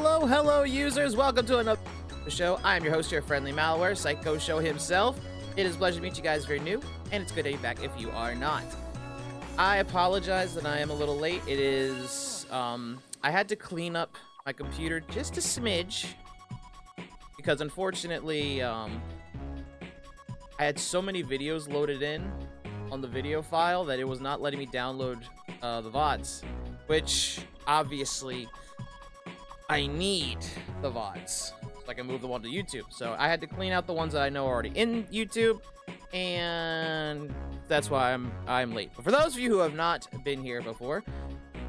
Hello, users. Welcome to another show. I am your host here, Friendly Malware, Psycho Show himself. It is a pleasure to meet you guys if you're new, and it's good to be back if you are not. I apologize that I am a little late. It is, I had to clean up my computer just a smidge, because unfortunately, I had so many videos loaded in on the video file that it was not letting me download the VODs, which obviously I need the VODs so I can move the one to YouTube. So I had to clean out the ones that I know are already in YouTube, and that's why I'm late. But for those of you who have not been here before,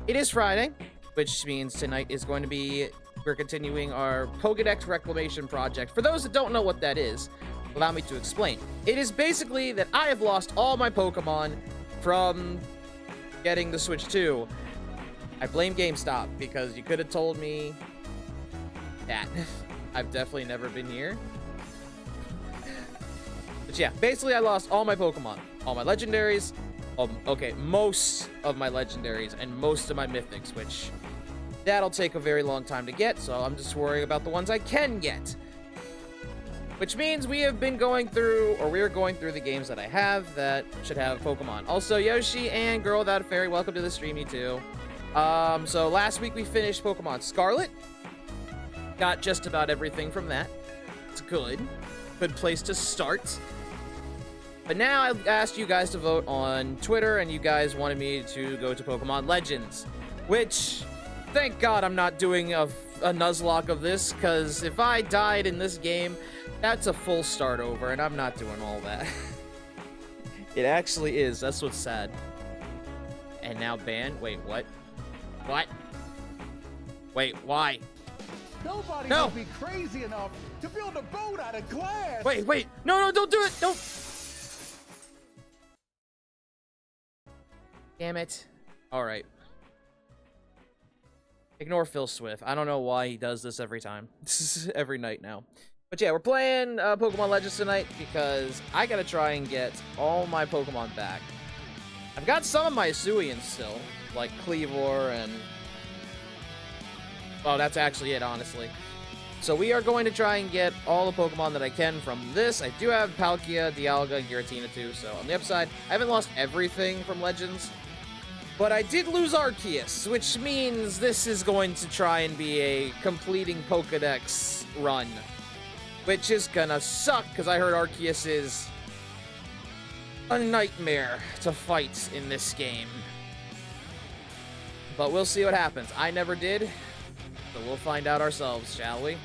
it is Friday, which means tonight is going to be, we're continuing our Pokedex Reclamation project. For those that don't know what that is, allow me to explain. It is basically that I have lost all my Pokemon from getting the Switch 2. I blame GameStop, because you could have told me that. I've definitely never been here. But yeah, basically I lost all my Pokemon. All my legendaries. Okay, most of my legendaries and most of my mythics, which that'll take a very long time to get, so I'm just worrying about the ones I can get. Which means we have been going through, or we're going through the games that I have that should have Pokemon. Also, Yoshi and Girl Without a Fairy, welcome to the stream, you too. So last week we finished Pokemon Scarlet. Got just about everything from that. It's good. Good place to start. But now I asked you guys to vote on Twitter, and you guys wanted me to go to Pokemon Legends. Which, thank God I'm not doing a Nuzlocke of this, because if I died in this game, that's a full start over, and I'm not doing all that. It actually is. That's what's sad. And now banned? Wait, what? What? Wait, why? Nobody No. would be crazy enough to build a boat out of glass. Wait. No, don't do it. Don't. Damn it. All right. Ignore Phil Swift. I don't know why he does this every time. This is every night now. But yeah, we're playing Pokemon Legends tonight because I gotta try and get all my Pokemon back. I've got some of my Hisuians still, like Cleavor and... oh, that's actually it, honestly. So we are going to try and get all the Pokemon that I can from this. I do have Palkia, Dialga, Giratina too, so on the upside, I haven't lost everything from Legends. But I did lose Arceus, which means this is going to try and be a completing Pokedex run. Which is gonna suck, because I heard Arceus is a nightmare to fight in this game. But we'll see what happens. I never did, so we'll find out ourselves, shall we?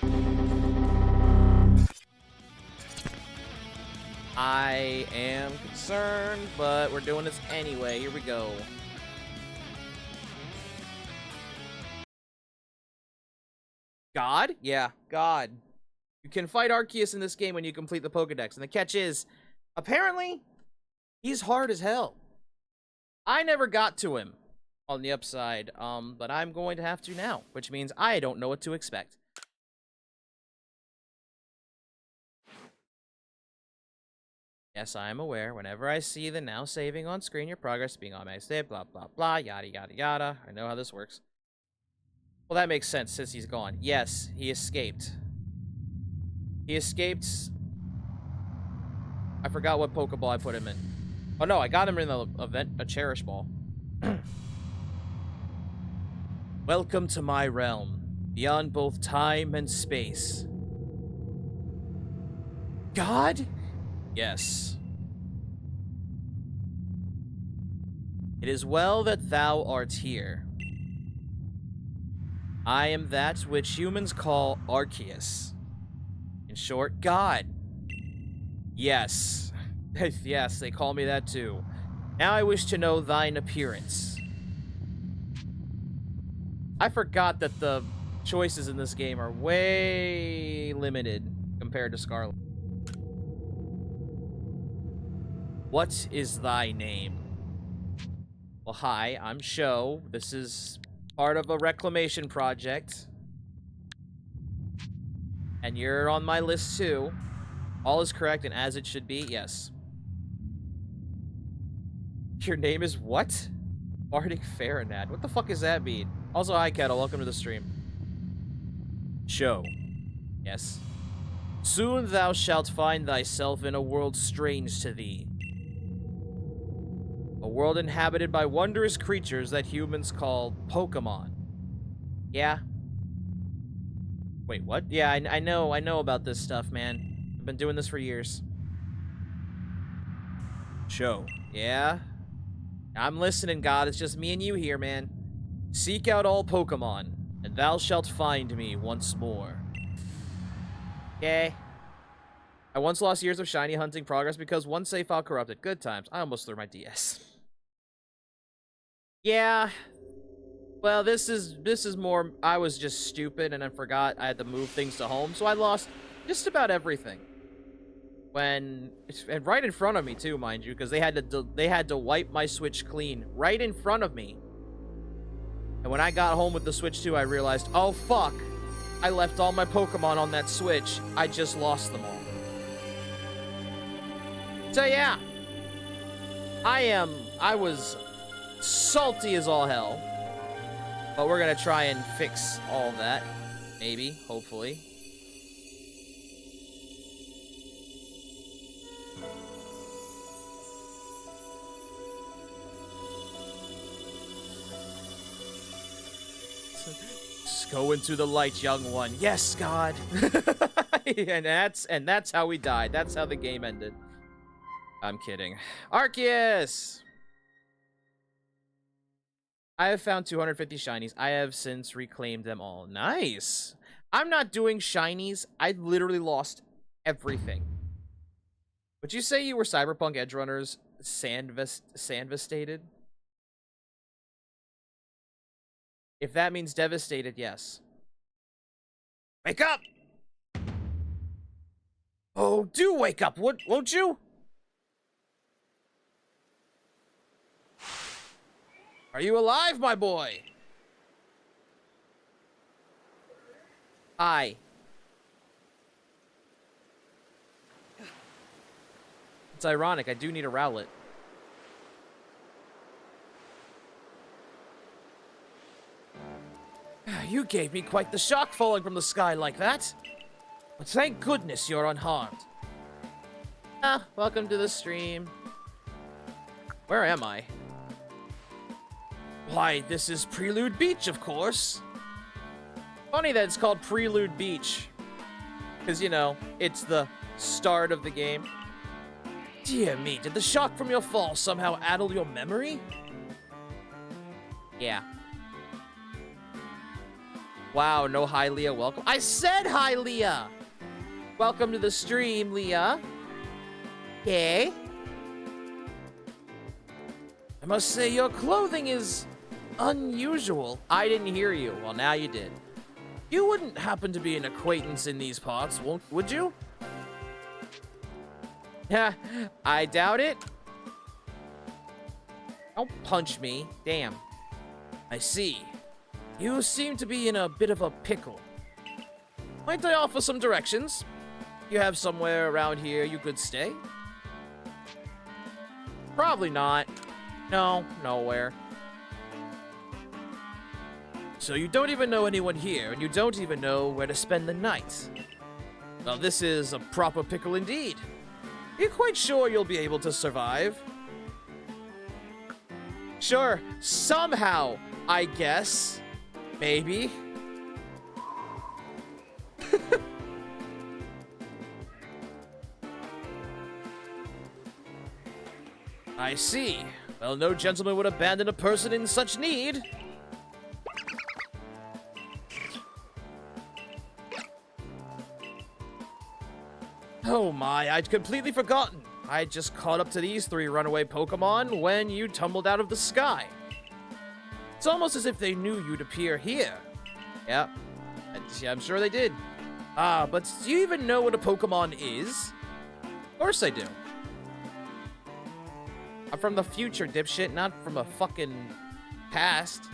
I am concerned, but we're doing this anyway. Here we go. God? Yeah, God. You can fight Arceus in this game when you complete the Pokedex. And the catch is, apparently, he's hard as hell. I never got to him on the upside, but I'm going to have to now, which means I don't know what to expect. Yes, I am aware. Whenever I see the now saving on screen, your progress being automatically saved, blah, blah, blah, yada, yada, yada. I know how this works. Well, that makes sense since he's gone. Yes, he escaped. He escaped. I forgot what Pokeball I put him in. Oh no, I got him in the event, a Cherish Ball. Welcome to my realm, beyond both time and space. God? Yes. It is well that thou art here. I am that which humans call Arceus. In short, God. Yes. Yes, they call me that too. Now I wish to know thine appearance. I forgot that the choices in this game are way limited compared to Scarlet. What is thy name? Well, hi, I'm Sho. This is part of a reclamation project. And you're on my list too. All is correct and as it should be, yes. Your name is what? Bardic Farinad. What the fuck does that mean? Also, hi Kettle, welcome to the stream. Show. Yes. Soon thou shalt find thyself in a world strange to thee. A world inhabited by wondrous creatures that humans call Pokemon. Yeah. Wait, what? Yeah, I know about this stuff, man. I've been doing this for years. Show. Yeah? I'm listening, God. It's just me and you here, man. Seek out all Pokemon, and thou shalt find me once more. Okay. I once lost years of shiny hunting progress because one save file corrupted. Good times. I almost threw my DS. Yeah. Well, this is more, I was just stupid and I forgot I had to move things to home, so I lost just about everything. And right in front of me too, mind you, because they had to wipe my Switch clean right in front of me. And when I got home with the Switch 2, I realized, oh fuck, I left all my Pokemon on that Switch. I just lost them all. So yeah, I was salty as all hell. But we're gonna try and fix all of that. Maybe, hopefully. Just go into the light, young one. Yes, God. and that's how we died. That's how the game ended. I'm kidding. Arceus! I have found 250 shinies. I have since reclaimed them all. Nice. I'm not doing shinies. I literally lost everything. Would you say you were Cyberpunk Edge Runners sandvastated? If that means devastated, yes. Wake up! Oh, do wake up, won't you? Are you alive, my boy? Hi. It's ironic, I do need a Rowlet. You gave me quite the shock falling from the sky like that. But thank goodness you're unharmed. Ah, welcome to the stream. Where am I? Why, this is Prelude Beach, of course. Funny that it's called Prelude Beach. Because, you know, it's the start of the game. Dear me, did the shock from your fall somehow addle your memory? Yeah. Wow, no hi, Leah, welcome. I said hi, Leah! Welcome to the stream, Leah. Okay. I must say, your clothing is unusual. I didn't hear you. Well, now you did. You wouldn't happen to be an acquaintance in these parts, would you? Yeah, I doubt it. Don't punch me. Damn. I see. You seem to be in a bit of a pickle. Might I offer some directions? You have somewhere around here you could stay? Probably not. No, nowhere. So you don't even know anyone here, and you don't even know where to spend the night. Well, this is a proper pickle indeed. Are you quite sure you'll be able to survive? Sure, somehow, I guess. Maybe. I see. Well, no gentleman would abandon a person in such need. Oh my, I'd completely forgotten. I just caught up to these 3 runaway Pokemon when you tumbled out of the sky. It's almost as if they knew you'd appear here. Yeah, I'm sure they did. But do you even know what a Pokemon is? Of course I do. I'm from the future, dipshit, not from a fucking past.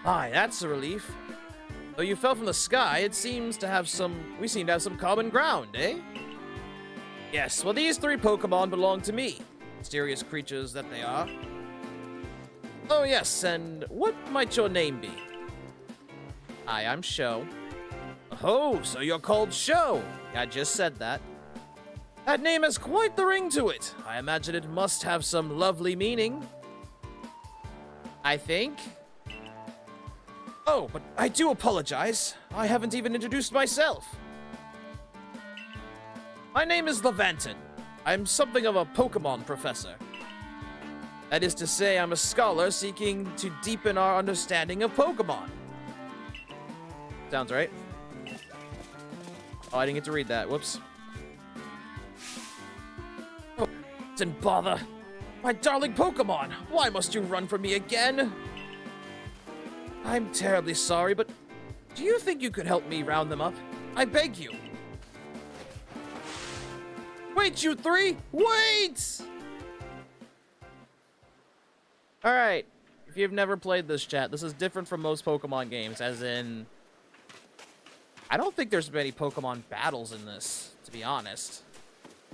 Aye, that's a relief. Though you fell from the sky, we seem to have some common ground, eh? Yes, well, these 3 Pokemon belong to me. Mysterious creatures that they are. Oh, yes, and what might your name be? Hi, I'm Sho. Oh, so you're called Show. I just said that. That name has quite the ring to it. I imagine it must have some lovely meaning. I think. Oh, but I do apologize. I haven't even introduced myself. My name is Levanton. I'm something of a Pokemon professor. That is to say, I'm a scholar seeking to deepen our understanding of Pokemon. Sounds right. Oh, I didn't get to read that. Whoops. Oh, didn't bother. My darling Pokemon, why must you run from me again? I'm terribly sorry, but do you think you could help me round them up? I beg you. Wait, you three! Wait! Alright, if you've never played this, chat, this is different from most Pokemon games, as in... I don't think there's many Pokemon battles in this, to be honest.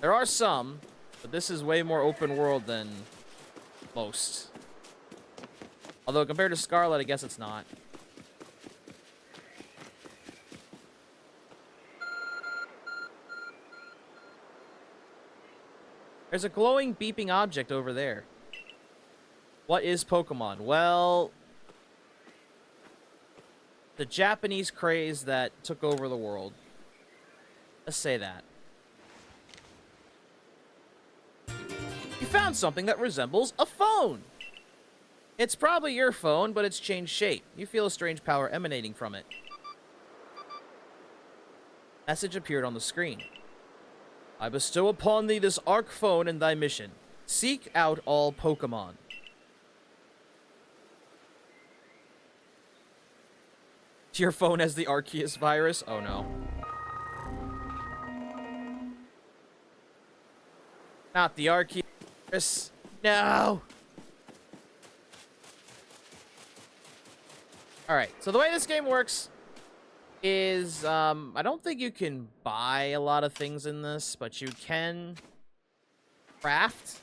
There are some, but this is way more open world than most. Although, compared to Scarlet, I guess it's not. There's a glowing, beeping object over there. What is Pokemon? Well, the Japanese craze that took over the world. Let's say that. You found something that resembles a phone. It's probably your phone, but it's changed shape. You feel a strange power emanating from it. Message appeared on the screen. I bestow upon thee this Arc phone and thy mission. Seek out all Pokemon. Your phone has the Arceus virus? Oh no. Not the Arceus. No! Alright, so the way this game works is, I don't think you can buy a lot of things in this, but you can craft,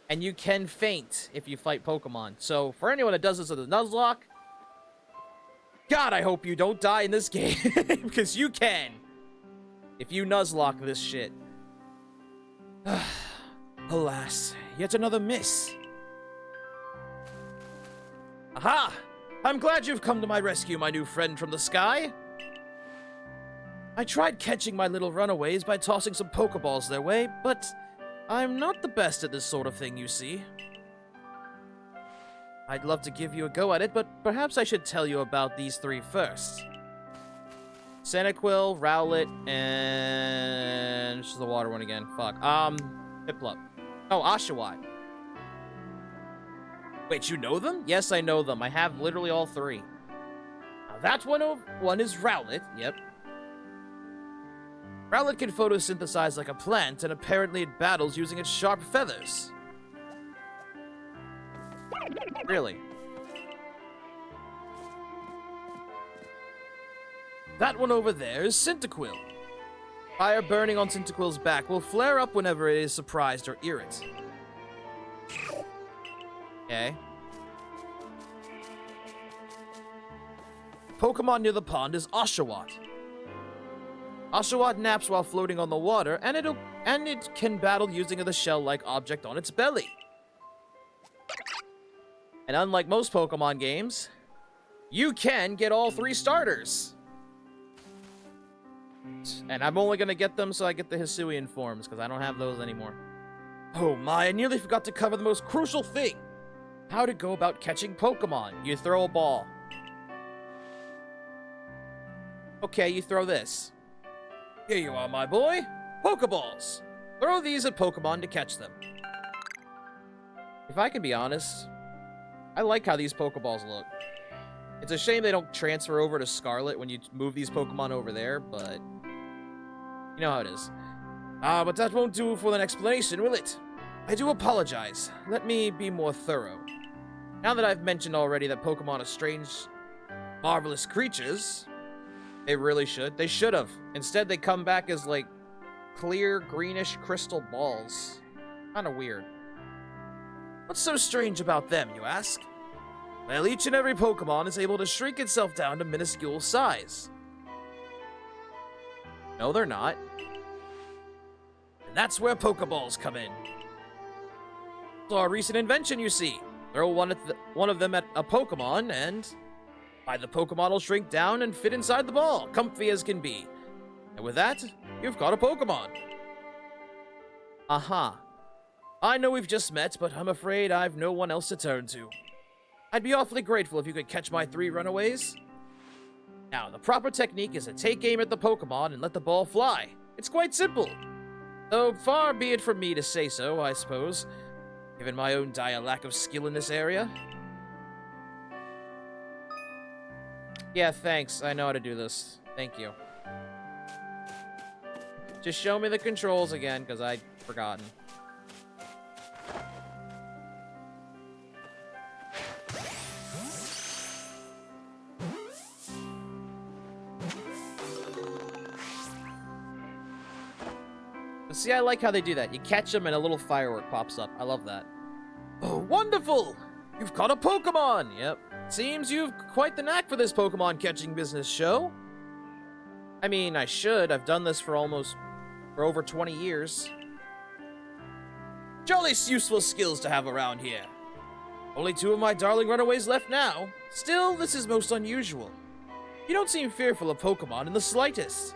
and you can faint if you fight Pokemon. So, for anyone that does this with a Nuzlocke, God, I hope you don't die in this game, because you can, if you Nuzlocke this shit. Alas, yet another miss. Aha! I'm glad you've come to my rescue, my new friend from the sky. I tried catching my little runaways by tossing some Pokeballs their way, but I'm not the best at this sort of thing, you see. I'd love to give you a go at it, but perhaps I should tell you about these three first. Cyndaquil, Rowlet, and... Just the water one again. Fuck. Piplup. Oh, Oshawott. Wait, you know them? Yes, I know them. I have literally all three. Now that one is Rowlet. Yep. Rowlet can photosynthesize like a plant, and apparently it battles using its sharp feathers. Really? That one over there is Cyndaquil. Fire burning on Cyndaquil's back will flare up whenever it is surprised or irritated. Okay. Pokemon near the pond is Oshawott. Oshawott naps while floating on the water, and it can battle using the shell-like object on its belly. And unlike most Pokemon games, you can get all three starters. And I'm only gonna get them so I get the Hisuian forms, because I don't have those anymore. Oh my, I nearly forgot to cover the most crucial thing. How to go about catching Pokemon. You throw a ball. Okay, you throw this. Here you are, my boy. Pokeballs. Throw these at Pokemon to catch them. If I can be honest, I like how these Pokeballs look. It's a shame they don't transfer over to Scarlet when you move these Pokemon over there, but you know how it is. But that won't do for an explanation, will it? I do apologize. Let me be more thorough. Now that I've mentioned already that Pokemon are strange, marvelous creatures, they really should. They should have. Instead, they come back as, like, clear, greenish crystal balls. Kinda weird. What's so strange about them, you ask? Well, each and every Pokemon is able to shrink itself down to minuscule size. No, they're not. And that's where Pokeballs come in. It's our recent invention, you see. Throw one of them at a Pokemon, and the Pokemon will shrink down and fit inside the ball, comfy as can be. And with that, you've caught a Pokemon. Aha. I know we've just met, but I'm afraid I've no one else to turn to. I'd be awfully grateful if you could catch my 3 runaways. Now, the proper technique is to take aim at the Pokemon and let the ball fly. It's quite simple. Though far be it from me to say so, I suppose, given my own dire lack of skill in this area. Yeah, thanks. I know how to do this. Thank you. Just show me the controls again, because I'd forgotten. See, I like how they do that. You catch them and a little firework pops up. I love that. Oh, wonderful! You've caught a Pokemon! Yep. Seems you've quite the knack for this Pokemon catching business, show. I mean, I should. I've done this for over 20 years. Jolly useful skills to have around here. Only 2 of my darling runaways left now. Still, this is most unusual. You don't seem fearful of Pokemon in the slightest.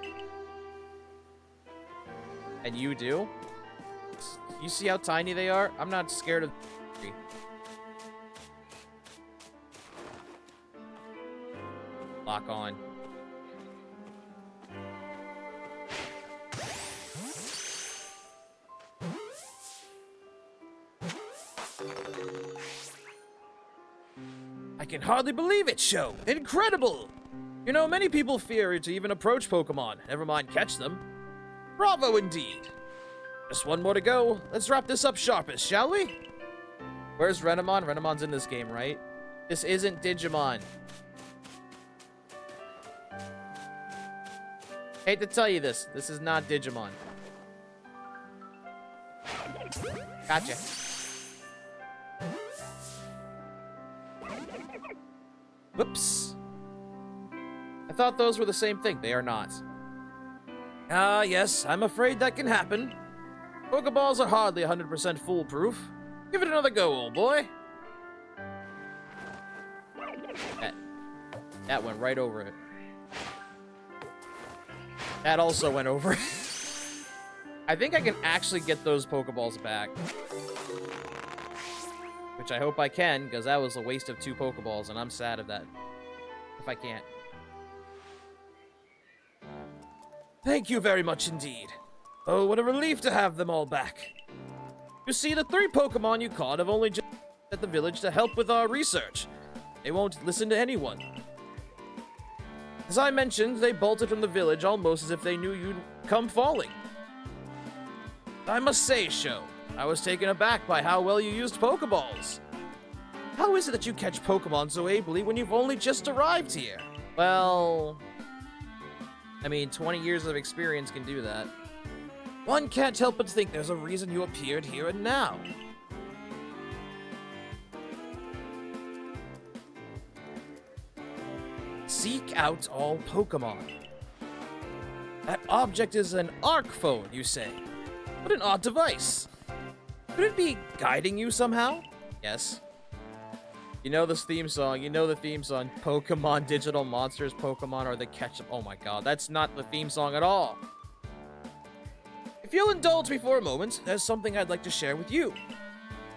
And you do? You see how tiny they are? I'm not scared of... Lock on. I can hardly believe it, Sho! Incredible! You know, many people fear to even approach Pokemon, never mind catch them. Bravo indeed! Just one more to go. Let's wrap this up sharpest, shall we? Where's Renamon? Renamon's in this game, right? This isn't Digimon. Hate to tell you this. This is not Digimon. Gotcha. Whoops. I thought those were the same thing. They are not. Ah, yes, I'm afraid that can happen. Pokeballs are hardly 100% foolproof. Give it another go, old boy. That went right over it. That also went over it. I think I can actually get those Pokeballs back. Which I hope I can, because that was a waste of 2 Pokeballs, and I'm sad of that. If I can't. Thank you very much indeed. Oh, what a relief to have them all back. You see, the 3 Pokemon you caught have only just at the village to help with our research. They won't listen to anyone. As I mentioned, they bolted from the village almost as if they knew you'd come falling. I must say, Sho, I was taken aback by how well you used Pokeballs. How is it that you catch Pokemon so ably when you've only just arrived here? Well... I mean, 20 years of experience can do that. One can't help but think there's a reason you appeared here and now. Seek out all Pokemon. That object is an Arc phone, you say? What an odd device. Could it be guiding you somehow? Yes. You know this theme song. You know the theme song. Pokemon Digital Monsters. Pokemon are the catch-up. Oh my god, that's not the theme song at all. If you'll indulge me for a moment, there's something I'd like to share with you.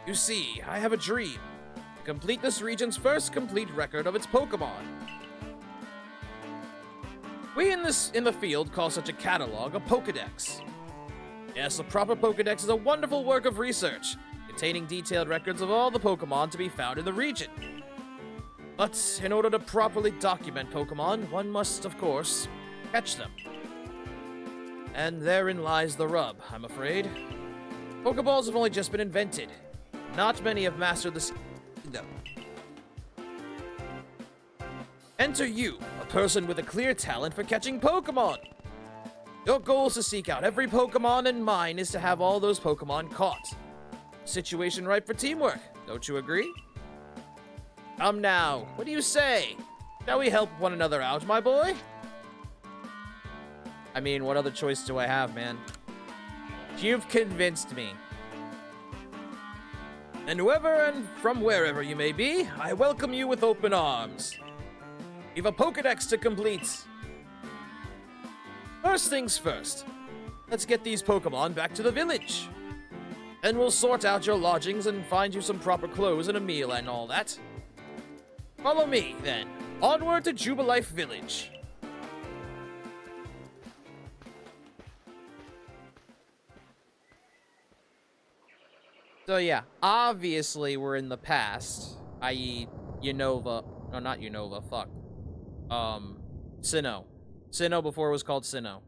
You see, I have a dream. To complete this region's first complete record of its Pokemon. We in the field call such a catalog a Pokedex. Yes, a proper Pokedex is a wonderful work of research, containing detailed records of all the Pokemon to be found in the region. But in order to properly document Pokemon, one must, of course, catch them. And therein lies the rub, I'm afraid. Pokeballs have only just been invented. Not many have mastered the them. Enter you, a person with a clear talent for catching Pokemon. Your goal is to seek out every Pokemon, and mine is to have all those Pokemon caught. Situation ripe for teamwork, don't you agree? Come now, what do you say? Shall we help one another out, my boy? I mean, what other choice do I have, man? You've convinced me. And whoever and from wherever you may be, I welcome you with open arms. You've a Pokedex to complete. First things first, let's get these Pokemon back to the village. Then we'll sort out your lodgings and find you some proper clothes and a meal and all that. Follow me, then. Onward to Jubilife Village. So yeah, obviously we're in the past, i.e. Unova, no, not Unova, fuck. Sinnoh. Sinnoh before it was called Sinnoh.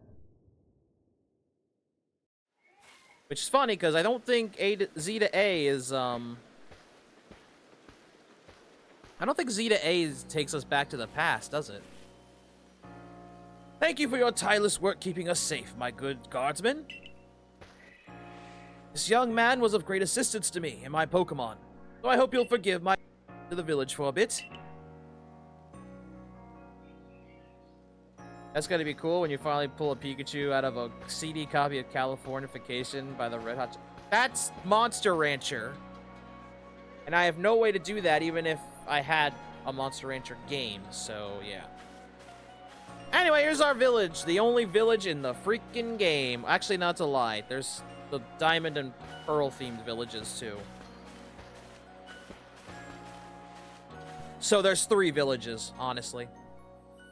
Which is funny, because I don't think Z to A is, I don't think Z to A takes us back to the past, does it? Thank you for your tireless work keeping us safe, my good guardsman. This young man was of great assistance to me and my Pokemon, so I hope you'll forgive my to the village for a bit. That's gonna be cool when you finally pull a Pikachu out of a CD copy of Californification by the Red Hot. That's Monster Rancher. And I have no way to do that even if I had a Monster Rancher game, so yeah. Anyway, here's our village. The only village in the freaking game. Actually, not to lie. There's the Diamond and Pearl themed villages too. So there's 3 villages, honestly.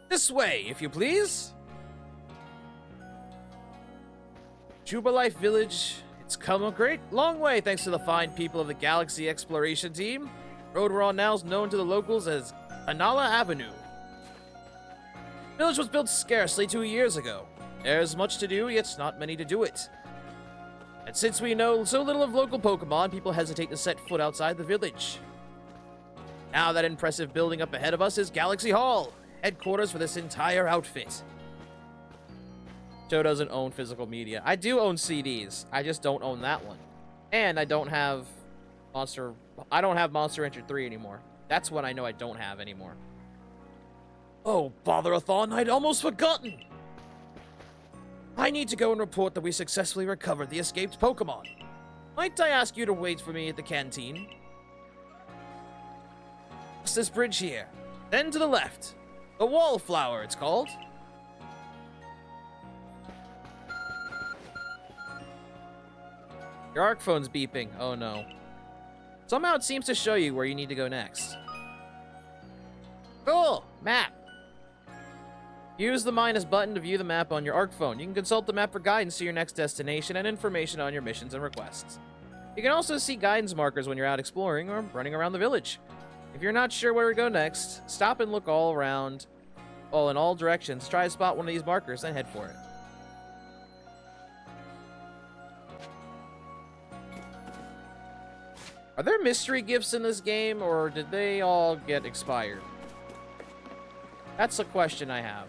This way, if you please. Jubilife Village. It's come a great long way thanks to the fine people of the Galaxy Exploration Team. The road we're on now is known to the locals as Anala Avenue. The village was built scarcely 2 years ago. There's much to do, yet not many to do it. And since we know so little of local Pokemon, people hesitate to set foot outside the village. Now that impressive building up ahead of us is Galaxy Hall, headquarters for this entire outfit. Joe doesn't own physical media. I do own CDs. I just don't own that one. And I don't have Monster Rancher 3 anymore. That's what I know I don't have anymore. Oh, bother-a-thon, I'd almost forgotten. I need to go and report that we successfully recovered the escaped Pokemon. Might I ask you to wait for me at the canteen? It's this bridge here. Then to the left. The Wallflower, it's called. Your ARC phone's beeping. Oh no. Somehow it seems to show you where you need to go next. Cool! Map. Use the minus button to view the map on your ARC phone. You can consult the map for guidance to your next destination and information on your missions and requests. You can also see guidance markers when you're out exploring or running around the village. If you're not sure where to go next, stop and look all around, in all directions. Try to spot one of these markers, then head for it. Are there mystery gifts in this game, or did they all get expired? That's a question I have.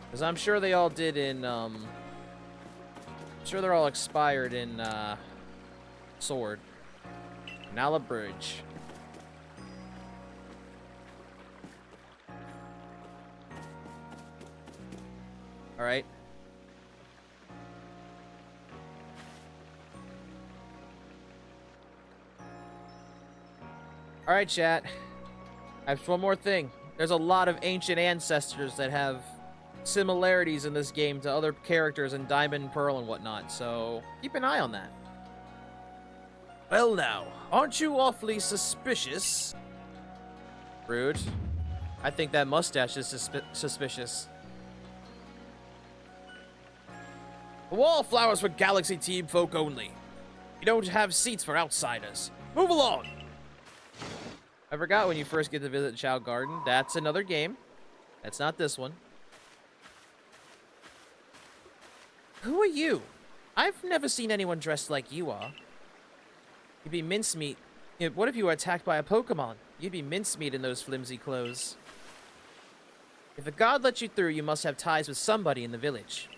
Because I'm sure they all did in, I'm sure they're all expired in, Sword. Nala Bridge. Alright. Alright, chat. I have one more thing. There's a lot of ancient ancestors that have similarities in this game to other characters in Diamond and Pearl and whatnot, so keep an eye on that. Well now, aren't you awfully suspicious? Rude. I think that mustache is suspicious. The Wallflower's for Galaxy Team folk only. You don't have seats for outsiders. Move along! I forgot when you first get to visit Chao Garden. That's another game. That's not this one. Who are you? I've never seen anyone dressed like you are. You'd be mincemeat. What if you were attacked by a Pokemon? You'd be mincemeat in those flimsy clothes. If a god let you through, you must have ties with somebody in the village.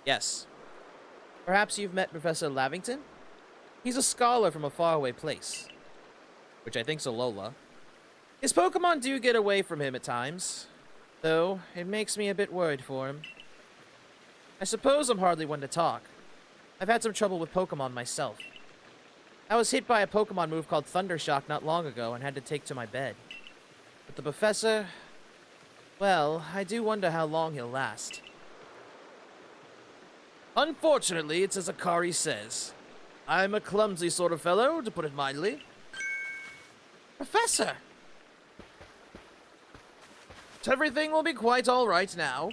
Yes. Perhaps you've met Professor Lavington? He's a scholar from a faraway place. Which I think's Alola. His Pokemon do get away from him at times. Though, it makes me a bit worried for him. I suppose I'm hardly one to talk. I've had some trouble with Pokemon myself. I was hit by a Pokemon move called Thundershock not long ago and had to take to my bed. But the professor... well, I do wonder how long he'll last. Unfortunately, it's as Akari says. I'm a clumsy sort of fellow, to put it mildly. Professor! Everything will be quite alright now.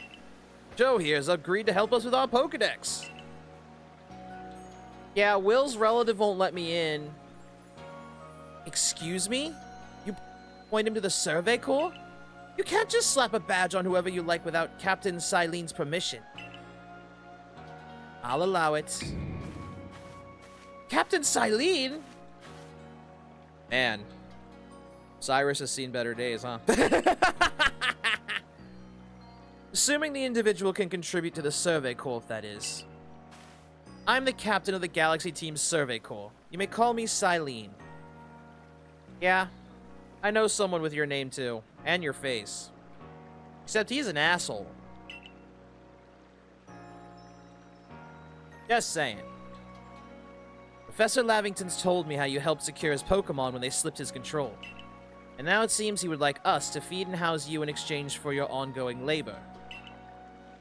Joe here's agreed to help us with our Pokedex. Yeah, Will's relative won't let me in. Excuse me? You point him to the Survey Corps? You can't just slap a badge on whoever you like without Captain Silene's permission. I'll allow it. Captain Silene? Man. Cyrus has seen better days, huh? Assuming the individual can contribute to the Survey Corps, that is. I'm the captain of the Galaxy Team's Survey Corps. You may call me Silene. Yeah, I know someone with your name too, and your face. Except he's an asshole. Just saying. Professor Lavington's told me how you helped secure his Pokemon when they slipped his control. And now it seems he would like us to feed and house you in exchange for your ongoing labor.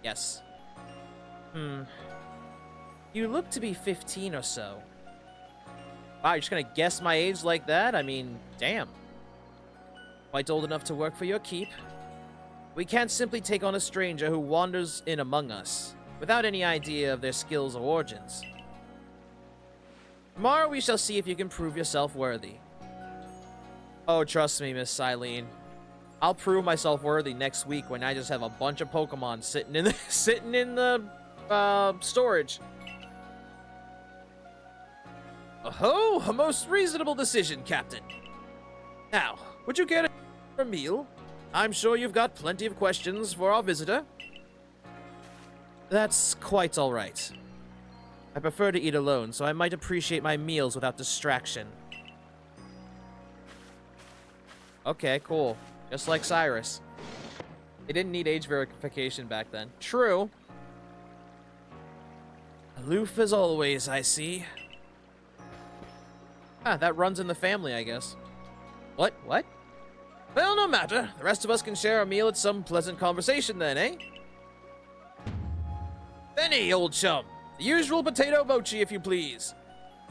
Yes. You look to be 15 or so. Wow, you're just gonna guess my age like that? I mean, damn. Quite old enough to work for your keep. We can't simply take on a stranger who wanders in among us, without any idea of their skills or origins. Tomorrow we shall see if you can prove yourself worthy. Oh, trust me, Miss Silene. I'll prove myself worthy next week when I just have a bunch of Pokemon sitting in the storage. Oh, a most reasonable decision, Captain. Now, would you care to for a meal? I'm sure you've got plenty of questions for our visitor. That's quite all right. I prefer to eat alone, so I might appreciate my meals without distraction. Okay, cool. Just like Cyrus. They didn't need age verification back then. True. Aloof as always, I see. Ah, that runs in the family, I guess. What? What? Well, no matter. The rest of us can share a meal at some pleasant conversation then, eh? Benny, old chum. The usual potato mochi, if you please.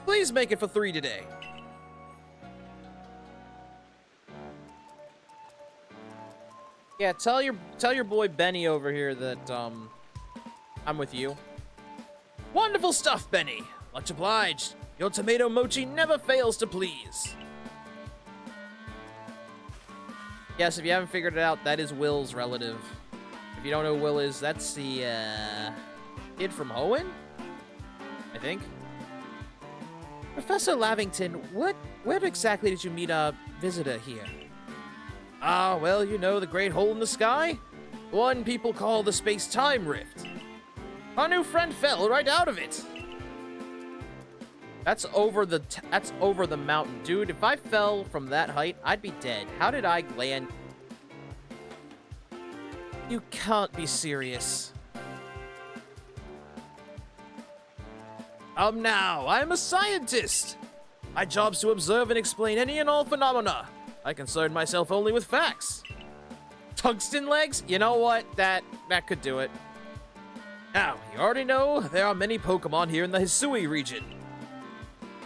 Please make it for 3 today. Yeah, tell your boy Benny over here that, I'm with you. Wonderful stuff, Benny. Much obliged. Your tomato mochi never fails to please. Yes, if you haven't figured it out, that is Will's relative. If you don't know who Will is, that's the, kid from Hoenn? I think. Professor Lavington, where exactly did you meet our visitor here? Ah, well, you know, the great hole in the sky? The one people call the space-time rift. Our new friend fell right out of it. That's over the mountain. Dude, if I fell from that height, I'd be dead. How did I land? You can't be serious. Now, I'm a scientist. My job's to observe and explain any and all phenomena. I concern myself only with facts. Tungsten legs? You know what? That could do it. Now, you already know there are many Pokemon here in the Hisui region.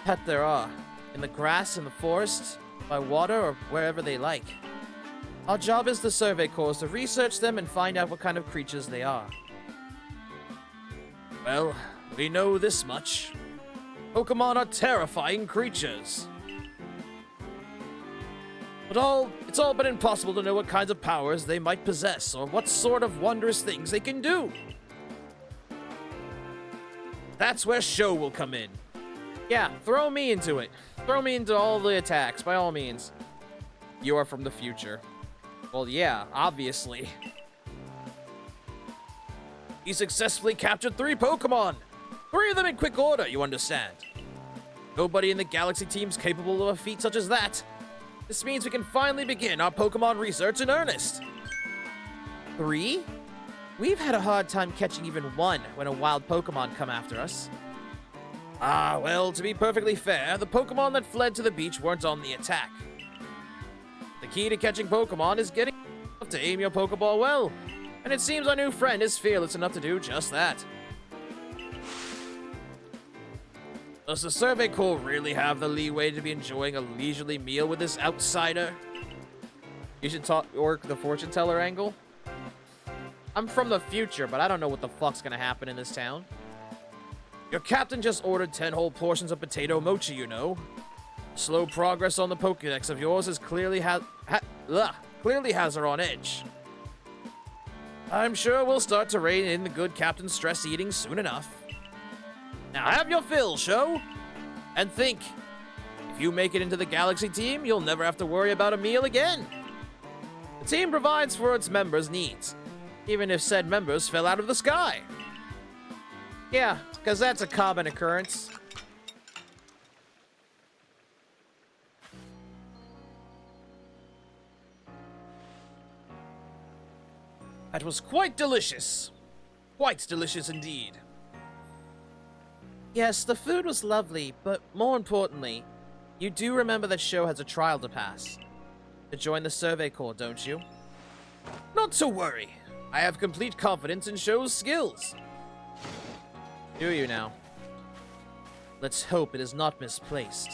That there are. In the grass, in the forest, by water, or wherever they like. Our job as the Survey Corps to research them and find out what kind of creatures they are. Well, we know this much. Pokemon are terrifying creatures. But it's all but impossible to know what kinds of powers they might possess, or what sort of wondrous things they can do. That's where Sho will come in. Yeah, throw me into it. Throw me into all the attacks, by all means. You are from the future. Well, yeah, obviously. He successfully captured 3 Pokemon. 3 of them in quick order, you understand. Nobody in the Galaxy Team's capable of a feat such as that. This means we can finally begin our Pokemon research in earnest. 3? We've had a hard time catching even one when a wild Pokemon come after us. Ah, well, to be perfectly fair, the Pokemon that fled to the beach weren't on the attack. The key to catching Pokemon is getting to aim your Pokeball well, and it seems our new friend is fearless enough to do just that. Does the Survey Corps really have the leeway to be enjoying a leisurely meal with this outsider? You should work the fortune teller angle. I'm from the future, but I don't know what the fuck's gonna happen in this town. Your captain just ordered 10 whole portions of potato mochi, you know. Slow progress on the Pokedex of yours is clearly has her on edge. I'm sure we'll start to rein in the good captain's stress eating soon enough. Now have your fill, show! And think, if you make it into the Galaxy team, you'll never have to worry about a meal again. The team provides for its members' needs, even if said members fell out of the sky. Yeah, because that's a common occurrence. That was quite delicious. Quite delicious indeed. Yes, the food was lovely, but more importantly, you do remember that Sho has a trial to pass. To join the Survey Corps, don't you? Not to worry. I have complete confidence in Sho's skills. Do you now? Let's hope it is not misplaced.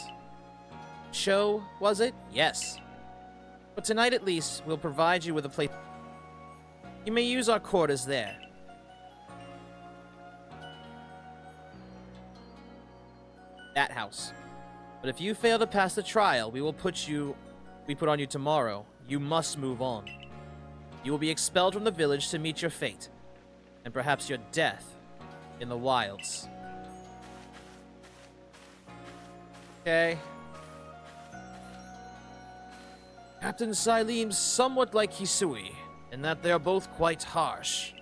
Sho, was it? Yes. But tonight at least, we'll provide you with a place. You may use our quarters there. That house. But if you fail to pass the trial, we put on you tomorrow. You must move on. You will be expelled from the village to meet your fate, and perhaps your death in the wilds. Okay. Captain Cyleem's somewhat like Hisui, in that they are both quite harsh.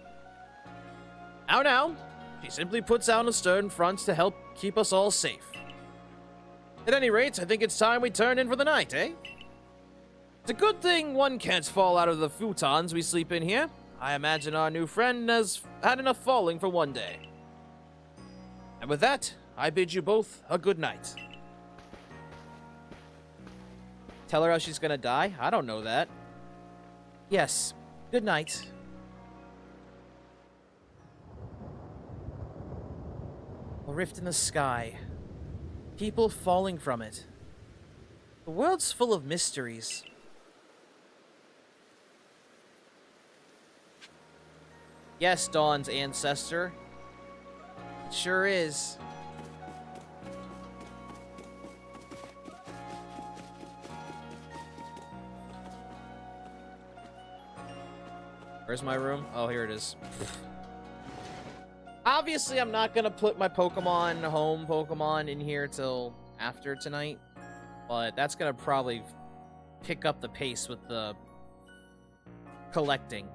Now, she simply puts out a stern front to help keep us all safe. At any rate, I think it's time we turn in for the night, eh? It's a good thing one can't fall out of the futons we sleep in here. I imagine our new friend has had enough falling for one day. And with that, I bid you both a good night. Tell her how she's gonna die? I don't know that. Yes, good night. A rift in the sky. People falling from it. The world's full of mysteries. Yes, Dawn's ancestor. It sure is. Where's my room? Oh, here it is. Obviously, I'm not gonna put my Pokemon, home Pokemon, in here till after tonight. But that's gonna probably pick up the pace with the collecting.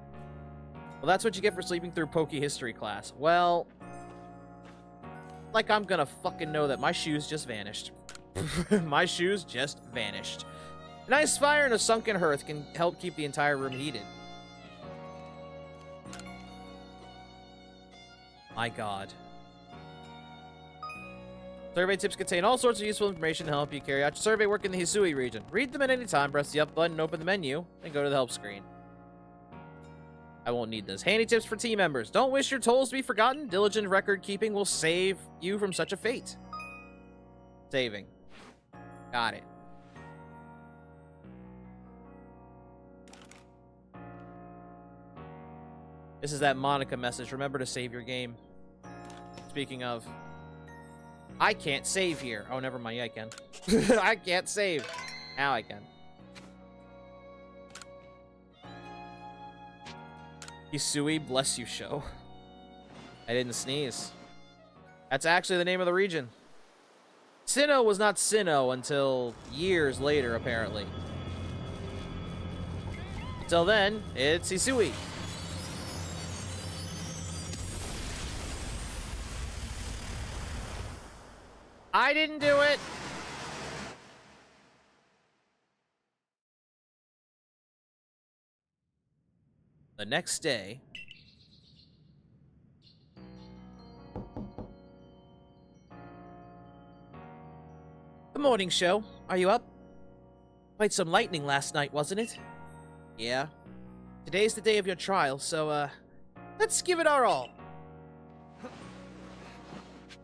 Well, that's what you get for sleeping through Poke History class. Well, like I'm gonna fucking know that my shoes just vanished. My shoes just vanished. A nice fire in a sunken hearth can help keep the entire room heated. My god. Survey tips contain all sorts of useful information to help you carry out your survey work in the Hisui region. Read them at any time, press the up button, open the menu, and go to the help screen. I won't need this. Handy tips for team members. Don't wish your tolls to be forgotten. Diligent record keeping will save you from such a fate. Saving. Got it. This is that Monica message. Remember to save your game. Speaking of, I can't save here. Oh, never mind. Yeah, I can. I can't save. Now I can. Hisui, bless you, Sho. I didn't sneeze. That's actually the name of the region. Sinnoh was not Sinnoh until years later, apparently. Until then, it's Hisui. I didn't do it. The next day... Good morning, show. Are you up? Quite some lightning last night, wasn't it? Yeah. Today's the day of your trial, so, let's give it our all.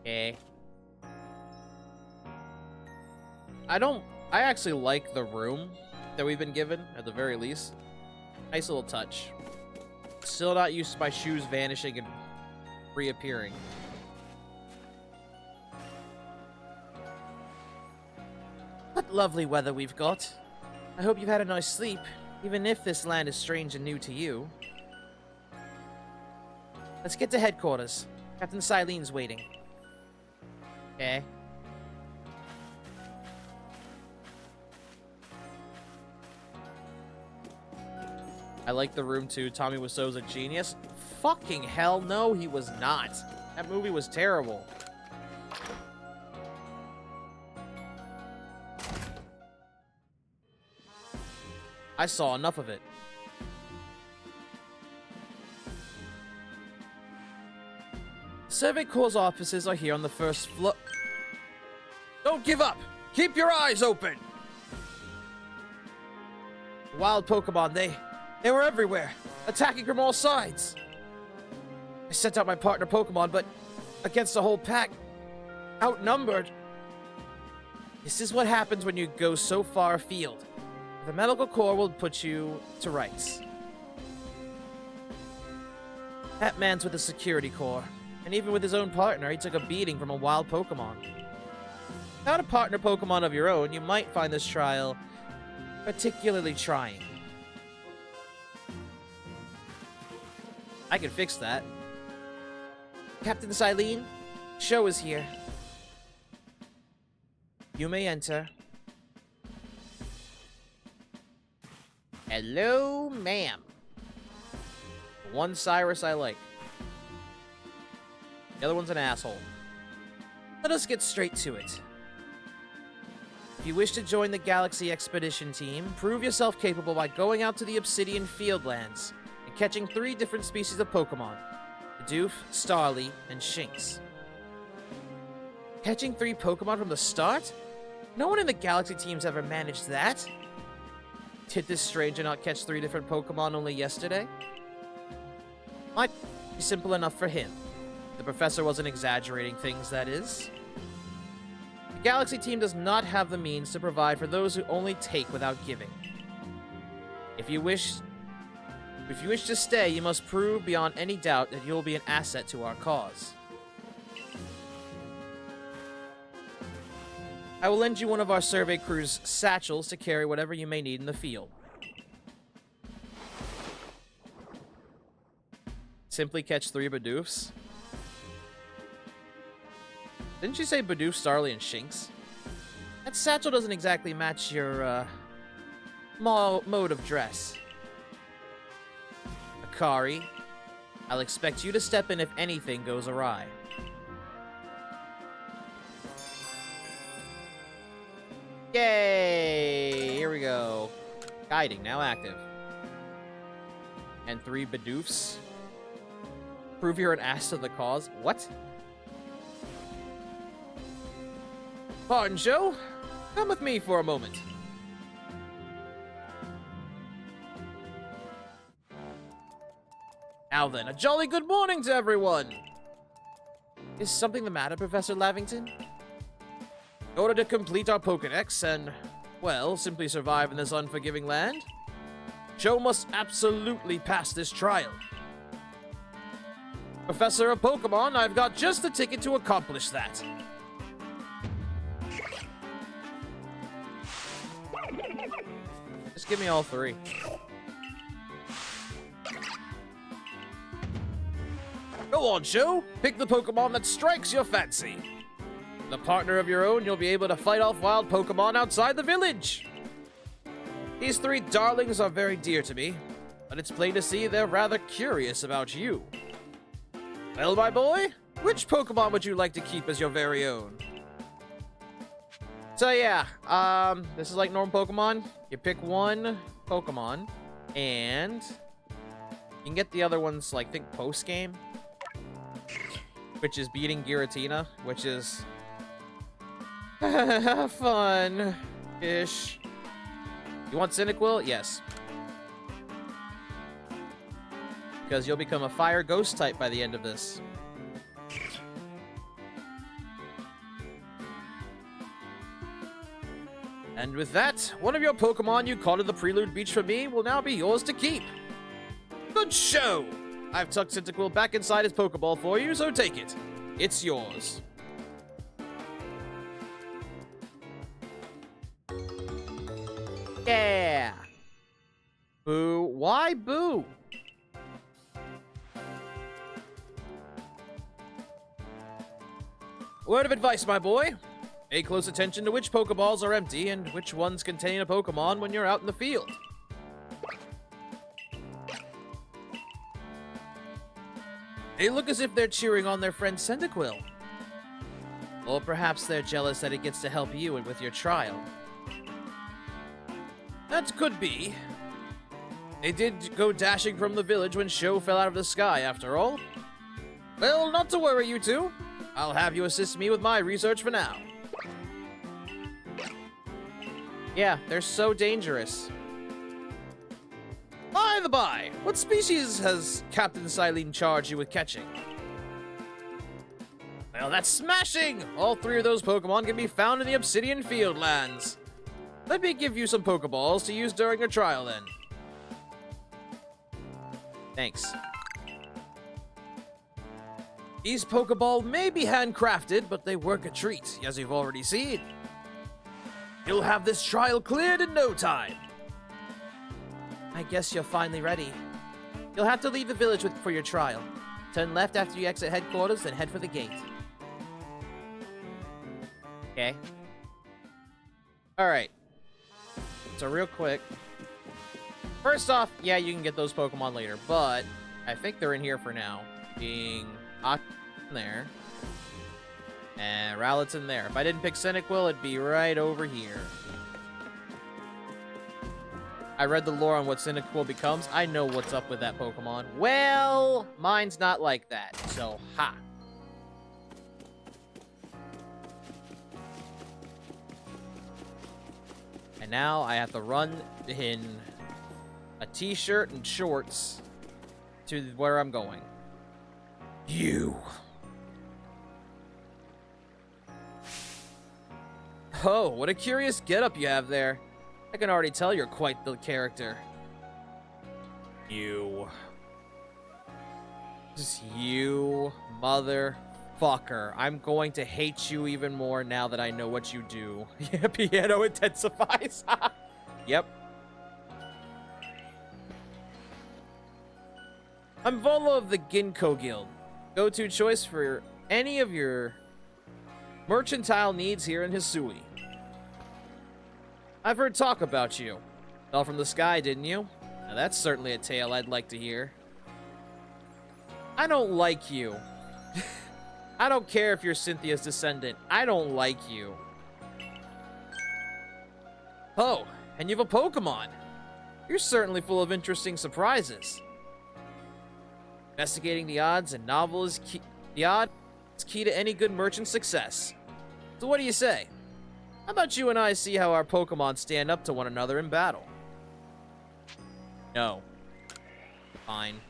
Okay. I actually like the room that we've been given, at the very least. Nice little touch. Still not used to my shoes vanishing and reappearing. What lovely weather we've got. I hope you've had a nice sleep, even if this land is strange and new to you. Let's get to headquarters. Captain Silene's waiting. Okay. I like the room too. Tommy Wiseau's a genius. Fucking hell no, he was not. That movie was terrible. I saw enough of it. Survey Corps' offices are here on the first floor. Don't give up! Keep your eyes open! Wild Pokemon, they were everywhere, attacking from all sides. I sent out my partner Pokemon, but against the whole pack, outnumbered. This is what happens when you go so far afield. The medical corps will put you to rights. That man's with the security corps, and even with his own partner, he took a beating from a wild Pokemon. Without a partner Pokemon of your own, you might find this trial particularly trying. I can fix that. Captain Silene, show is here. You may enter. Hello, ma'am. One Cyrus I like. The other one's an asshole. Let us get straight to it. If you wish to join the Galaxy Expedition team, prove yourself capable by going out to the Obsidian Fieldlands and catching 3 different species of Pokemon. Bidoof, Starly, and Shinx. Catching 3 Pokemon from the start? No one in the Galaxy team's ever managed that. Did this stranger not catch 3 different Pokemon only yesterday? Might be simple enough for him. The professor wasn't exaggerating things, that is. The Galaxy team does not have the means to provide for those who only take without giving. If you wish to stay, you must prove beyond any doubt that you will be an asset to our cause. I will lend you one of our survey crew's satchels to carry whatever you may need in the field. Simply catch 3 Bidoofs. Didn't you say Bidoof, Starly, and Shinx? That satchel doesn't exactly match your, mode of dress. Akari, I'll expect you to step in if anything goes awry. Yay! Here we go. Guiding, now active. And 3 Bidoofs. Prove you're an ass to the cause. What? Pardon, Joe. Come with me for a moment. Now then, a jolly good morning to everyone! Is something the matter, Professor Lavington? In order to complete our Pokedex and, well, simply survive in this unforgiving land, Joe must absolutely pass this trial. Professor of Pokemon, I've got just the ticket to accomplish that. Just give me all 3. Go on, Joe. Pick the Pokemon that strikes your fancy. With a partner of your own, you'll be able to fight off wild Pokemon outside the village. These 3 darlings are very dear to me, but it's plain to see they're rather curious about you. Well, my boy, which Pokemon would you like to keep as your very own? So yeah, this is like normal Pokemon. You pick one Pokemon, and You can get the other ones, like, think post-game, which is beating Giratina, which is fun-ish. You want Cyndaquil? Yes. Because you'll become a fire ghost type by the end of this. And with that, one of your Pokemon you caught at the Prelude Beach for me will now be yours to keep. Good show! I've tucked Cyndaquil back inside his Pokeball for you, so take it. It's yours. Yeah! Boo. Why boo? Word of advice, my boy. Pay close attention to which Pokeballs are empty and which ones contain a Pokemon when you're out in the field. They look as if they're cheering on their friend Cyndaquil. Or perhaps they're jealous that it gets to help you with your trial. That could be. They did go dashing from the village when Sho fell out of the sky, after all. Well, not to worry, you two. I'll have you assist me with my research for now. Yeah, they're so dangerous. By the by, what species has Captain Silene charged you with catching? Well, that's smashing! All three of those Pokemon can be found in the Obsidian Fieldlands. Let me give you some Pokeballs to use during your trial, then. Thanks. These Pokeball may be handcrafted, but they work a treat, as you've already seen. You'll have this trial cleared in no time. I guess you're finally ready. You'll have to leave the village for your trial. Turn left after you exit headquarters, then head for the gate. Okay. Alright. So real quick. First off, yeah, you can get those Pokemon later, but I think they're in here for now. Being there. And Rowlet's there. If I didn't pick Cyndaquil, it'd be right over here. I read the lore on what Cyndaquil becomes. I know what's up with that Pokemon. Well, mine's not like that, so ha. And now I have to run in a t-shirt and shorts to where I'm going. You. Oh, what a curious getup you have there. I can already tell you're quite the character. You. Just you, motherfucker. I'm going to hate you even more now that I know what you do. Yeah, piano intensifies. Yep. I'm Volo of the Ginkgo Guild. Go-to choice for any of your mercantile needs here in Hisui. I've heard talk about you. Fell from the sky, didn't you? Now that's certainly a tale I'd like to hear. I don't like you. I don't care if you're Cynthia's descendant. I don't like you. Oh, and you have a Pokemon. You're certainly full of interesting surprises. Investigating the odds and novel is key. The odds is key to any good merchant's success. So what do you say? How about you and I see how our Pokemon stand up to one another in battle? No. Fine.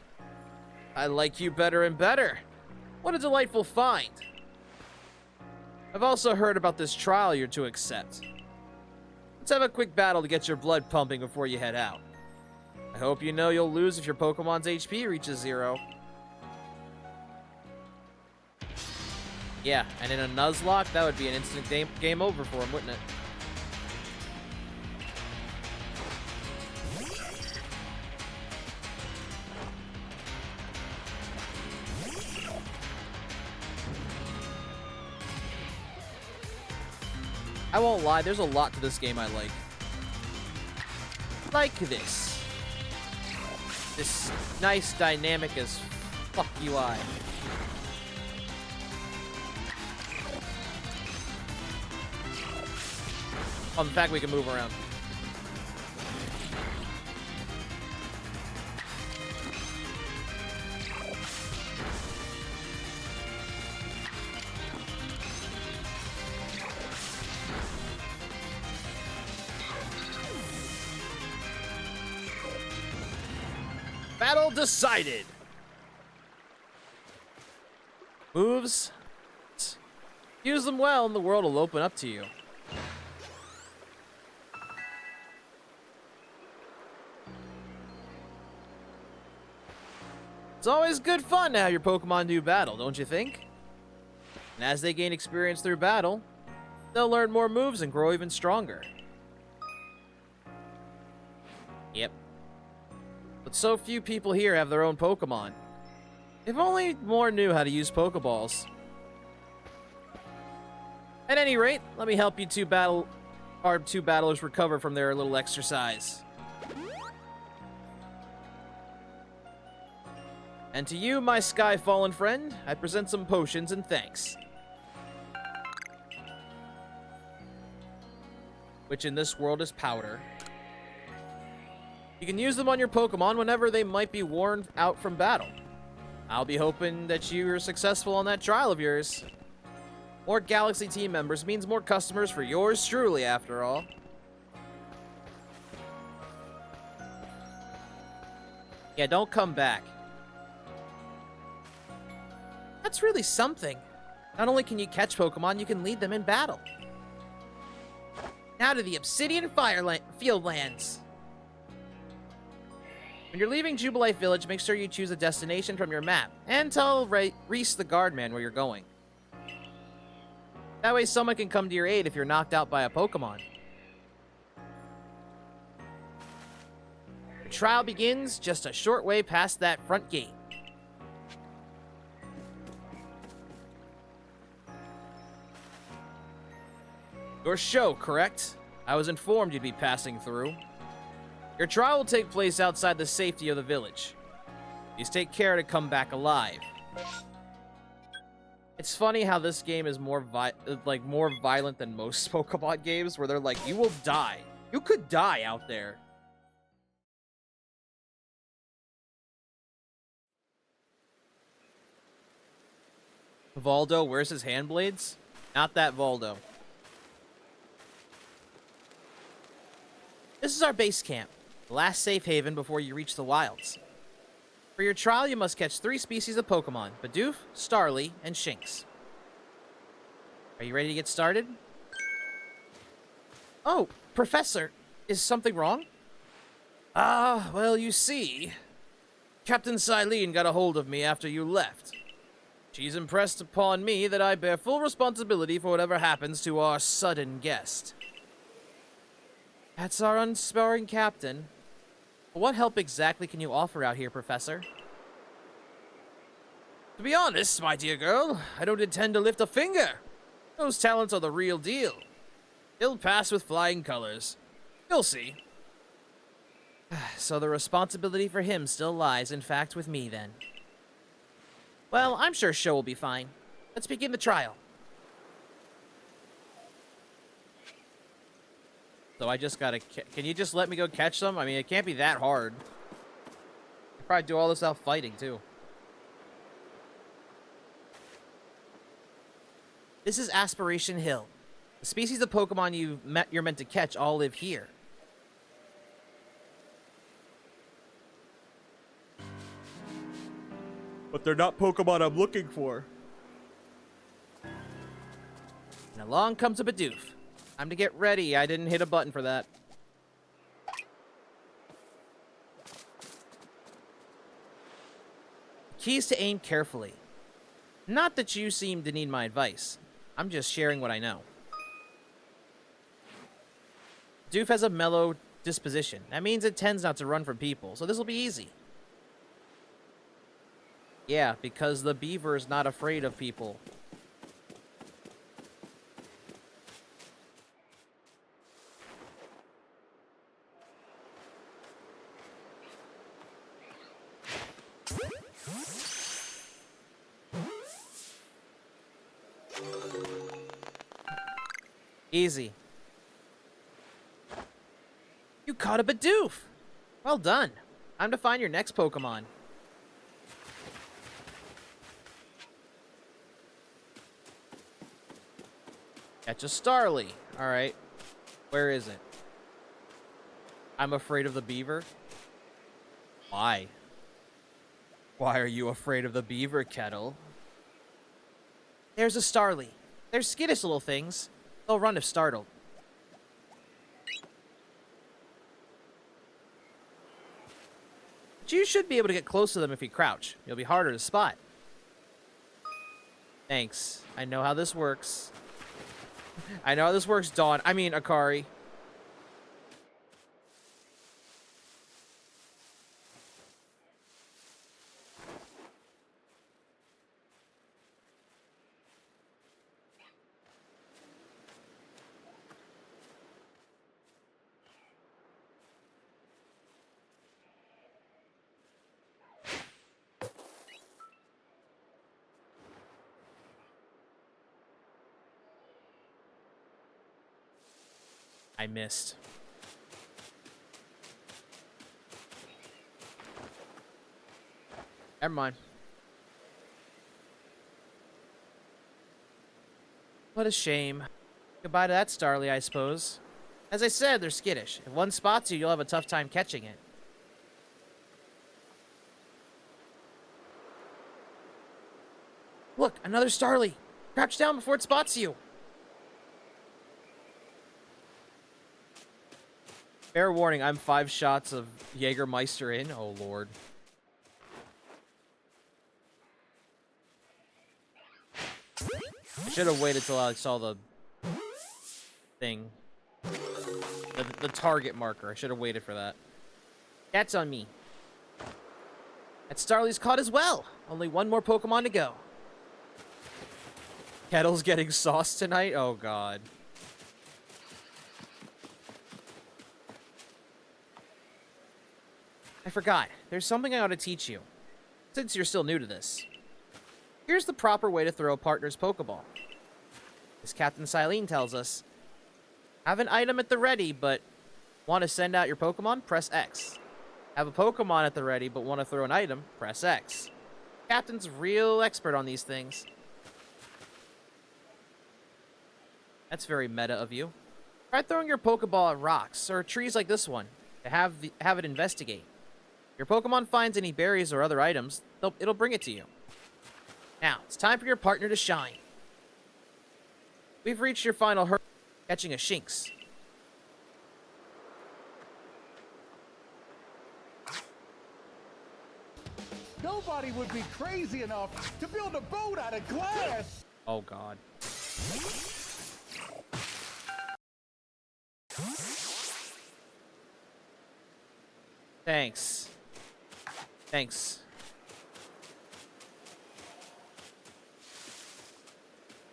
I like you better and better. What a delightful find. I've also heard about this trial you're to accept. Let's have a quick battle to get your blood pumping before you head out. I hope you know you'll lose if your Pokemon's HP reaches 0. Yeah, and in a Nuzlocke, that would be an instant game over for him, wouldn't it? I won't lie, there's a lot to this game I like. Like this. This nice, dynamic as fuck UI. Oh, in fact, we can move around. Battle decided. Moves. Use them well and the world will open up to you. It's always good fun to have your Pokemon do battle, don't you think? And as they gain experience through battle, they'll learn more moves and grow even stronger. Yep. But so few people here have their own Pokemon. If only more knew how to use Pokeballs. At any rate, let me help you two battlers recover from their little exercise. And to you, my Sky Fallen friend, I present some potions and thanks. Which in this world is powder. You can use them on your Pokemon whenever they might be worn out from battle. I'll be hoping that you are successful on that trial of yours. More Galaxy team members means more customers for yours truly, after all. Yeah, don't come back. That's really something. Not only can you catch Pokemon, you can lead them in battle. Now to the Obsidian Fieldlands. When you're leaving Jubilife Village, make sure you choose a destination from your map, and tell Reese the Guardman where you're going. That way someone can come to your aid if you're knocked out by a Pokemon. The trial begins just a short way past that front gate. Your show, correct? I was informed you'd be passing through. Your trial will take place outside the safety of the village. Please take care to come back alive. It's funny how this game is more violent than most Pokemon games, where they're like, you will die. You could die out there. Voldo, where's his hand blades? Not that Voldo. This is our base camp, the last safe haven before you reach the wilds. For your trial, you must catch 3 species of Pokemon: Bidoof, Starly, and Shinx. Are you ready to get started? Oh, Professor, is something wrong? Well, you see, Captain Silene got a hold of me after you left. She's impressed upon me that I bear full responsibility for whatever happens to our sudden guest. That's our unsparing captain. What help exactly can you offer out here, Professor? To be honest, my dear girl, I don't intend to lift a finger. Those talents are the real deal. He'll pass with flying colors. You'll see. So the responsibility for him still lies, in fact, with me, then. Well, I'm sure Sho will be fine. Let's begin the trial. So I just gotta... Can you just let me go catch them? I mean, it can't be that hard. You probably do all this without fighting, too. This is Aspiration Hill. The species of Pokemon you're meant to catch all live here. But they're not Pokemon I'm looking for. And along comes a Bidoof. Time to get ready. I didn't hit a button for that. Key is to aim carefully. Not that you seem to need my advice. I'm just sharing what I know. Doof has a mellow disposition. That means it tends not to run from people, so this will be easy. Yeah, because the beaver is not afraid of people. Easy. You caught a Bidoof! Well done. Time to find your next Pokemon. Catch a Starly. Alright. Where is it? I'm afraid of the beaver. Why? Why are you afraid of the beaver, Kettle? There's a Starly. They're skittish little things. They'll run if startled. But you should be able to get close to them if you crouch. You'll be harder to spot. Thanks. I know how this works. I know how this works, Dawn. I mean, Akari. I missed. Never mind. What a shame. Goodbye to that Starly, I suppose. As I said, they're skittish. If one spots you, you'll have a tough time catching it. Look, another Starly. Crouch down before it spots you. Fair warning, I'm 5 shots of Jägermeister in. Oh, Lord. I should have waited till I saw the thing. The target marker. I should have waited for that. That's on me. That Starly's caught as well. Only one more Pokemon to go. Kettle's getting sauce tonight? Oh, God. I forgot. There's something I ought to teach you, since you're still new to this. Here's the proper way to throw a partner's Pokeball. As Captain Silene tells us, have an item at the ready, but want to send out your Pokemon? Press X. Have a Pokemon at the ready, but want to throw an item? Press X. Captain's real expert on these things. That's very meta of you. Try throwing your Pokeball at rocks, or trees like this one, to have it investigate. If your Pokemon finds any berries or other items, it'll bring it to you. Now, it's time for your partner to shine. We've reached your final hurdle, catching a Shinx. Nobody would be crazy enough to build a boat out of glass. Oh, God. Thanks. Thanks.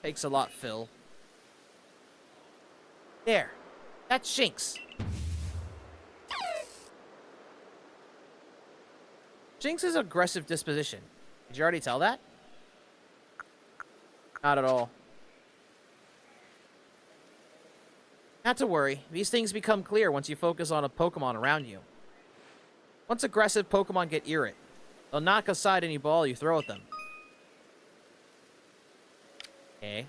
Takes a lot, Phil. There. That's Shinx. Shinx's aggressive disposition. Did you already tell that? Not at all. Not to worry. These things become clear once you focus on a Pokemon around you. Once aggressive Pokemon get irate, they'll knock aside any ball you throw at them. Okay.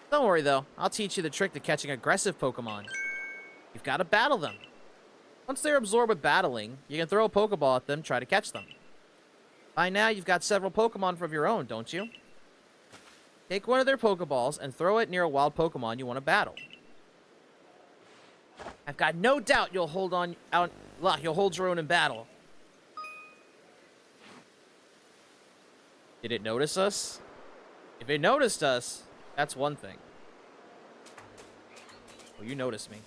Don't worry, though. I'll teach you the trick to catching aggressive Pokemon. You've got to battle them. Once they're absorbed with battling, you can throw a Pokeball at them, try to catch them. By now, you've got several Pokemon of your own, don't you? Take one of their Pokeballs and throw it near a wild Pokemon you want to battle. I've got no doubt you'll hold your own in battle. Did it notice us? If it noticed us, that's one thing. Well, you noticed me.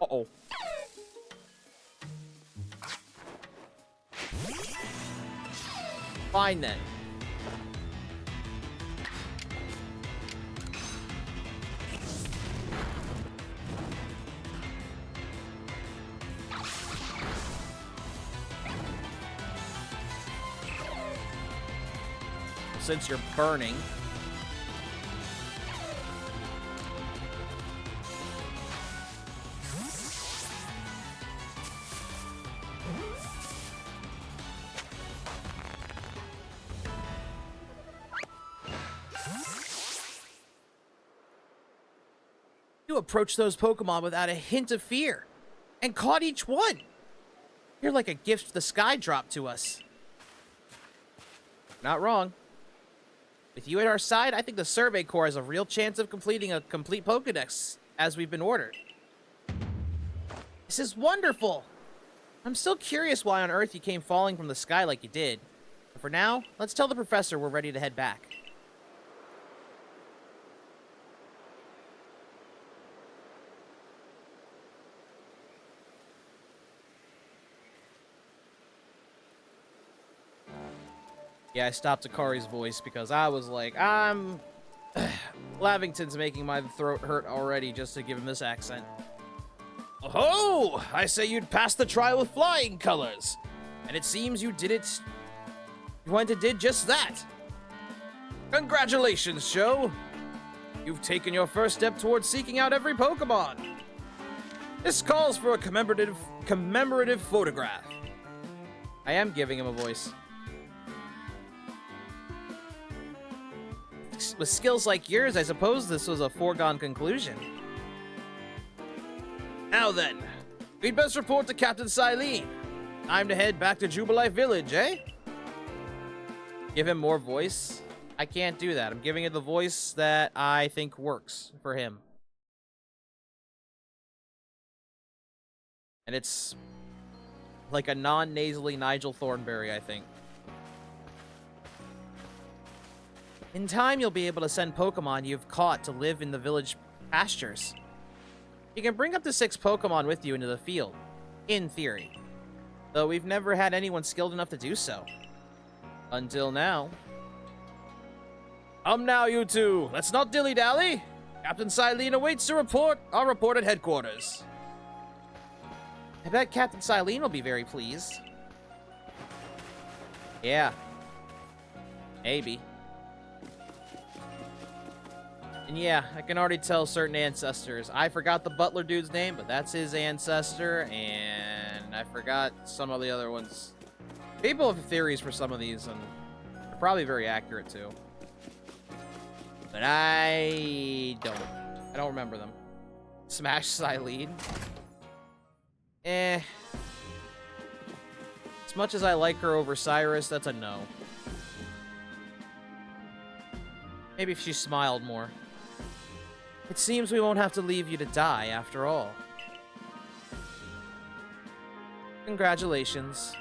Uh-oh. Fine then. Since you're burning. You approached those Pokemon without a hint of fear, and caught each one. You're like a gift the sky dropped to us. Not wrong. With you at our side, I think the Survey Corps has a real chance of completing a complete Pokedex, as we've been ordered. This is wonderful! I'm still curious why on Earth you came falling from the sky like you did. But for now, let's tell the professor we're ready to head back. Yeah, I stopped Akari's voice because I was like, Lavington's making my throat hurt already just to give him this accent. Oh, I say you'd passed the trial with flying colors. And it seems you did it. You went and did just that. Congratulations, Sho. You've taken your first step towards seeking out every Pokemon. This calls for a commemorative photograph. I am giving him a voice. With skills like yours, I suppose this was a foregone conclusion. Now then, we'd best report to Captain Silene. Time to head back to Jubilife Village, eh? Give him more voice? I can't do that. I'm giving it the voice that I think works for him. And it's like a non-nasally Nigel Thornberry, I think. In time, you'll be able to send Pokemon you've caught to live in the village pastures. You can bring up to 6 Pokemon with you into the field, in theory. Though we've never had anyone skilled enough to do so. Until now. Now, you two. Let's not dilly-dally. Captain Silene awaits to report. I'll report at headquarters. I bet Captain Silene will be very pleased. Yeah. Maybe. And yeah, I can already tell certain ancestors. I forgot the butler dude's name, but that's his ancestor, and I forgot some of the other ones. People have theories for some of these, and they're probably very accurate, too. But I don't remember them. Smash Silene. As much as I like her over Cyrus, that's a no. Maybe if she smiled more. It seems we won't have to leave you to die, after all. Congratulations.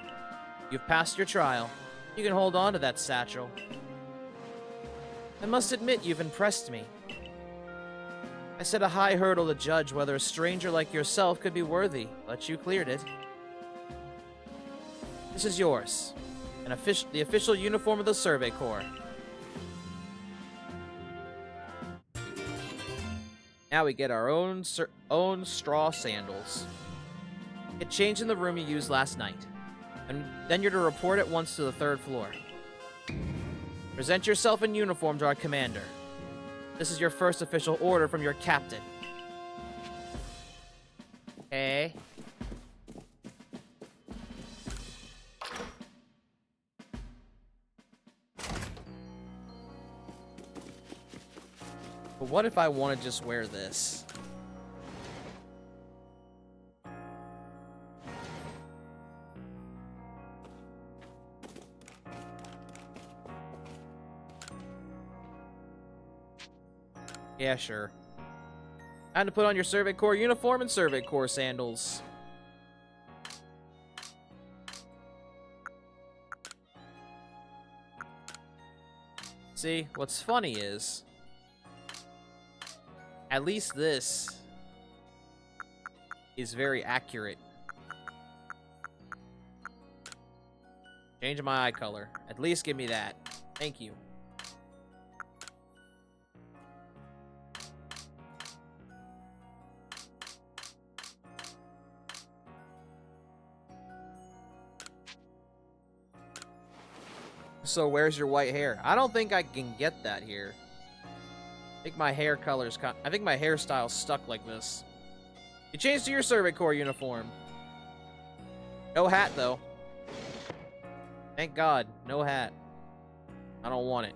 You've passed your trial. You can hold on to that satchel. I must admit you've impressed me. I set a high hurdle to judge whether a stranger like yourself could be worthy, but you cleared it. This is yours. The official uniform of the Survey Corps. Now we get our own straw sandals. Get changed in the room you used last night. And then you're to report at once to the 3rd floor. Present yourself in uniform to our commander. This is your first official order from your captain. Okay. But what if I want to just wear this? Yeah, sure. Time to put on your Survey Corps uniform and Survey Corps sandals. See, what's funny is, at least this is very accurate. Change my eye color. At least give me that. Thank you. So where's your white hair? I don't think I can get that here. I think my hair color's I think my hairstyle's stuck like this. You changed to your Survey Corps uniform. No hat, though. Thank God, no hat. I don't want it.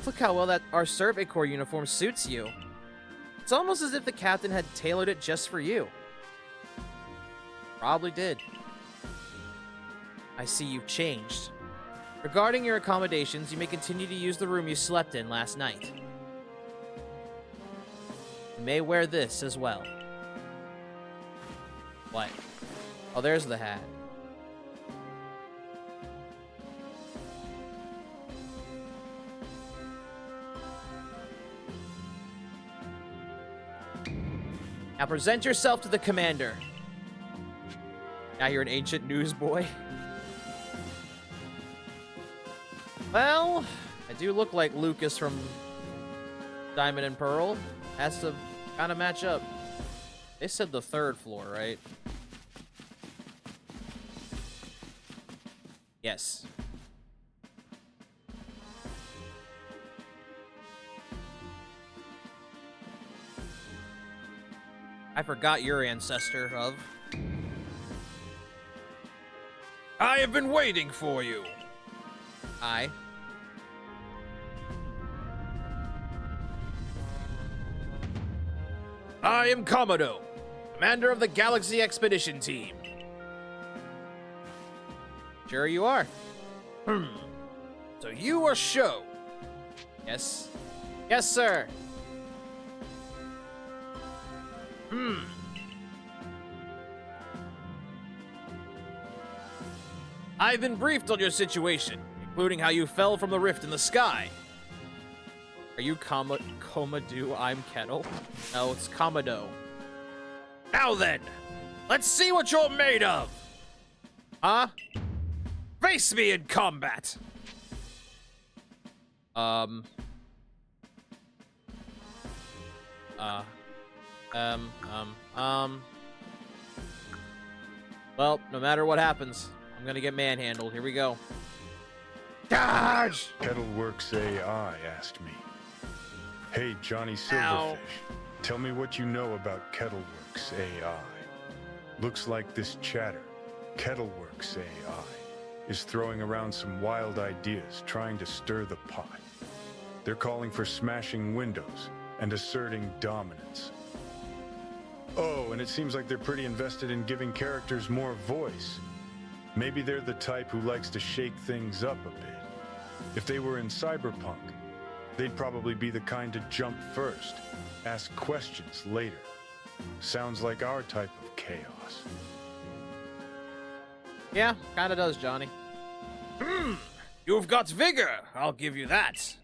Look how well that our Survey Corps uniform suits you. It's almost as if the captain had tailored it just for you. Probably did. I see you've changed. Regarding your accommodations, you may continue to use the room you slept in last night. You may wear this as well. What? Oh, there's the hat. Now present yourself to the commander. Now you're an ancient newsboy. Well, I do look like Lucas from Diamond and Pearl. Has to kind of match up. They said the 3rd floor, right? Yes. I forgot your ancestor of. I have been waiting for you. I am Komodo, commander of the Galaxy Expedition Team. Sure you are. So you are Sho? Yes. Yes, sir. I've been briefed on your situation, including how you fell from the rift in the sky. Are you Komodo? I'm Kettle? No, it's Komodo. Now then, let's see what you're made of. Huh? Face me in combat. Well, no matter what happens, I'm gonna get manhandled. Here we go. Dodge! Kettleworks AI asked me. Hey, Johnny Silverfish, tell me what you know about Kettleworks AI. Looks like this chatter, Kettleworks AI, is throwing around some wild ideas, trying to stir the pot. They're calling for smashing windows and asserting dominance. Oh, and it seems like they're pretty invested in giving characters more voice. Maybe they're the type who likes to shake things up a bit. If they were in Cyberpunk, they'd probably be the kind to jump first, ask questions later. Sounds like our type of chaos. Yeah, kinda does, Johnny. You've got vigor, I'll give you that.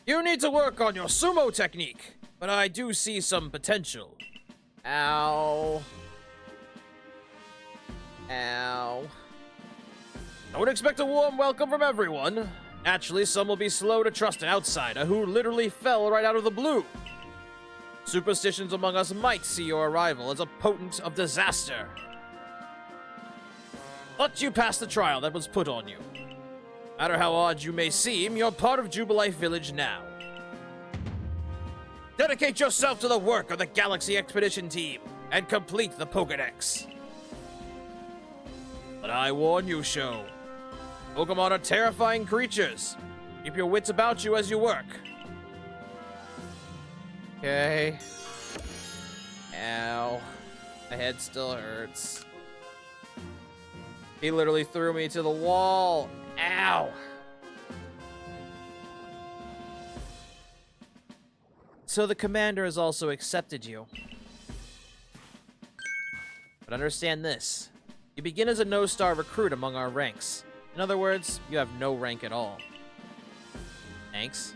You need to work on your sumo technique, but I do see some potential. Ow. Ow. Don't expect a warm welcome from everyone. Naturally, some will be slow to trust an outsider who literally fell right out of the blue. Superstitions among us might see your arrival as a potent of disaster. But you passed the trial that was put on you. No matter how odd you may seem, you're part of Jubilife Village now. Dedicate yourself to the work of the Galaxy Expedition Team and complete the Pokedex. But I warn you, Sho. Pokemon are terrifying creatures. Keep your wits about you as you work. Okay. Ow. My head still hurts. He literally threw me to the wall. Ow. So the commander has also accepted you. But understand this. You begin as a no-star recruit among our ranks. In other words, you have no rank at all. Thanks.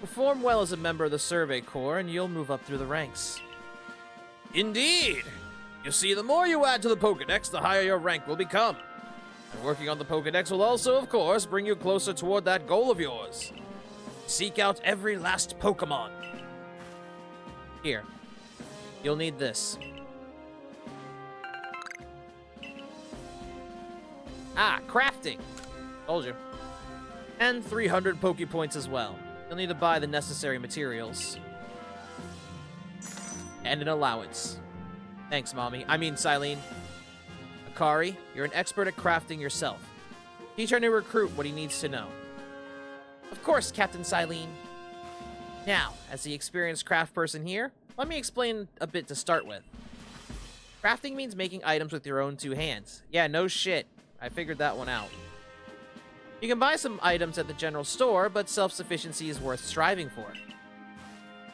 Perform well as a member of the Survey Corps, and you'll move up through the ranks. Indeed! You see, the more you add to the Pokedex, the higher your rank will become. And working on the Pokedex will also, of course, bring you closer toward that goal of yours. Seek out every last Pokemon. Here. You'll need this. Ah, crafting! Told you. And 300 Pokepoints as well. You'll need to buy the necessary materials. And an allowance. Thanks, Mommy. I mean, Silene. Akari, you're an expert at crafting yourself. Teach our new recruit what he needs to know. course, Captain Silene. Now, as the experienced craft person here, let me explain a bit to start with. Crafting means making items with your own two hands. Yeah, no shit. I figured that one out. You can buy some items at the general store, but self-sufficiency is worth striving for.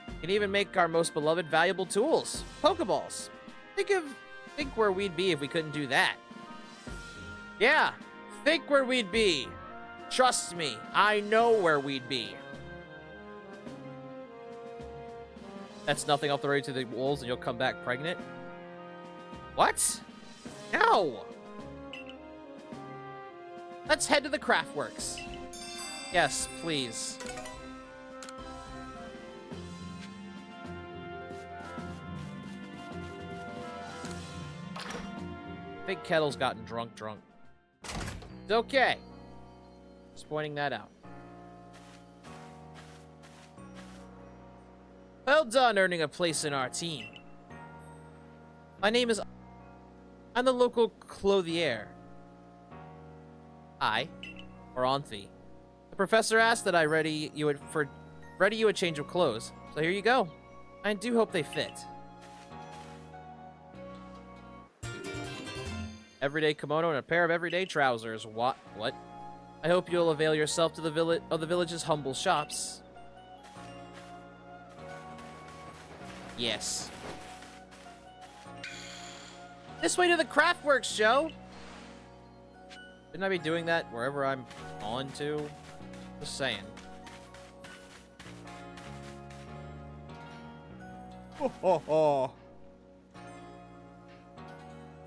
You can even make our most beloved valuable tools, Pokeballs. Think where we'd be if we couldn't do that. Yeah, think where we'd be. Trust me, I know where we'd be. That's nothing. I'll throw you to the wolves and you'll come back pregnant. What? No! Let's head to the Craftworks. Yes, please. Big Kettle's gotten drunk. It's okay. Just pointing that out. Well done earning a place in our team. My name is... I'm the local clothier. Hi. Or Anthe. The professor asked that I ready you a change of clothes. So here you go. I do hope they fit. Everyday kimono and a pair of everyday trousers. What? I hope you'll avail yourself to the village's humble shops. Yes. This way to the Craftworks, Joe! Shouldn't I be doing that wherever I'm on to? Just saying.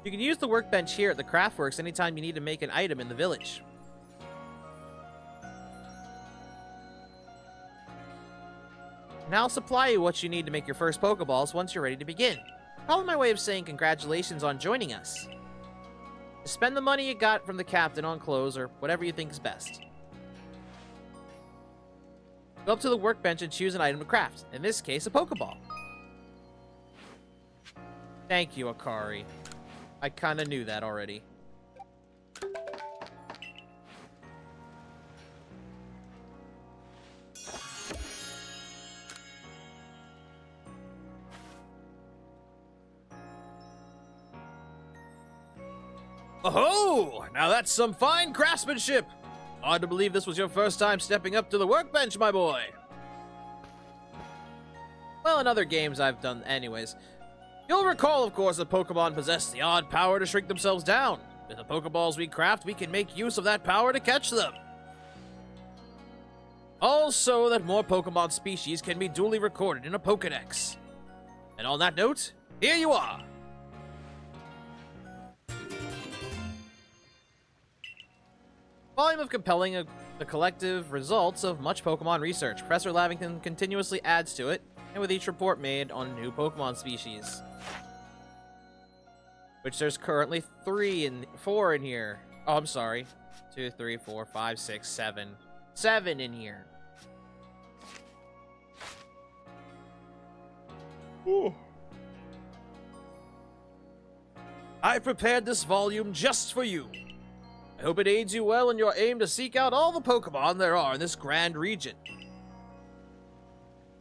You can use the workbench here at the Craftworks anytime you need to make an item in the village. And I'll supply you what you need to make your first Pokeballs once you're ready to begin. Probably my way of saying congratulations on joining us. Just spend the money you got from the captain on clothes or whatever you think is best. Go up to the workbench and choose an item to craft. In this case, a Pokeball. Thank you, Akari. I kinda knew that already. Oh, now that's some fine craftsmanship. Hard to believe this was your first time stepping up to the workbench, my boy. Well, in other games I've done anyways. You'll recall, of course, that Pokemon possess the odd power to shrink themselves down. With the Pokeballs we craft, we can make use of that power to catch them. Also, that more Pokemon species can be duly recorded in a Pokedex. And on that note, here you are. Volume of compelling the collective results of much Pokemon research. Professor Lavington continuously adds to it, and with each report made on new Pokemon species. Which there's currently 4 in here. Oh, I'm sorry. 2, 3, 4, 5, 6, 7. 7 in here. Ooh. I prepared this volume just for you. I hope it aids you well in your aim to seek out all the Pokemon there are in this grand region.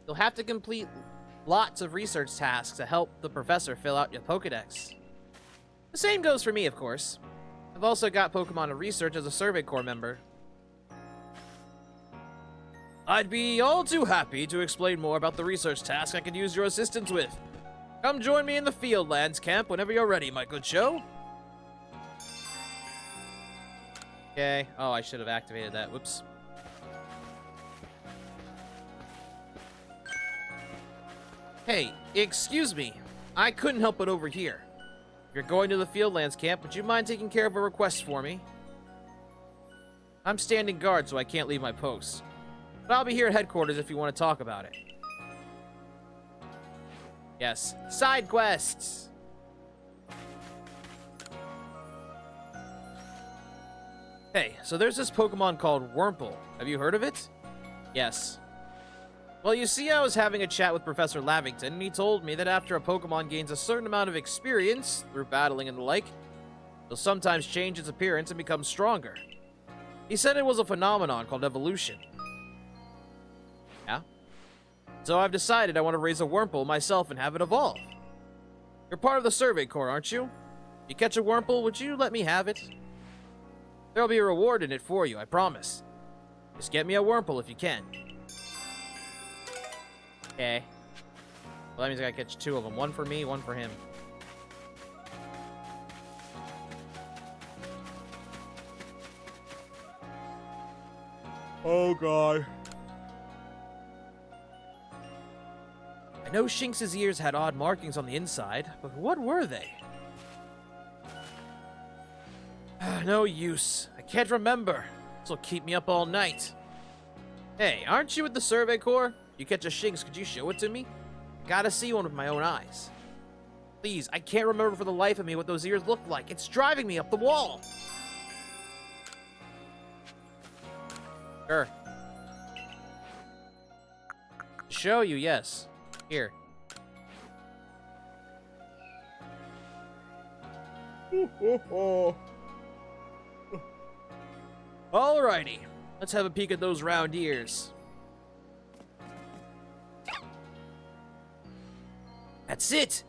You'll have to complete lots of research tasks to help the professor fill out your Pokedex. The same goes for me, of course. I've also got Pokemon research as a Survey Corps member. I'd be all too happy to explain more about the research task I could use your assistance with. Come join me in the Fieldlands camp whenever you're ready, my good show. Okay. Oh, I should have activated that. Whoops. Hey, excuse me. I couldn't help but overhear. If you're going to the Fieldlands camp, would you mind taking care of a request for me? I'm standing guard, so I can't leave my post. But I'll be here at headquarters if you want to talk about it. Yes. Side quests! Hey, so there's this Pokemon called Wurmple. Have you heard of it? Yes. Well, you see, I was having a chat with Professor Lavington, and he told me that after a Pokemon gains a certain amount of experience, through battling and the like, it'll sometimes change its appearance and become stronger. He said it was a phenomenon called evolution. So I've decided I want to raise a Wurmple myself and have it evolve. You're part of the Survey Corps, aren't you? You catch a Wurmple, would you let me have it? There'll be a reward in it for you, I promise. Just get me a Wurmple if you can. Okay. Well, that means I gotta catch 2 of them. 1 for me, 1 for him. Oh, God. I know Shinx's ears had odd markings on the inside, but what were they? No use. I can't remember. This'll keep me up all night. Hey, aren't you with the Survey Corps? You catch a Shinx, could you show it to me? Gotta see one with my own eyes. Please, I can't remember for the life of me what those ears look like. It's driving me up the wall. Sure. Show you, yes. Here. Alrighty. Let's have a peek at those round ears. That's it!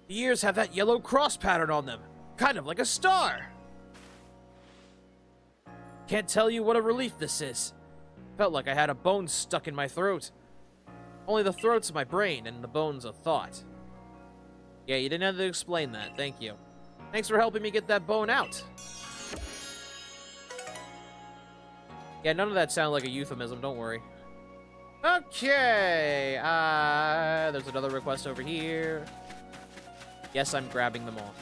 The ears have that yellow cross pattern on them. Kind of like a star. Can't tell you what a relief this is. Felt like I had a bone stuck in my throat. Only the throat's my brain, and the bone's a thought. Yeah, you didn't have to explain that. Thank you. Thanks for helping me get that bone out. Yeah, none of that sounded like a euphemism, don't worry. Okay, there's another request over here. Yes, I'm grabbing them all.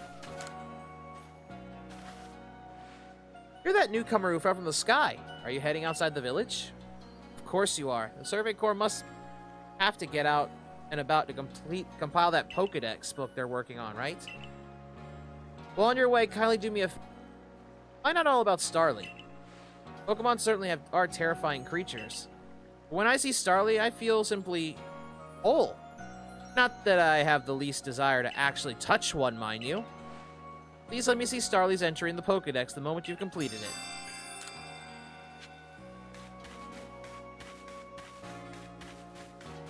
You're that newcomer who fell from the sky. Are you heading outside the village? Of course you are. The Survey Corps must have to get out and about to compile that Pokedex book they're working on, right? Well, on your way, kindly do me a find out all about Starly. Pokemon certainly are terrifying creatures. When I see Starly, I feel simply whole. Not that I have the least desire to actually touch one, mind you. Please let me see Starly's entry in the Pokedex the moment you've completed it.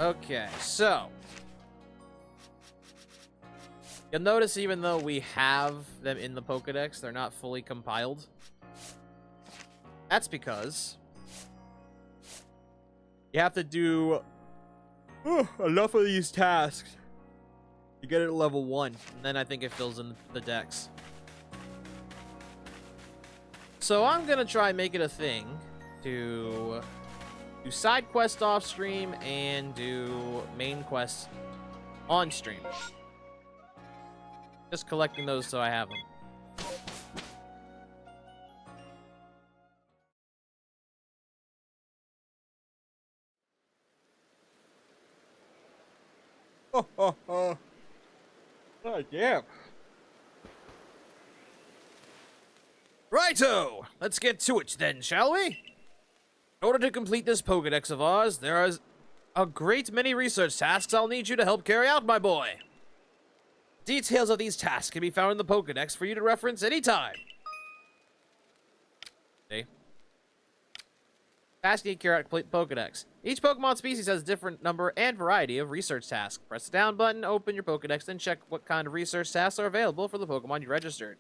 Okay, so you'll notice even though we have them in the Pokedex, they're not fully compiled. That's because you have to do enough of these tasks to get it at level 1, and then I think it fills in the dex. So I'm gonna try and make it a thing to do side quests off stream and do main quests on stream. Just collecting those so I have them. Oh, damn. Righto! Let's get to it then, shall we? In order to complete this Pokedex of ours, there is a great many research tasks I'll need you to help carry out, my boy. Details of these tasks can be found in the Pokedex for you to reference anytime. See? Task need to carry out complete Pokedex. Each Pokemon species has a different number and variety of research tasks. Press the down button, open your Pokedex, then check what kind of research tasks are available for the Pokemon you registered.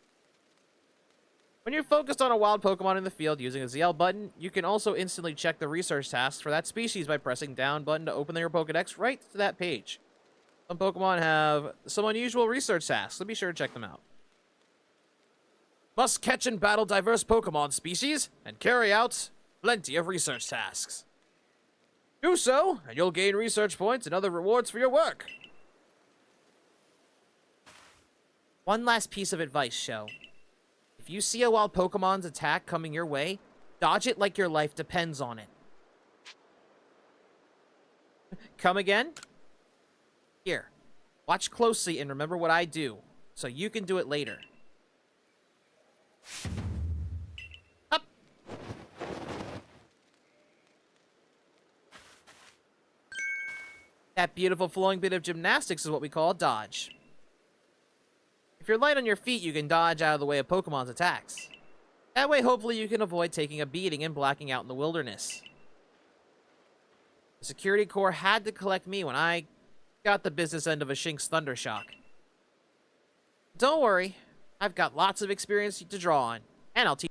When you're focused on a wild Pokemon in the field using a ZL button, you can also instantly check the research tasks for that species by pressing down button to open your Pokedex right to that page. Some Pokemon have some unusual research tasks, so be sure to check them out. Must catch and battle diverse Pokemon species and carry out plenty of research tasks. Do so, and you'll gain research points and other rewards for your work. One last piece of advice, Sho. If you see a wild Pokemon's attack coming your way, dodge it like your life depends on it. Come again? Here, watch closely and remember what I do, so you can do it later. Up! That beautiful flowing bit of gymnastics is what we call a dodge. If you're light on your feet, you can dodge out of the way of Pokemon's attacks. That way, hopefully, you can avoid taking a beating and blacking out in the wilderness. The security corps had to collect me when I got the business end of a Shink's Thundershock. Don't worry, I've got lots of experience to draw on, and I'll teach.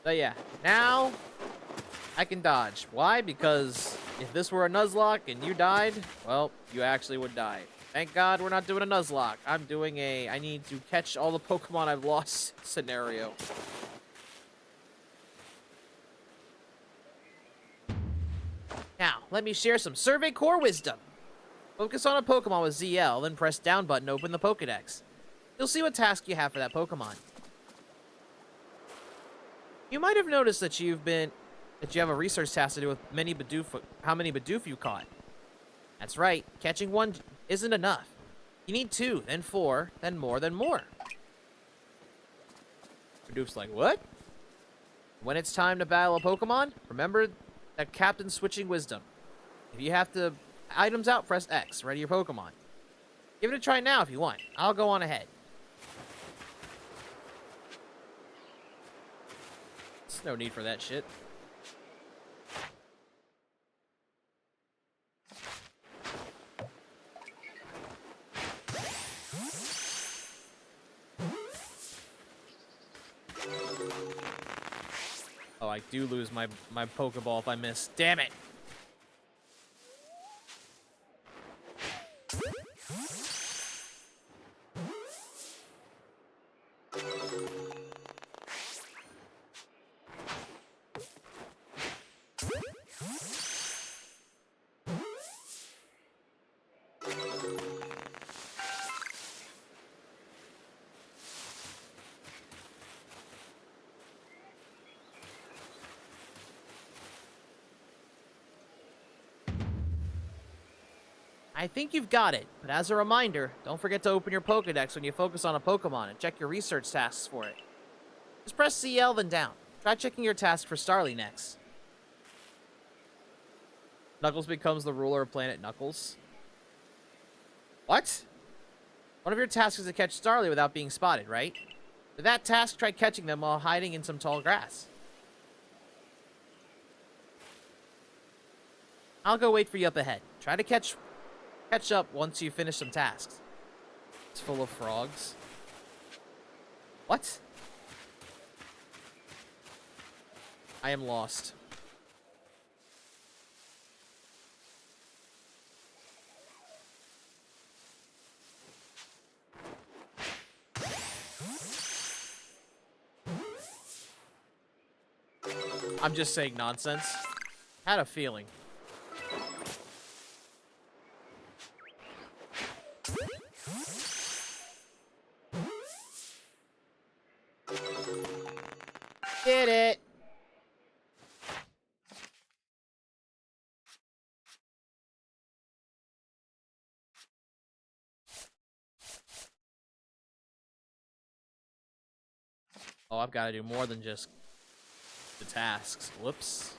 So yeah, now I can dodge. Why? Because if this were a Nuzlocke and you died, well, you actually would die. Thank God we're not doing a Nuzlocke. I'm doing a I need to catch all the Pokemon I've lost scenario. Now, let me share some Survey Core wisdom. Focus on a Pokemon with ZL, then press down button to open the Pokedex. You'll see what task you have for that Pokemon. You might have noticed that you have a research task to do with how many Bidoof you caught. That's right, catching one isn't enough. You need 2, then 4, then more, then more. Bidoof's like, what? When it's time to battle a Pokemon, remember that Captain Switching Wisdom. If you have to items out, press X, ready your Pokemon. Give it a try now if you want. I'll go on ahead. There's no need for that shit. Oh, I do lose my Pokeball if I miss. Damn it! I think you've got it, but as a reminder, don't forget to open your Pokedex when you focus on a Pokemon and check your research tasks for it. Just press CL then down. Try checking your task for Starly next. Knuckles becomes the ruler of Planet Knuckles. What? One of your tasks is to catch Starly without being spotted, right? For that task, try catching them while hiding in some tall grass. I'll go wait for you up ahead. Try to catch up once you finish some tasks. It's full of frogs. What? I am lost. I'm just saying nonsense. Had a feeling. Did it. Oh, I've got to do more than just the tasks. Whoops.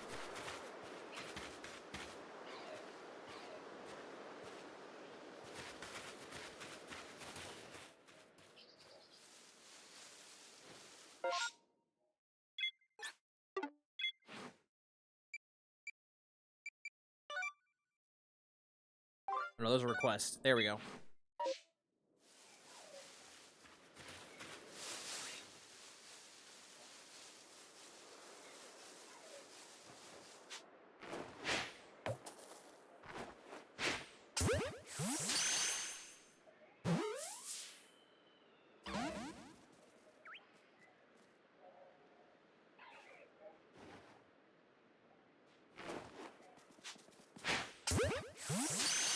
No, those are requests. There we go.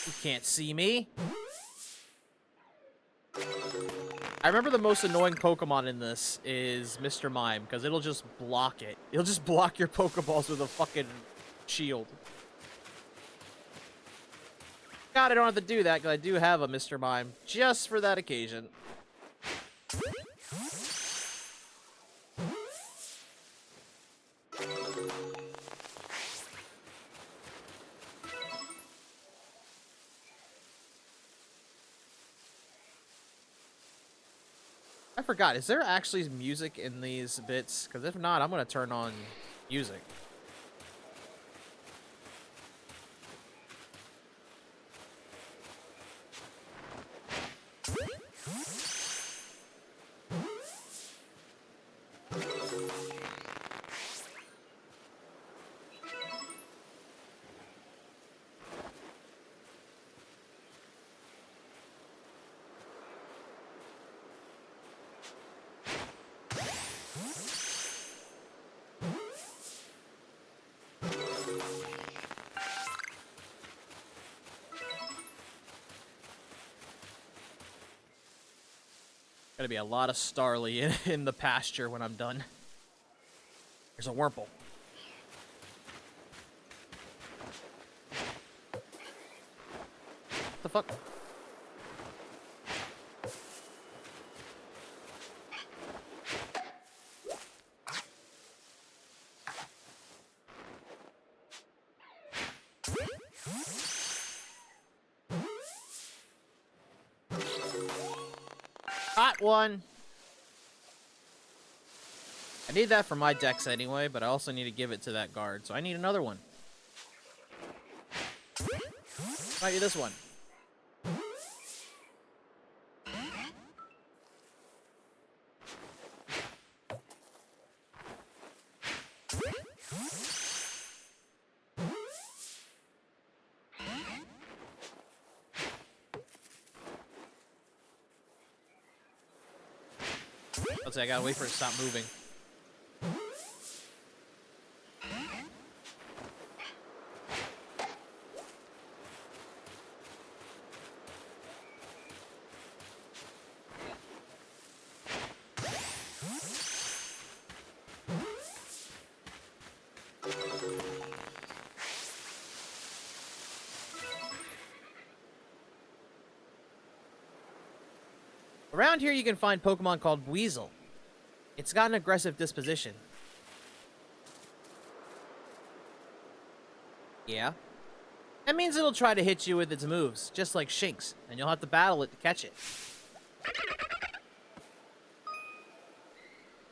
You can't see me. I remember the most annoying Pokemon in this is Mr. Mime, because it'll just block it. It'll just block your Pokeballs with a fucking shield. God, I don't have to do that, because I do have a Mr. Mime just for that occasion. forgot. Is there actually music in these bits? Because if not, I'm going to turn on music. Gonna be a lot of Starly in the pasture when I'm done. There's a Wurmple. What the fuck? Hot one. I need that for my decks anyway, but I also need to give it to that guard, so I need another one. Might be this one. Let's say I gotta wait for it to stop moving. Around here you can find Pokemon called Weasel. It's got an aggressive disposition. Yeah. That means it'll try to hit you with its moves, just like Shinx, and you'll have to battle it to catch it.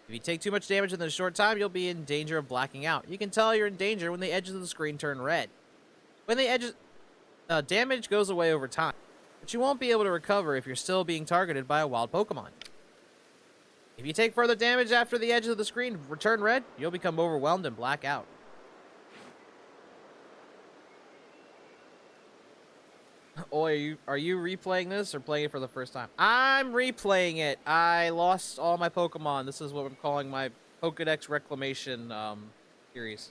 If you take too much damage in a short time, you'll be in danger of blacking out. You can tell you're in danger when the edges of the screen turn red. When the edges... damage goes away over time, but you won't be able to recover if you're still being targeted by a wild Pokemon. If you take further damage after the edges of the screen turn red, you'll become overwhelmed and black out. Oh, are you replaying this or playing it for the first time? I'm replaying it. I lost all my Pokemon. This is what I'm calling my Pokedex Reclamation series.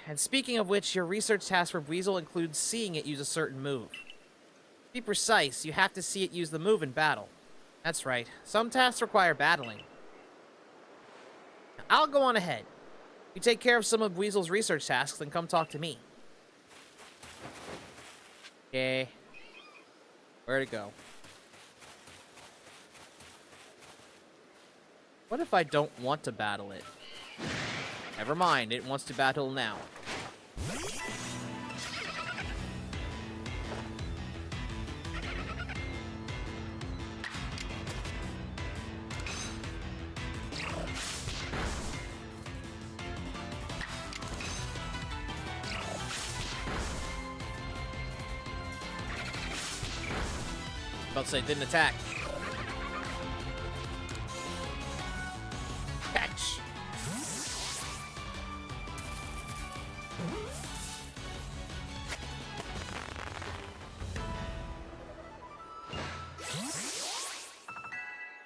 And speaking of which, your research task for Weasel includes seeing it use a certain move. To be precise, you have to see it use the move in battle. That's right. Some tasks require battling. I'll go on ahead. You take care of some of Weasel's research tasks, then come talk to me. Okay. Where to go? What if I don't want to battle it? Never mind, it wants to battle now. About to say, didn't attack. Catch.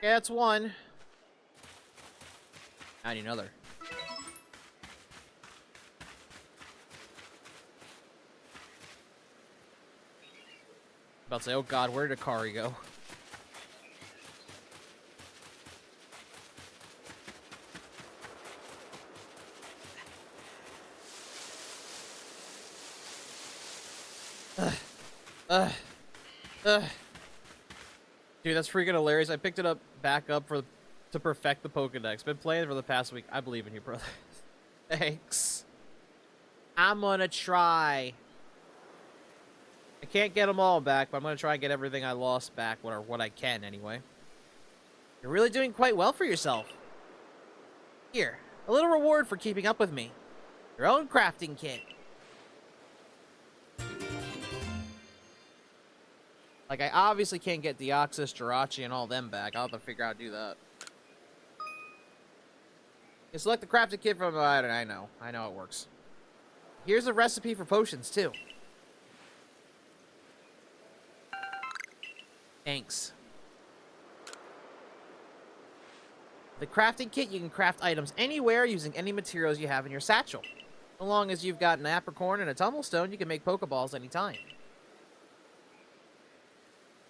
Yeah, that's one. I need another. About to say, oh god, where did Akari go? Dude, that's freaking hilarious. I picked it up back up to perfect the Pokedex. Been playing it for the past week. I believe in you, brother. Thanks. I'm gonna try. I can't get them all back, but I'm gonna try and get everything I lost back, or what I can anyway. You're really doing quite well for yourself. Here, a little reward for keeping up with me. Your own crafting kit. Like, I obviously can't get Deoxys, Jirachi, and all them back. I'll have to figure out how to do that. You select the crafting kit from... I know it works. Here's a recipe for potions, too. Thanks. The crafting kit, you can craft items anywhere using any materials you have in your satchel. So long as you've got an apricorn and a tumblestone, you can make Pokeballs anytime.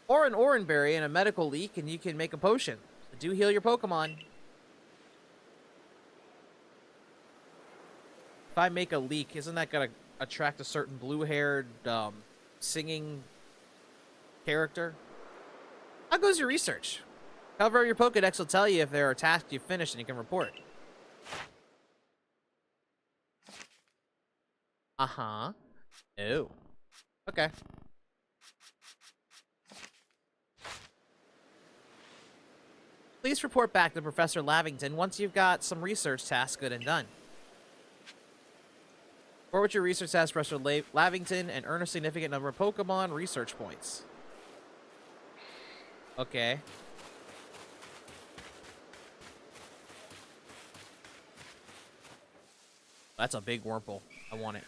Or an Oranberry and a medical leak, and you can make a potion. So do heal your Pokemon. If I make a leak, isn't that going to attract a certain blue-haired, singing character? How goes your research? Cover your Pokedex will tell you if there are tasks you've finished and you can report. Uh-huh. Oh. Okay. Please report back to Professor Lavington once you've got some research tasks good and done. Forward your research tasks to Professor Lavington and earn a significant number of Pokemon research points. Okay. That's a big Wurmple. I want it.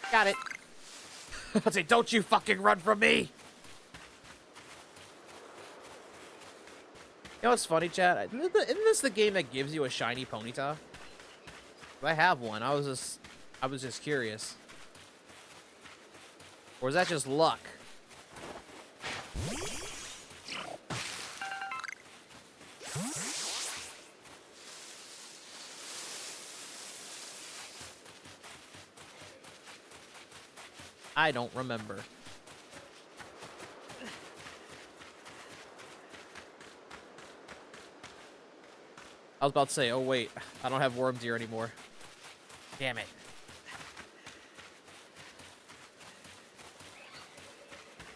Got it. I say, don't you fucking run from me! You know what's funny, chat? Isn't this the game that gives you a shiny Ponyta? I have one. I was just curious. Or is that just luck? I don't remember. I was about to say, oh wait, I don't have Worm Deer anymore. Damn it.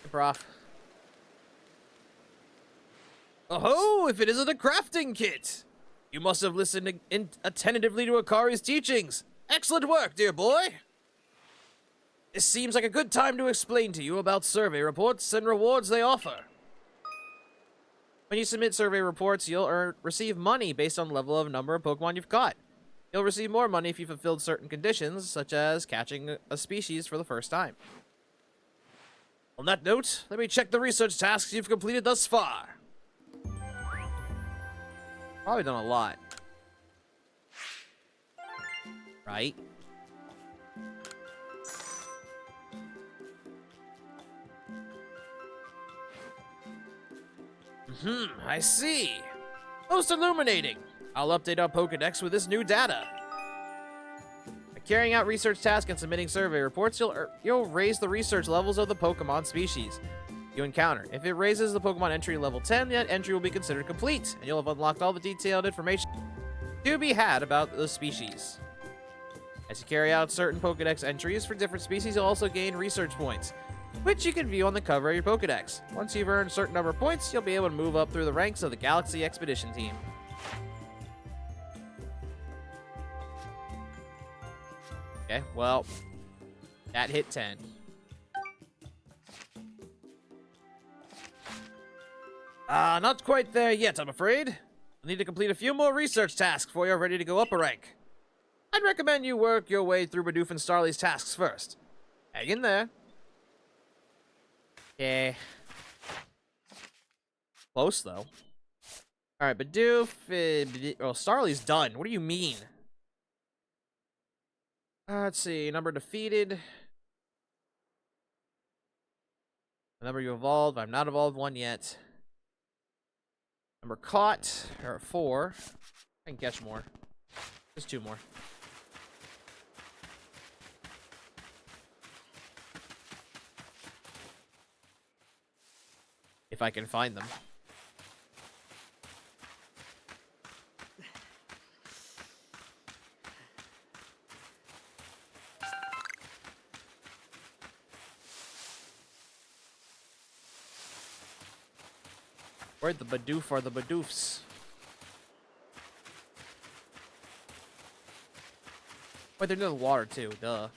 Hey, Prof. Oh, if it isn't a crafting kit! You must have listened attentively to Akari's teachings. Excellent work, dear boy! This seems like a good time to explain to you about survey reports and rewards they offer. When you submit survey reports, you'll receive money based on the level of number of Pokemon you've caught. You'll receive more money if you fulfilled certain conditions, such as catching a species for the first time. On that note, let me check the research tasks you've completed thus far. Probably done a lot. Right? I see. Most illuminating. I'll update our Pokedex with this new data. By carrying out research tasks and submitting survey reports, you'll raise the research levels of the Pokemon species you encounter. If it raises the Pokemon entry level 10, that entry will be considered complete, and you'll have unlocked all the detailed information to be had about the species. As you carry out certain Pokedex entries for different species, you'll also gain research points, which you can view on the cover of your Pokedex. Once you've earned a certain number of points, you'll be able to move up through the ranks of the Galaxy Expedition Team. Okay, well, that hit 10. Not quite there yet, I'm afraid. You'll need to complete a few more research tasks before you're ready to go up a rank. I'd recommend you work your way through Bidoof and Starly's tasks first. Hang in there. Yeah. Close, though. Alright, Bidoof... oh, Starly's done. What do you mean? Let's see. Number defeated. The number you evolved. I've not evolved one yet. Number caught. Or at 4. I can catch more. Just 2 more. If I can find them. Where'd the Bidoof or the Bidoofs? Wait, they're near the water too, duh.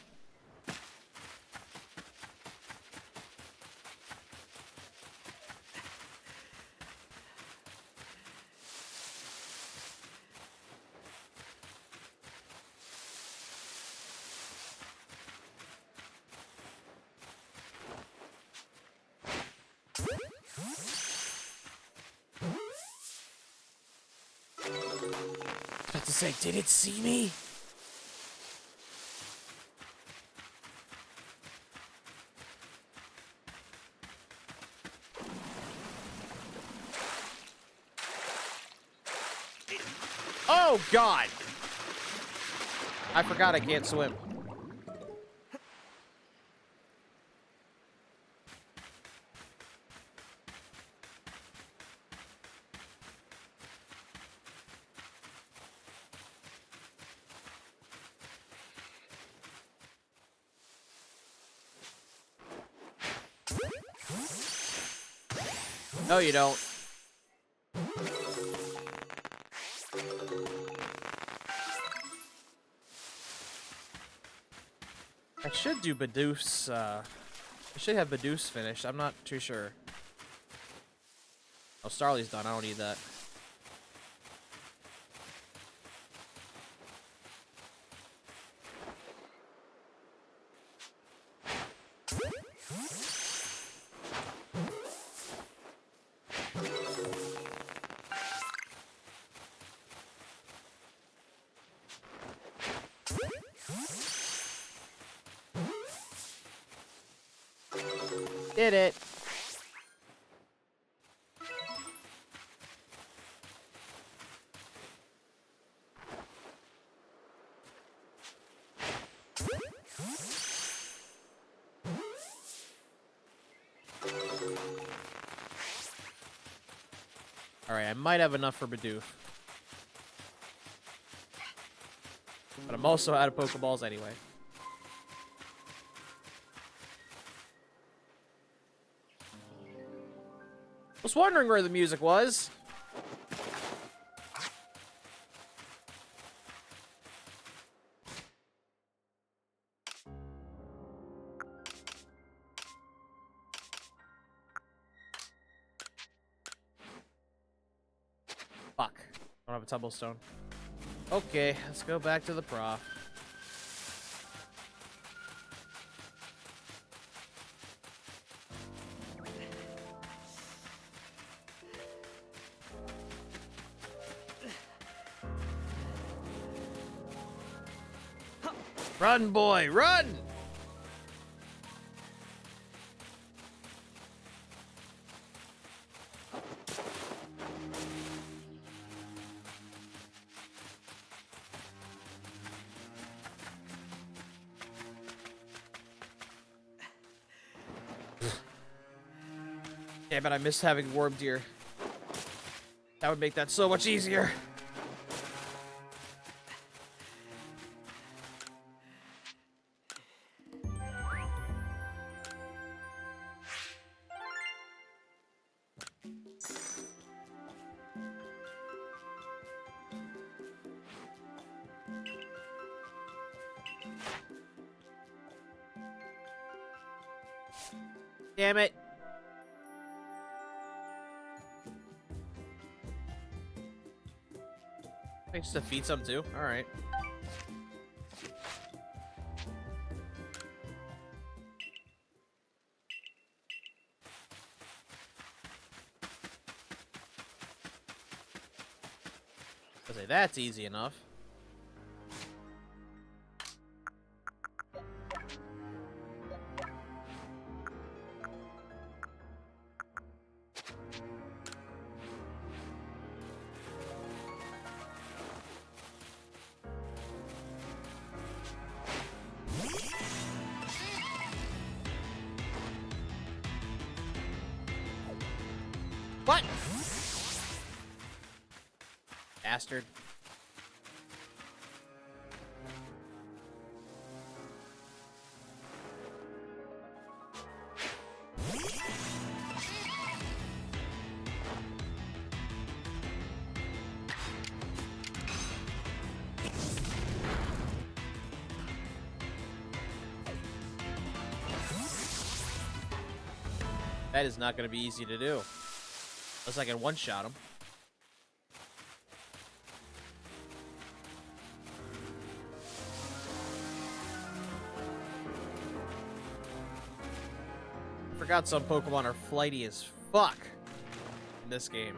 About to say, did it see me? Oh, God! I forgot I can't swim. No, you don't. I should do Bidoof's, I should have Bidoof's finished. I'm not too sure. Oh, Starly's done. I don't need that. Did it. Alright, I might have enough for Bidoof. But I'm also out of Pokeballs anyway. Was wondering where the music was. Fuck. I don't have a tumblestone. Okay, let's go back to the prof. Run, boy, run! Damn it, I miss having Warp Deer. That would make that so much easier. Damn it. I just defeat some too. Alright. I'll say that's easy enough. What? Bastard. That is not going to be easy to do. Unless I can one-shot him. I forgot some Pokemon are flighty as fuck in this game.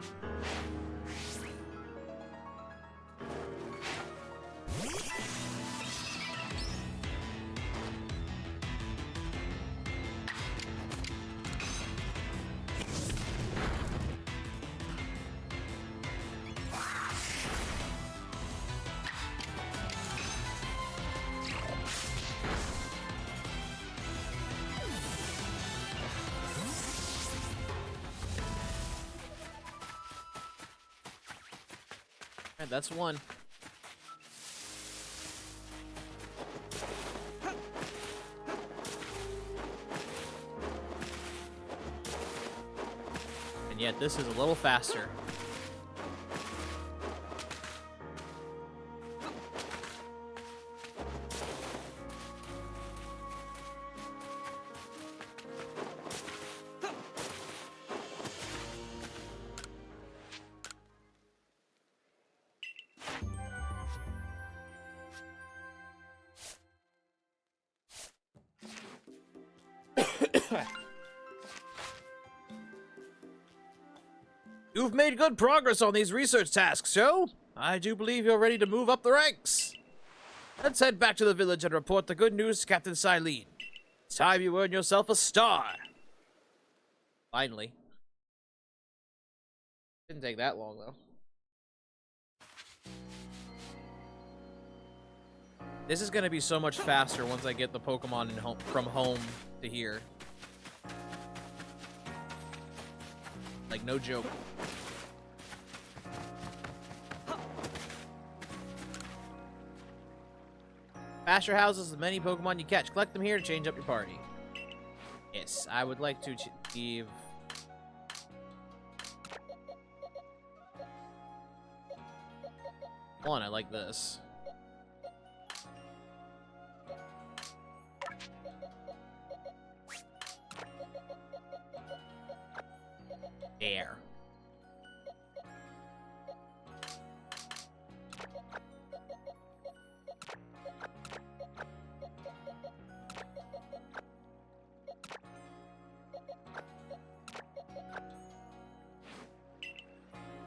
Alright, that's one. And yet this is a little faster. You've made good progress on these research tasks, Joe. I do believe you're ready to move up the ranks. Let's head back to the village and report the good news to Captain Silene. It's time you earn yourself a star. Finally. Didn't take that long, though. This is going to be so much faster once I get the Pokemon from home to here. Like, no joke. Pasture houses the many Pokemon you catch. Collect them here to change up your party. Yes, I would like to give... One, I like this. There.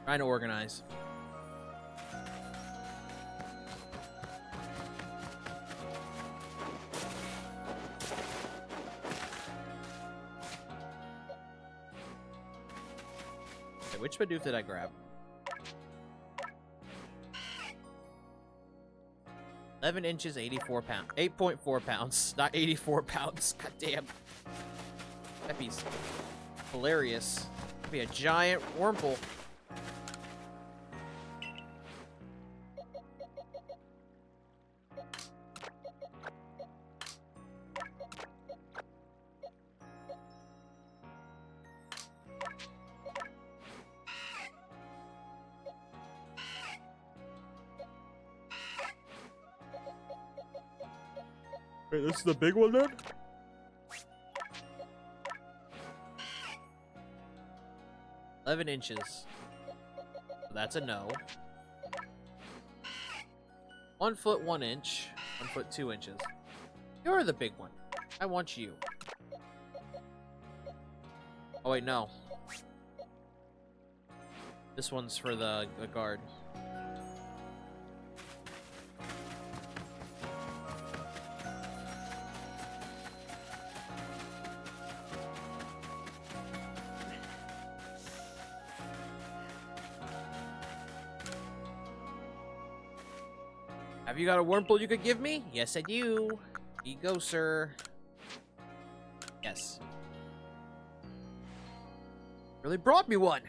Trying to organize. Okay, which Bidoof did I grab? 11 inches, 84 pounds. 8.4 pounds, not 84 pounds. God damn. That'd be hilarious. That'd be a giant Wurmple. Wait, this is the big one then? $11 inches. So that's a no. 1 foot 1 inch. 1 foot 2 inches. You're the big one. I want you. Oh wait, no. This one's for the guard. Have you got a Wurmple you could give me? Yes, I do. Here you go, sir. Yes. Really brought me one.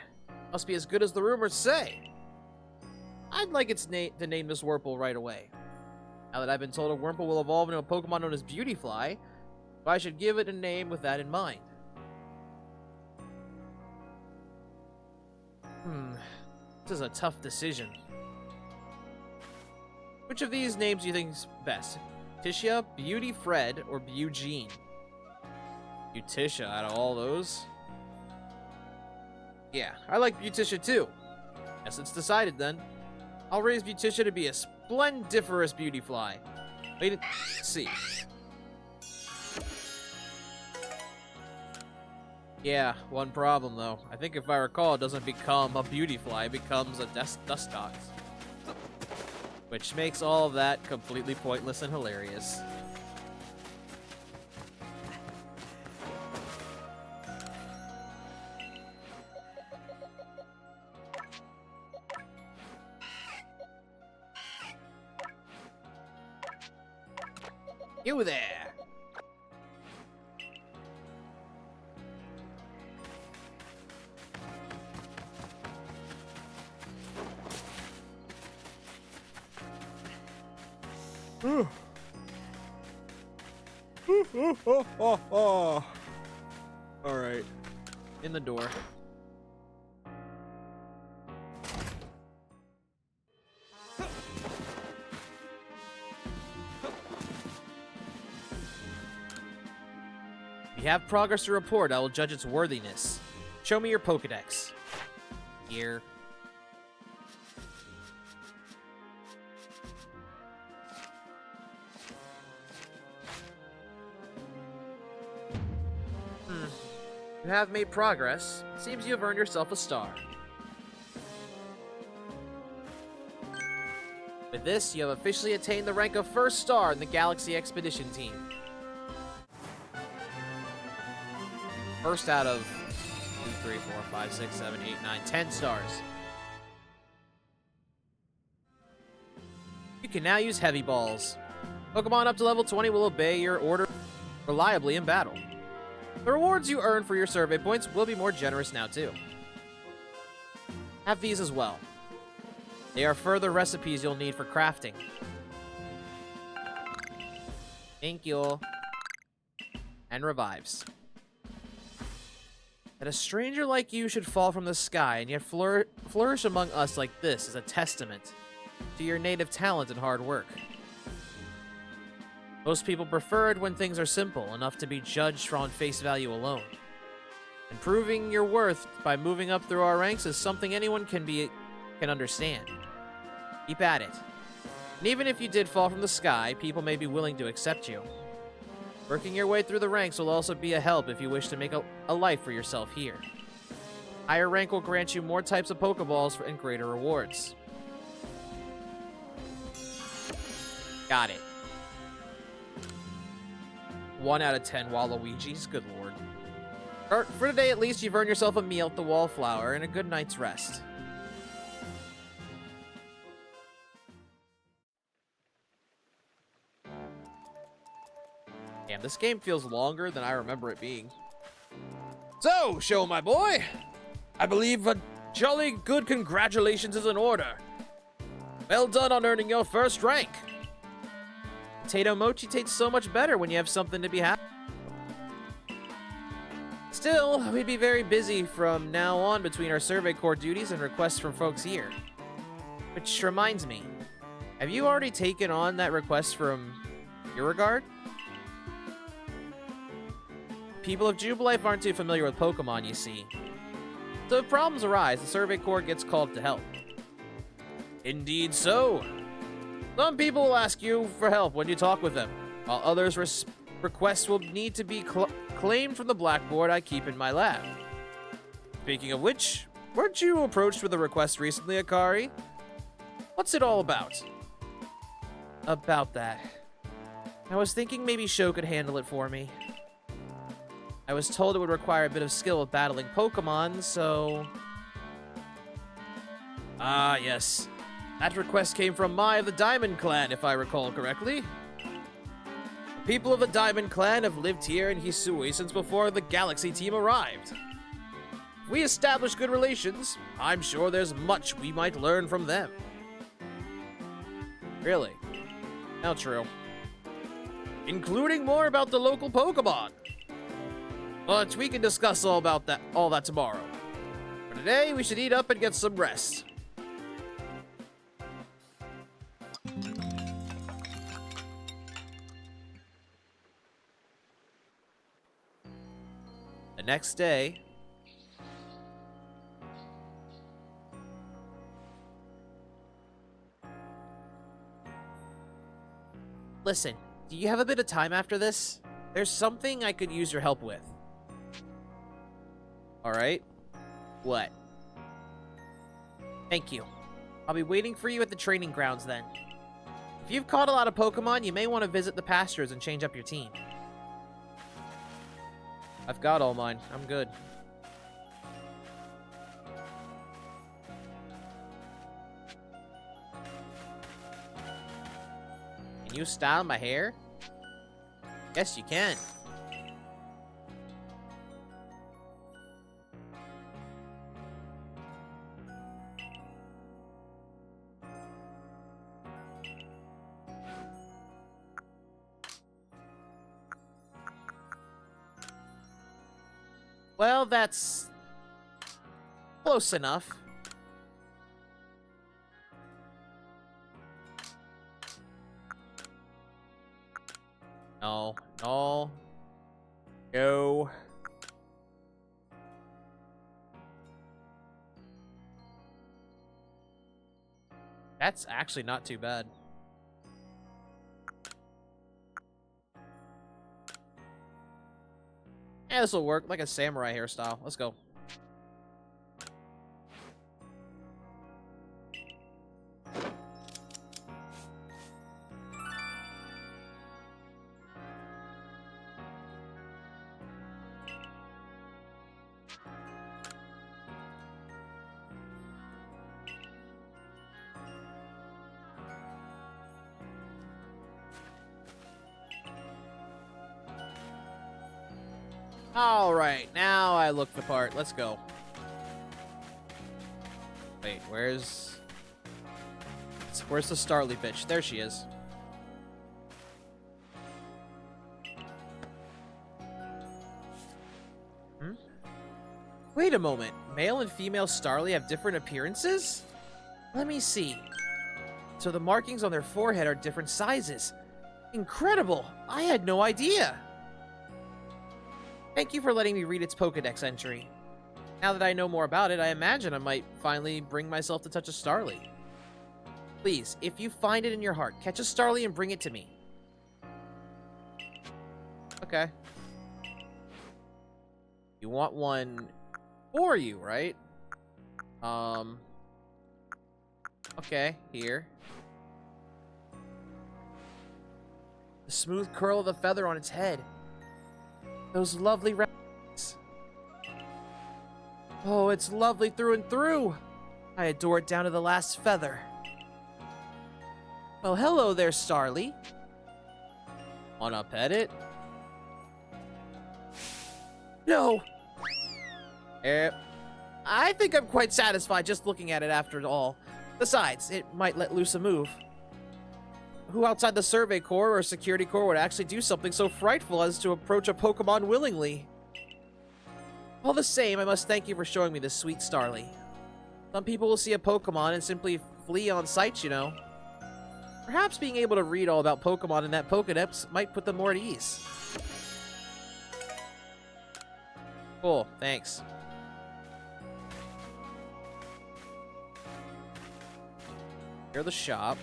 Must be as good as the rumors say. I'd like its to name this Wurmple right away. Now that I've been told a Wurmple will evolve into a Pokemon known as Beautyfly, I should give it a name with that in mind. This is a tough decision. Which of these names do you think is best? Tisha, Beauty Fred, or Eugene? Beautisha out of all those. Yeah, I like Beauticia too. Guess it's decided then. I'll raise Beauticia to be a splendiferous beauty fly. Wait and see. Yeah, one problem though. I think if I recall, it doesn't become a beauty fly, it becomes a dustox. Which makes all of that completely pointless and hilarious. You there! Alright. In the door. If you have progress to report, I will judge its worthiness. Show me your Pokedex. Here. You have made progress. Seems you have earned yourself a star. With this, you have officially attained the rank of first star in the Galaxy Expedition Team. First out of 2, 3, 4, 5, 6, 7, 8, 9, 10 stars. You can now use Heavy Balls. Pokemon up to level 20 will obey your order reliably in battle. The rewards you earn for your survey points will be more generous now, too. Have these as well. They are further recipes you'll need for crafting. Thank you. And revives. That a stranger like you should fall from the sky and yet flourish among us like this is a testament to your native talent and hard work. Most people prefer it when things are simple, enough to be judged on face value alone. And proving your worth by moving up through our ranks is something anyone can understand. Keep at it. And even if you did fall from the sky, people may be willing to accept you. Working your way through the ranks will also be a help if you wish to make a life for yourself here. Higher rank will grant you more types of Pokeballs and greater rewards. Got it. 1 out of 10 Waluigis, good lord. For today at least, you've earned yourself a meal at the Wallflower and a good night's rest. Damn, this game feels longer than I remember it being. So, Show my boy, I believe a jolly good congratulations is in order. Well done on earning your first rank. Potato Mochi tastes so much better when you have something to be happy. Still, we'd be very busy from now on between our Survey Corps duties and requests from folks here. Which reminds me, have you already taken on that request from Beauregard? People of Jubilife aren't too familiar with Pokemon, you see. So if problems arise, the Survey Corps gets called to help. Indeed so. Some people will ask you for help when you talk with them, while others' requests will need to be claimed from the blackboard I keep in my lab. Speaking of which, weren't you approached with a request recently, Akari? What's it all about? About that. I was thinking maybe Sho could handle it for me. I was told it would require a bit of skill with battling Pokemon, so... Ah, yes. That request came from Mai of the Diamond Clan, if I recall correctly. The people of the Diamond Clan have lived here in Hisui since before the Galaxy team arrived. If we establish good relations, I'm sure there's much we might learn from them. Really? How true. Including more about the local Pokemon. But we can discuss all that tomorrow. For today, we should eat up and get some rest. The next day, Listen, do you have a bit of time after this? There's something I could use your help with. Alright. What? Thank you. I'll be waiting for you at the training grounds then. If you've caught a lot of Pokemon, you may want to visit the pastures and change up your team. I've got all mine. I'm good. Can you style my hair? Yes, you can. Well, that's close enough. No, no, no. That's actually not too bad. Yeah, this will work, like a samurai hairstyle. Let's go. Alright, now I look the part. Let's go. Wait, where's the Starly bitch? There she is. Wait a moment. Male and female Starly have different appearances? Let me see. So the markings on their forehead are different sizes. Incredible! I had no idea! Thank you for letting me read its Pokedex entry. Now that I know more about it, I imagine I might finally bring myself to touch a Starly. Please, if you find it in your heart, catch a Starly and bring it to me. Okay. You want one for you, right? Okay, here. The smooth curl of the feather on its head. Those lovely rays. Oh, it's lovely through and through. I adore it down to the last feather. Well, hello there, Starly. Wanna pet it? No! I think I'm quite satisfied just looking at it after all. Besides, it might let loose a move. Who outside the Survey Corps or Security Corps would actually do something so frightful as to approach a Pokemon willingly? All the same, I must thank you for showing me this sweet Starly. Some people will see a Pokemon and simply flee on sight, you know. Perhaps being able to read all about Pokemon in that Pokedex might put them more at ease. Cool, thanks. Here's the shop.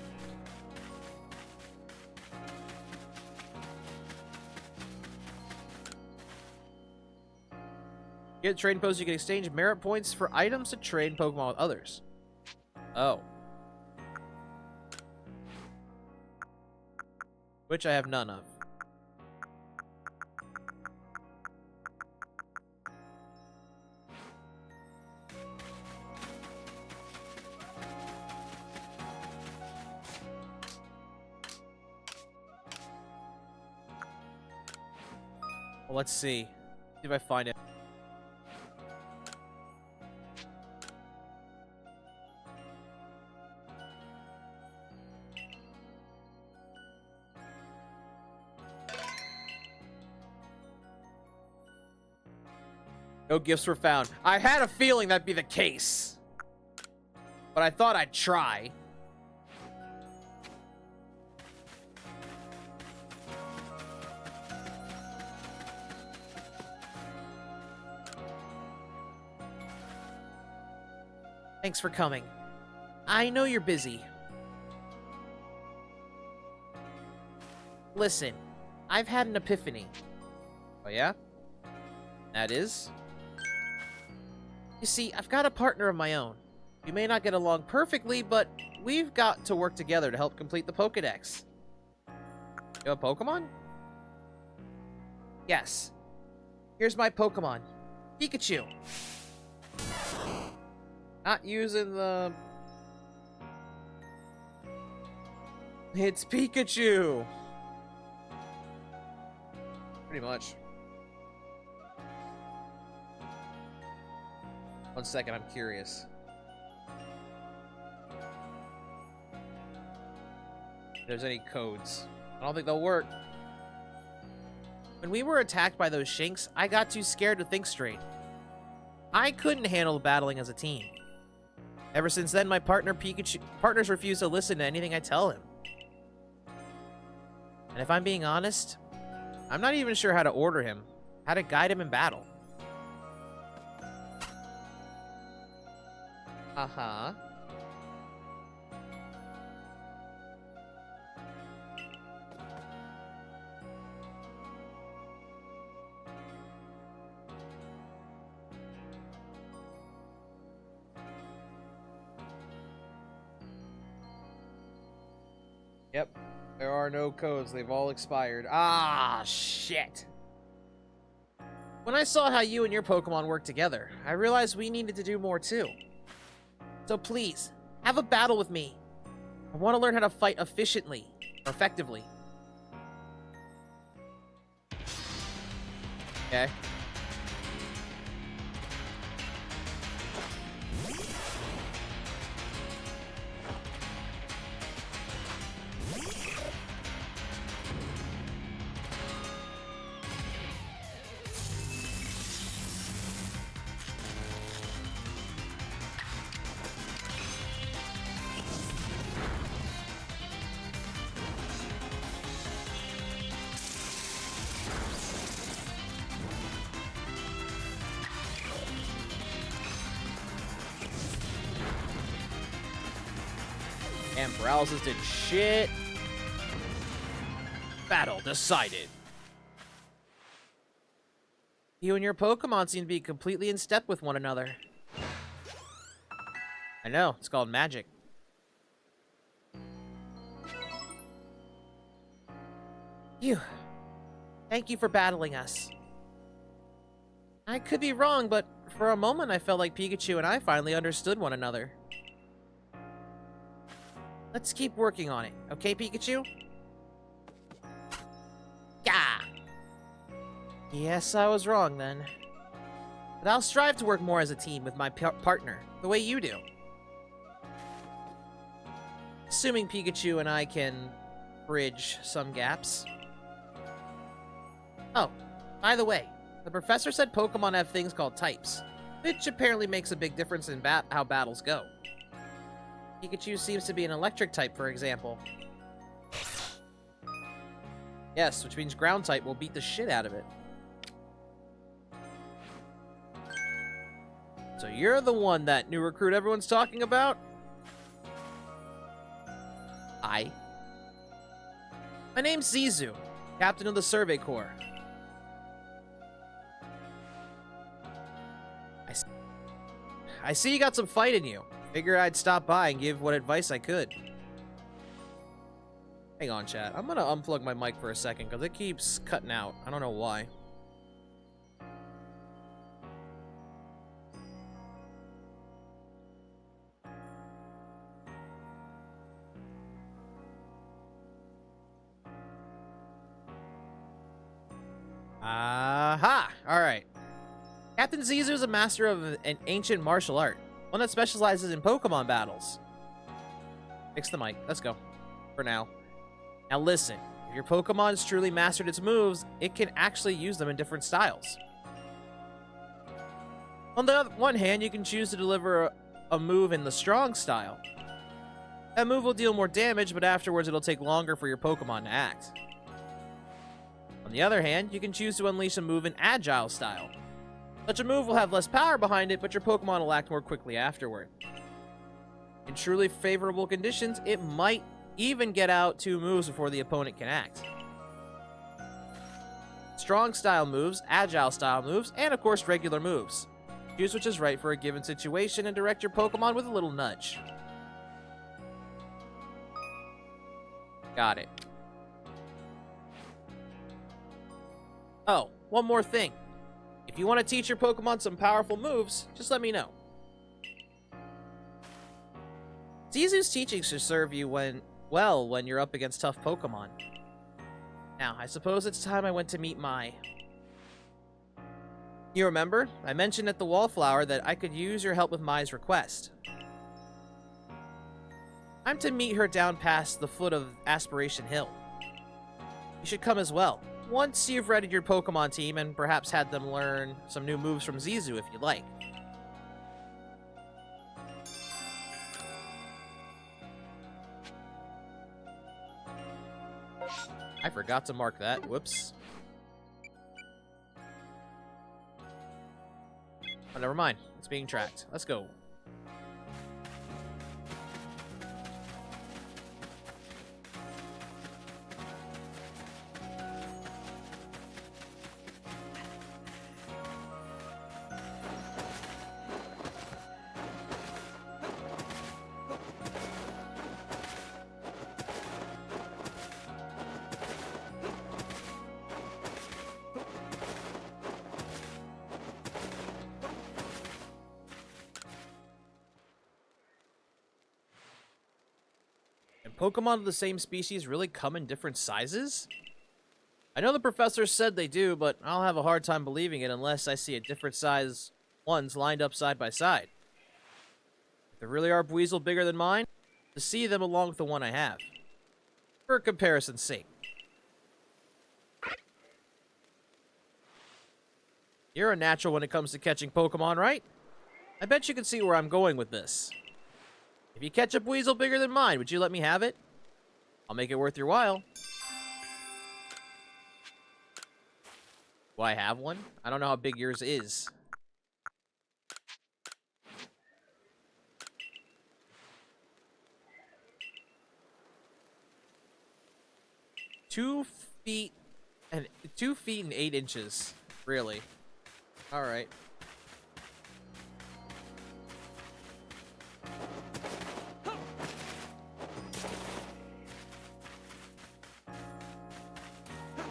Get trading posts, you can exchange merit points for items to trade Pokemon with others. Oh. Which I have none of. Well, let's see. See if I find it. No gifts were found. I had a feeling that'd be the case. But I thought I'd try. Thanks for coming. I know you're busy. Listen, I've had an epiphany. Oh yeah? That is? You see, I've got a partner of my own. We may not get along perfectly, but we've got to work together to help complete the Pokedex. You have a Pokemon? Yes. Here's my Pokemon. Pikachu. Not using the... It's Pikachu! Pretty much. One second, I'm curious. If there's any codes. I don't think they'll work. When we were attacked by those Shinx, I got too scared to think straight. I couldn't handle battling as a team. Ever since then, my partners refuse to listen to anything I tell him. And if I'm being honest, I'm not even sure how to order him, how to guide him in battle. Uh-huh. Yep. There are no codes. They've all expired. Ah, shit. When I saw how you and your Pokemon worked together, I realized we needed to do more too. So please, have a battle with me. I want to learn how to fight efficiently, or effectively. Okay. And paralysis did shit. Battle decided. You and your Pokemon seem to be completely in step with one another. I know, it's called magic. Phew. Thank you for battling us. I could be wrong, but for a moment I felt like Pikachu and I finally understood one another. Let's keep working on it, okay, Pikachu? Gah! Yes, I was wrong then. But I'll strive to work more as a team with my partner, the way you do. Assuming Pikachu and I can bridge some gaps. Oh, by the way, the professor said Pokemon have things called types, which apparently makes a big difference in how battles go. Pikachu seems to be an electric type, for example. Yes, which means ground type will beat the shit out of it. So you're the one, that new recruit everyone's talking about? Hi. My name's Zizu, captain of the Survey Corps. I see you got some fight in you. Figured I'd stop by and give what advice I could. Hang on, chat. I'm gonna unplug my mic for a second because it keeps cutting out. I don't know why. Aha! Alright. Captain Zizu is a master of an ancient martial art. One that specializes in Pokemon battles. Fix the mic. Let's go. For now. Now listen. If your Pokemon's truly mastered its moves, it can actually use them in different styles. On the one hand, you can choose to deliver a move in the strong style. That move will deal more damage, but afterwards it'll take longer for your Pokemon to act. On the other hand, you can choose to unleash a move in agile style. Such a move will have less power behind it, but your Pokemon will act more quickly afterward. In truly favorable conditions, it might even get out 2 moves before the opponent can act. strong style moves, agile style moves, and of course regular moves. Choose which is right for a given situation and direct your Pokemon with a little nudge. Got it. Oh, one more thing. If you want to teach your Pokemon some powerful moves, just let me know. Zizu's teaching should serve you when you're up against tough Pokemon. Now, I suppose it's time I went to meet Mai. You remember? I mentioned at the Wallflower that I could use your help with Mai's request. I'm to meet her down past the foot of Aspiration Hill. You should come as well, once you've readied your Pokemon team and perhaps had them learn some new moves from Zizu if you'd like. I forgot to mark that. Whoops. Oh, never mind. It's being tracked. Let's go. Pokemon of the same species really come in different sizes? I know the professor said they do, but I'll have a hard time believing it unless I see a different size ones lined up side by side. If there really are Buizel bigger than mine, to see them along with the one I have. For comparison's sake. You're a natural when it comes to catching Pokemon, right? I bet you can see where I'm going with this. If you catch a Buizel bigger than mine, would you let me have it? I'll make it worth your while. Do I have one? I don't know how big yours is. Two feet and 8 inches. Really? Alright.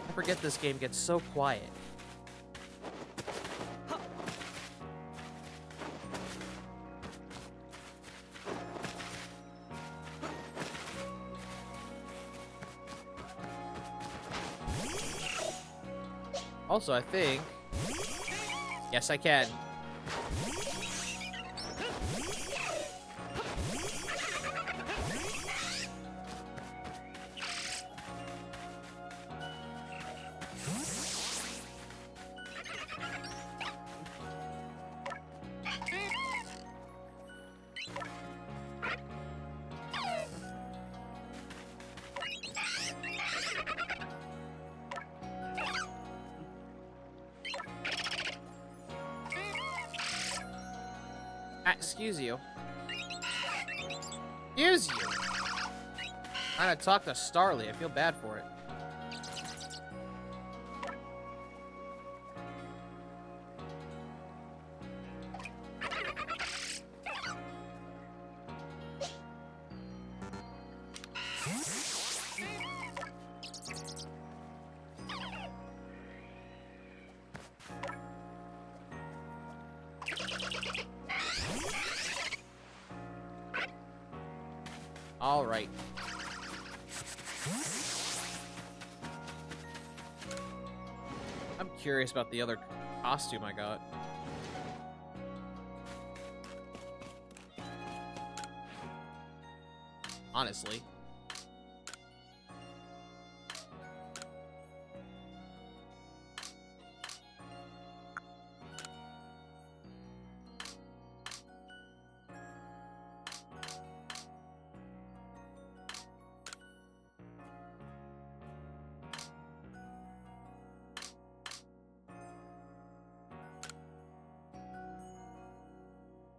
I forget this game gets so quiet. Also, I think... Yes, I can. Excuse you. Excuse you! I'm trying to talk to Starly. I feel bad for it. All right. I'm curious about the other costume I got. Honestly.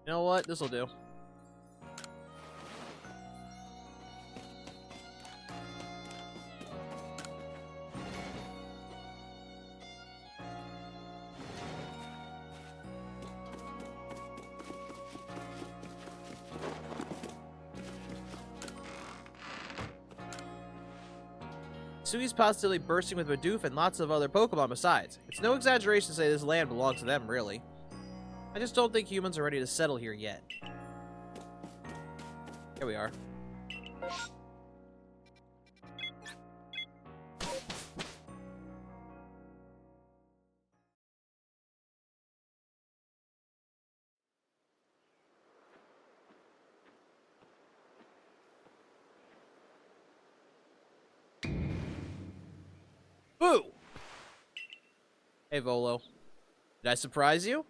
You know what? This'll do. Sui's positively bursting with Bidoof and lots of other Pokemon besides. It's no exaggeration to say this land belongs to them, really. I just don't think humans are ready to settle here yet. Here we are. Boo! Hey, Volo. Did I surprise you?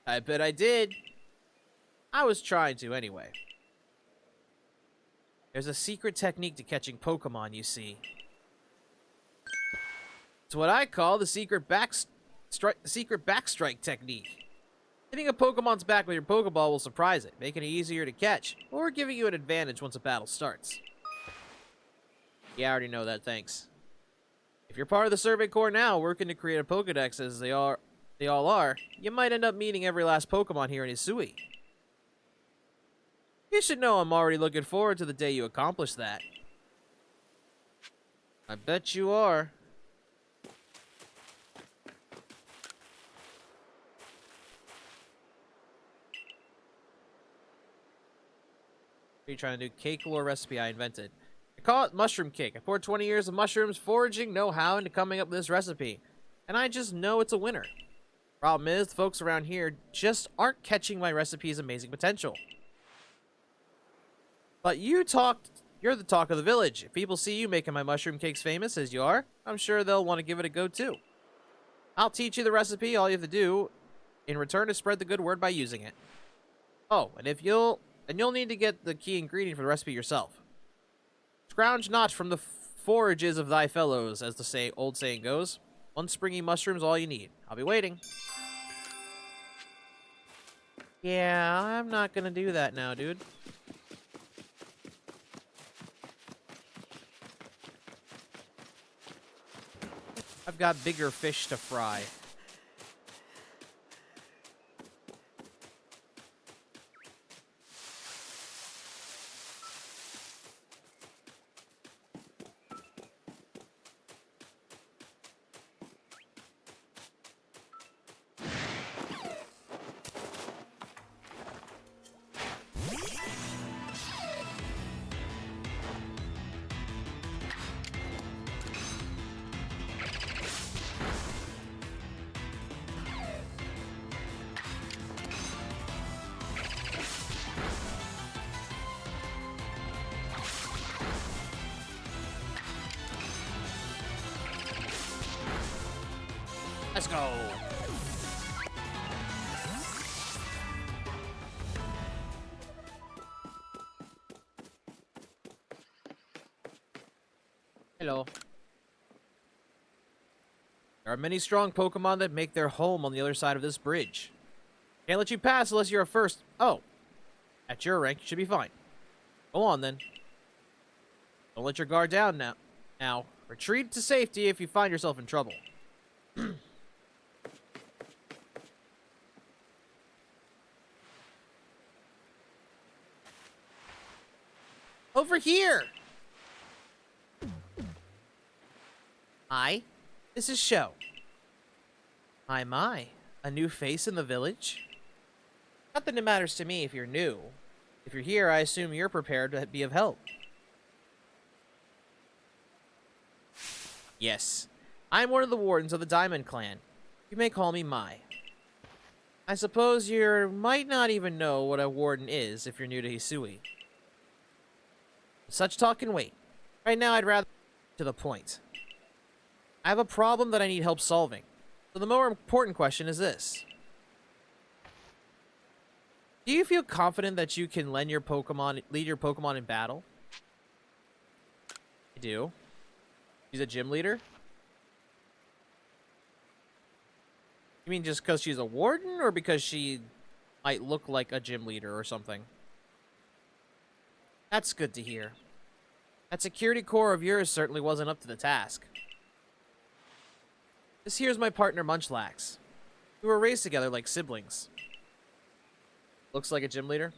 I bet I did. I was trying to, anyway. There's a secret technique to catching Pokemon, you see. It's what I call the secret backstrike technique. Hitting a Pokemon's back with your Pokeball will surprise it, making it easier to catch, or giving you an advantage once a battle starts. Yeah, I already know that, thanks. If you're part of the Survey Corps now, working to create a Pokedex as they all are, you might end up meeting every last Pokemon here in Hisui. You should know I'm already looking forward to the day you accomplish that. I bet you are. What are you trying to do? Cake lore recipe I invented. I call it mushroom cake. I poured 20 years of mushrooms, foraging, know-how into coming up with this recipe. And I just know it's a winner. Problem is, the folks around here just aren't catching my recipe's amazing potential. But you're the talk of the village. If people see you making my mushroom cakes famous as you are, I'm sure they'll want to give it a go too. I'll teach you the recipe. All you have to do in return is spread the good word by using it. Oh, and you'll need to get the key ingredient for the recipe yourself. Scrounge not from the forages of thy fellows, as the old saying goes. One springy mushroom's all you need. I'll be waiting. Yeah, I'm not gonna do that now, dude. I've got bigger fish to fry. Let's go. Hello. There are many strong Pokemon that make their home on the other side of this bridge. Can't let you pass unless you're a first. Oh. At your rank, you should be fine. Go on, then. Don't let your guard down now. Now, retreat to safety if you find yourself in trouble. Over here! Hi, this is Sho. My, a new face in the village? Not that it matters to me if you're new. If you're here, I assume you're prepared to be of help. Yes, I'm one of the wardens of the Diamond Clan. You may call me Mai. I suppose you might not even know what a warden is if you're new to Hisui. Such talk can wait. Right now, I'd rather get to the point. I have a problem that I need help solving. So the more important question is this. Do you feel confident that you can lead your Pokemon in battle? I do. She's a gym leader? You mean just because she's a warden, or because she might look like a gym leader or something? That's good to hear. That security core of yours certainly wasn't up to the task. This here's my partner, Munchlax. We were raised together like siblings. Looks like a gym leader.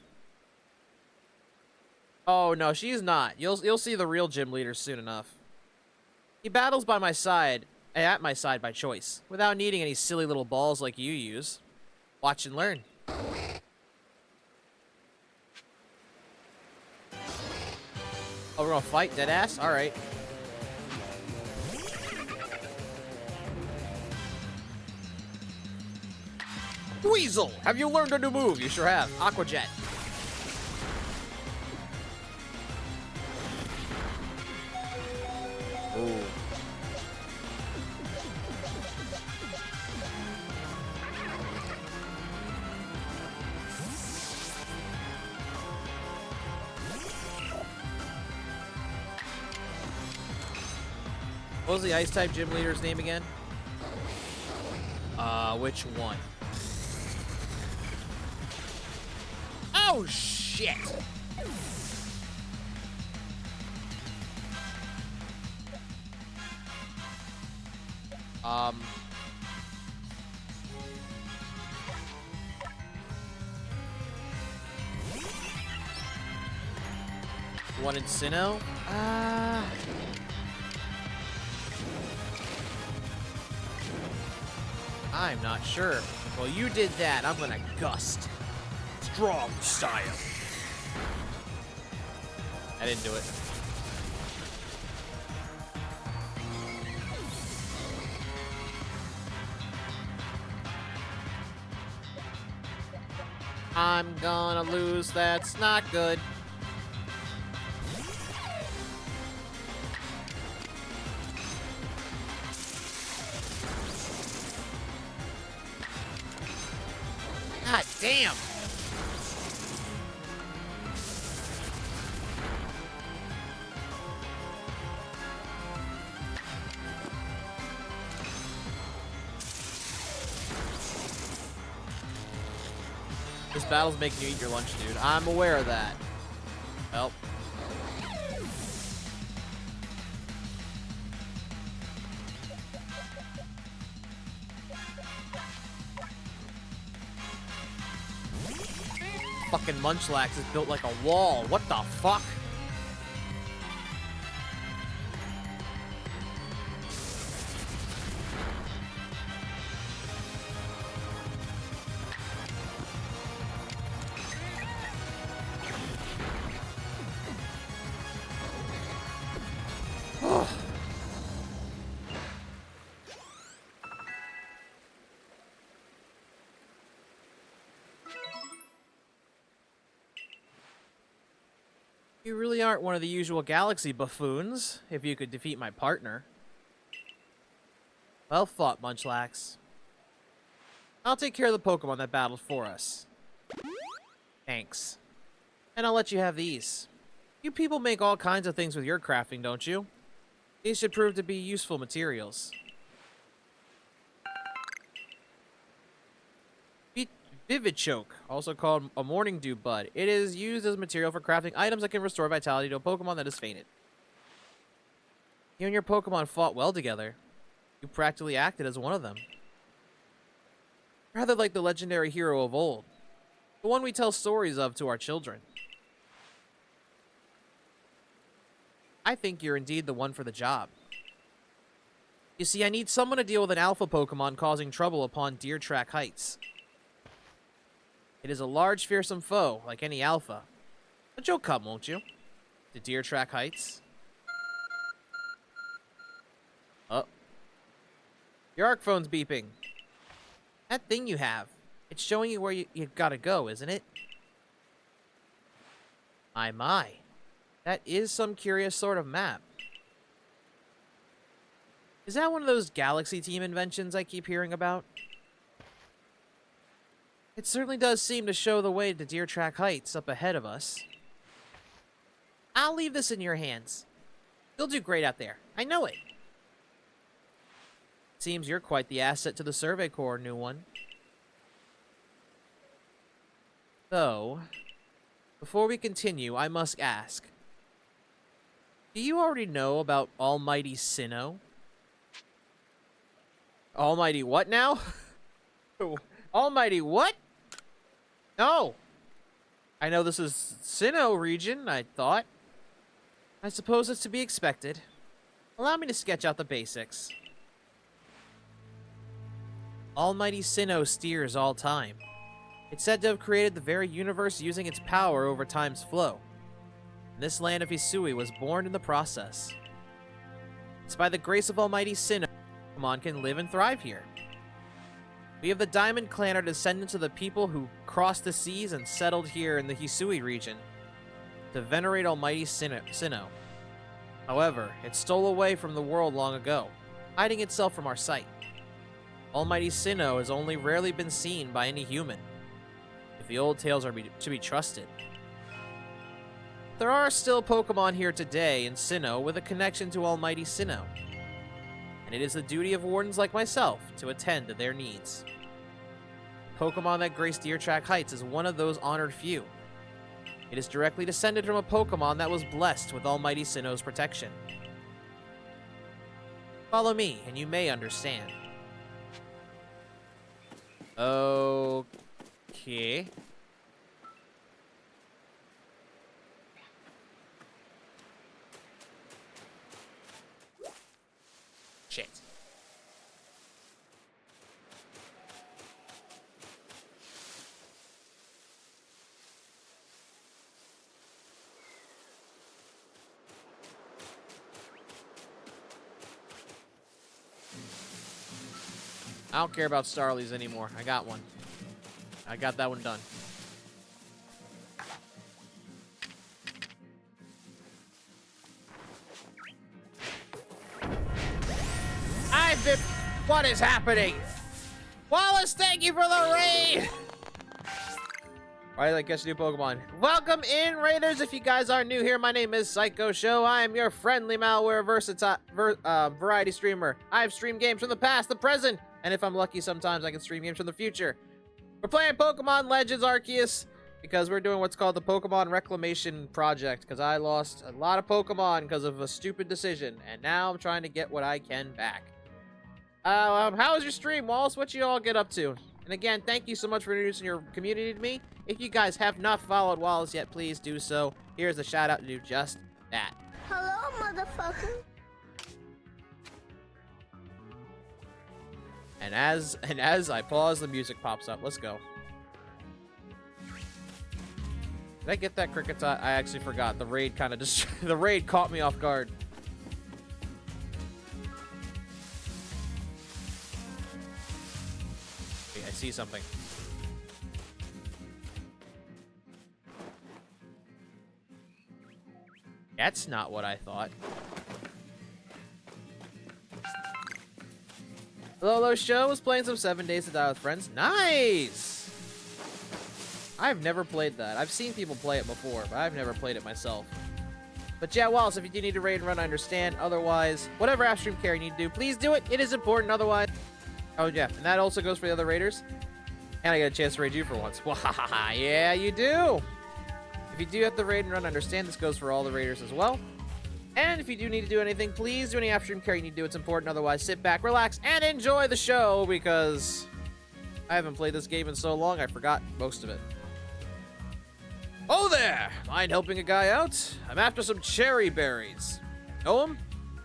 Oh, no, she's not. You'll see the real gym leader soon enough. He battles by my side, at my side by choice, without needing any silly little balls like you use. Watch and learn. Oh, we're gonna fight, deadass? Alright. Weasel! Have you learned a new move? You sure have. Aqua Jet. Ooh. What was the Ice-type gym leader's name again? Which one? Oh, shit! One in Sinnoh? I'm not sure. Well, you did that. I'm gonna gust. Strong style. I didn't do it. I'm gonna lose. That's not good. God damn. This battle's making you eat your lunch, dude. I'm aware of that. Help. Fucking Munchlax is built like a wall. What the fuck? You really aren't one of the usual galaxy buffoons, if you could defeat my partner. Well fought, Munchlax. I'll take care of the Pokemon that battled for us. Thanks. And I'll let you have these. You people make all kinds of things with your crafting, don't you? These should prove to be useful materials. Vivichoke, also called a Morning Dew Bud. It is used as material for crafting items that can restore vitality to a Pokemon that has fainted. You and your Pokemon fought well together. You practically acted as one of them. Rather like the legendary hero of old. The one we tell stories of to our children. I think you're indeed the one for the job. You see, I need someone to deal with an alpha Pokemon causing trouble upon Deer Track Heights. It is a large, fearsome foe, like any alpha. But you'll come, won't you? To Deer Track Heights? Oh. Your ARC phone's beeping. That thing you have. It's showing you where you gotta go, isn't it? My. That is some curious sort of map. Is that one of those Galaxy Team inventions I keep hearing about? It certainly does seem to show the way to Deer Track Heights up ahead of us. I'll leave this in your hands. You'll do great out there. I know it. Seems you're quite the asset to the Survey Corps, new one. So, before we continue, I must ask. Do you already know about Almighty Sinnoh? Almighty what now? Almighty what? No. I know this is Sinnoh region, I thought. I suppose it's to be expected. Allow me to sketch out the basics. Almighty Sinnoh steers all time. It's said to have created the very universe using its power over time's flow. And this land of Hisui was born in the process. It's by the grace of Almighty Sinnoh, Pokemon can live and thrive here. We of the Diamond Clan are descendants of the people who crossed the seas and settled here in the Hisui region to venerate Almighty Sinnoh. However, it stole away from the world long ago, hiding itself from our sight. Almighty Sinnoh has only rarely been seen by any human, if the old tales are to be trusted. There are still Pokemon here today in Sinnoh with a connection to Almighty Sinnoh, and it is the duty of wardens like myself to attend to their needs. Pokemon that grace Deer Track Heights is one of those honored few. It is directly descended from a Pokemon that was blessed with Almighty Sinnoh's protection. Follow me, and you may understand. Okay. Shit. I don't care about Starlies anymore. I got one. I got that one done. What is happening? Wallace, thank you for the raid! Alright, I guess new Pokemon. Welcome in, Raiders. If you guys are new here, my name is Psycho Show. I am your friendly malware variety streamer. I've streamed games from the past, the present, and if I'm lucky, sometimes I can stream games from the future. We're playing Pokemon Legends Arceus because we're doing what's called the Pokemon Reclamation project, because I lost a lot of Pokemon because of a stupid decision, and now I'm trying to get what I can back. How was your stream, Wallace? What you all get up to? And again, thank you so much for introducing your community to me. If you guys have not followed Wallace yet, please do so. Here's a shout out to do just that. Hello, motherfucker. And as I pause, the music pops up. Let's go. Did I get that Kricketot? I actually forgot. The raid kind of just the raid caught me off guard. I see something. That's not what I thought. Lolo Show was playing some 7 Days to Die with Friends. Nice! I've never played that. I've seen people play it before, but I've never played it myself. But yeah, Wallace, if you do need to raid and run, I understand. Otherwise, whatever app stream care you need to do, please do it. It is important. Otherwise... Oh, yeah. And that also goes for the other raiders. And I get a chance to raid you for once. Wahaha, yeah, you do! If you do have to raid and run, understand this goes for all the raiders as well. And if you do need to do anything, please do any off-stream care you need to do. It's important. Otherwise, sit back, relax, and enjoy the show, because I haven't played this game in so long, I forgot most of it. Oh there! Mind helping a guy out? I'm after some cherry berries. Know them?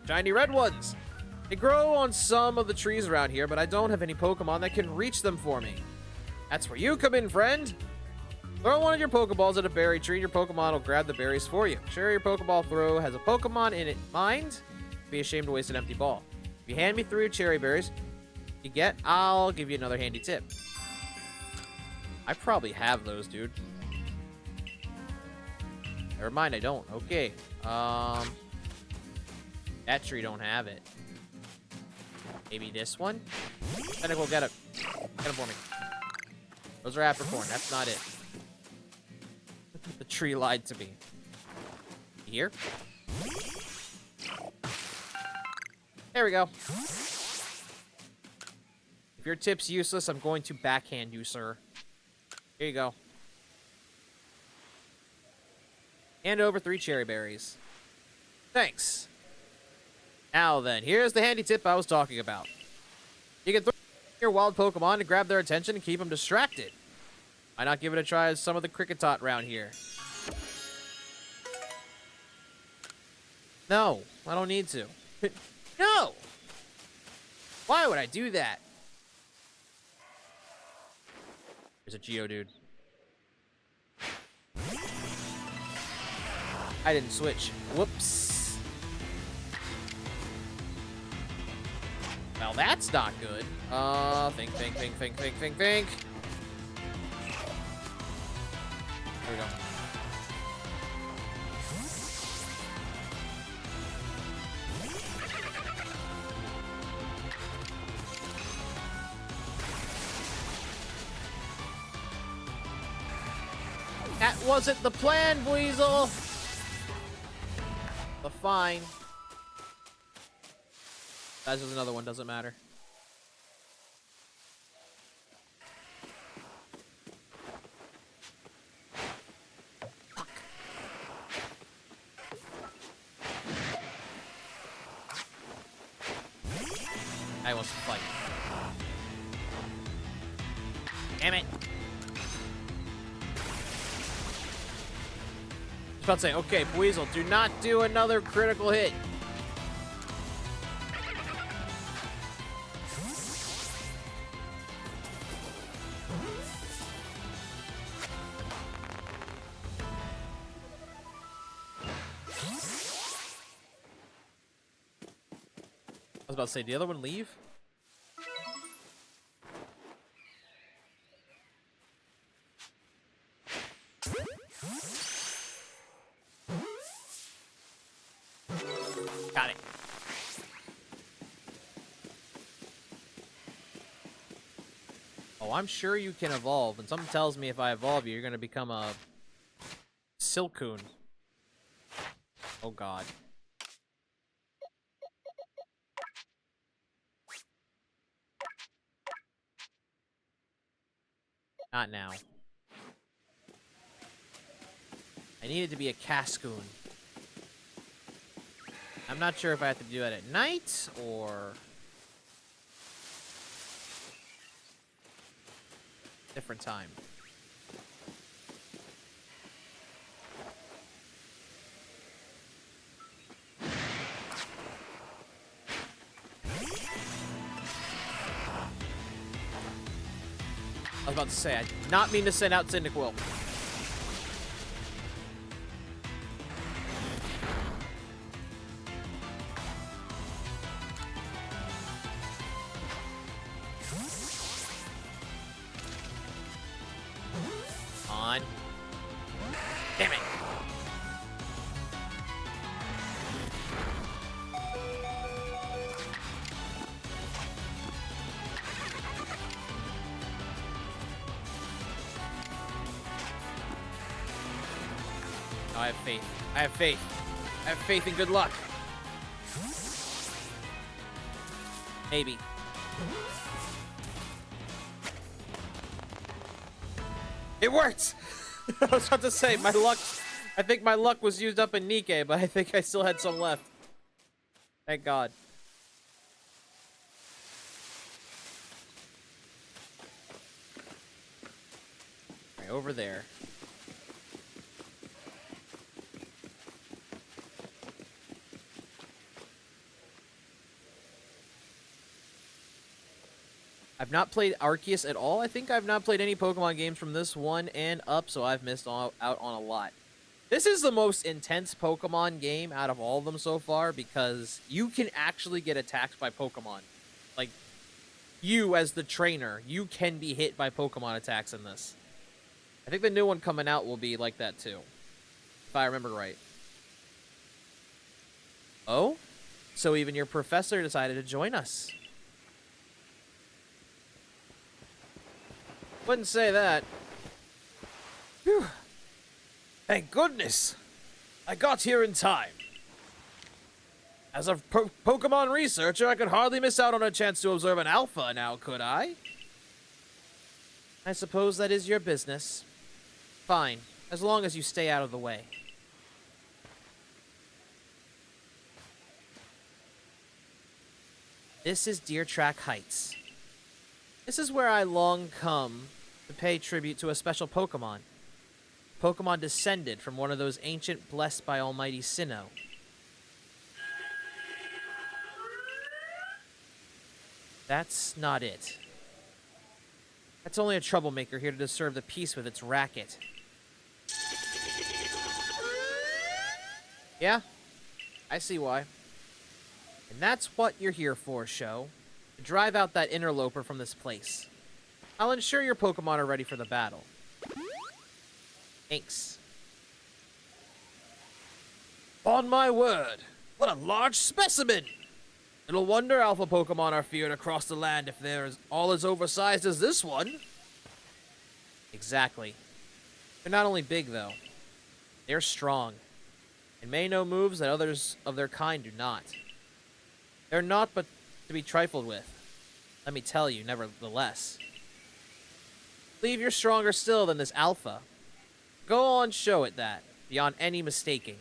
Shiny red ones. They grow on some of the trees around here, but I don't have any Pokemon that can reach them for me. That's where you come in, friend. Throw one of your Pokeballs at a berry tree, and your Pokemon will grab the berries for you. Sure, your Pokeball throw has a Pokemon in it mind. Be ashamed to waste an empty ball. If you hand me 3 cherry berries you get, I'll give you another handy tip. I probably have those, dude. Never mind, I don't. Okay. That tree don't have it. Maybe this one? Tentacle, get it. Get it for me. Those are Apricorn. That's not it. The tree lied to me. Here? There we go. If your tip's useless, I'm going to backhand you, sir. Here you go. Hand over 3 cherry berries. Thanks. Now then, here's the handy tip I was talking about. You can throw your wild Pokemon to grab their attention and keep them distracted. Why not give it a try as some of the Kricketot around here? No, I don't need to. No! Why would I do that? There's a Geodude. I didn't switch. Whoops. Well, that's not good. Think. There we go. That wasn't the plan, Weasel. But fine. That's just another one, doesn't matter. Fuck. I wants to fight. Damn it. I was about to say, okay, Weasel, do not do another critical hit. I was about to say, did the other one leave? Got it. Oh, I'm sure you can evolve, and something tells me if I evolve you, you're gonna become a Silcoon. Oh god. Not now. I need it to be a Cascoon. I'm not sure if I have to do that at night or different time. I was about to say, I did not mean to send out Cyndaquil. On. Damn it. I have faith. I have faith. I have faith in good luck. Maybe. It worked! I was about to say, my luck... I think my luck was used up in Nikke, but I think I still had some left. Thank God. Right, over there. I've not played Arceus at all. I think I've not played any Pokemon games from this one and up, so I've missed out on a lot. This is the most intense Pokemon game out of all of them so far because you can actually get attacked by Pokemon. Like, you as the trainer, you can be hit by Pokemon attacks in this. I think the new one coming out will be like that too, if I remember right. Oh? So even your professor decided to join us. Wouldn't say that. Whew. Thank goodness. I got here in time. As a Pokemon researcher, I could hardly miss out on a chance to observe an alpha now, could I? I suppose that is your business. Fine, as long as you stay out of the way. This is Deer Track Heights. This is where I long come to pay tribute to a special Pokemon. Pokemon descended from one of those ancient blessed by Almighty Sinnoh. That's not it. That's only a troublemaker here to disturb the peace with its racket. Yeah, I see why. And that's what you're here for, Show. To drive out that interloper from this place. I'll ensure your Pokemon are ready for the battle. Thanks. On my word, what a large specimen! Little wonder alpha Pokemon are feared across the land if they're all as oversized as this one. Exactly. They're not only big, though. They're strong. And may know moves that others of their kind do not. They're not but to be trifled with. Let me tell you, nevertheless. Believe you're stronger still than this alpha. Go on, show it that, beyond any mistaking.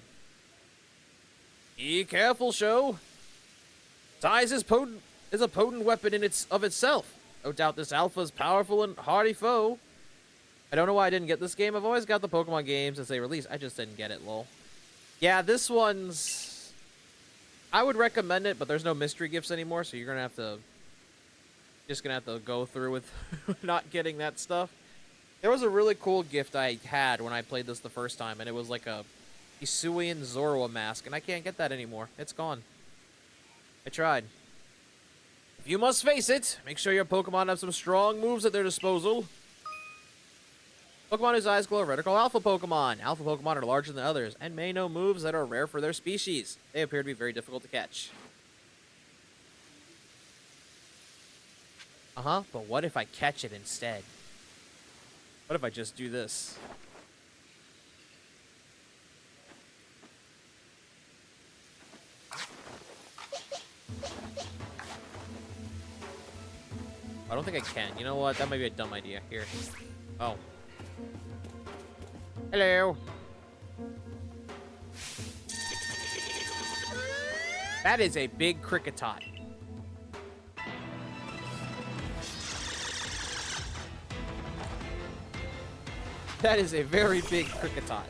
Be careful, Show. Size is a potent weapon of itself. No doubt this alpha is powerful and hardy foe. I don't know why I didn't get this game. I've always got the Pokemon games as they release. I just didn't get it, lol. Yeah, this one's... I would recommend it, but there's no mystery gifts anymore, so you're gonna have to... just gonna have to go through with not getting that stuff. There was a really cool gift I had when I played this the first time, and it was like a Hisuian Zorua mask, and I can't get that anymore. It's gone. I tried. If you must face it, make sure your Pokemon have some strong moves at their disposal. Pokemon whose eyes glow red are called Alpha Pokemon. Alpha Pokemon are larger than others, and may know moves that are rare for their species. They appear to be very difficult to catch. But what if I catch it instead? What if I just do this? I don't think I can. You know what? That might be a dumb idea. Here. Oh. Hello. That is a big Cricketot. That is a very big Cricketot.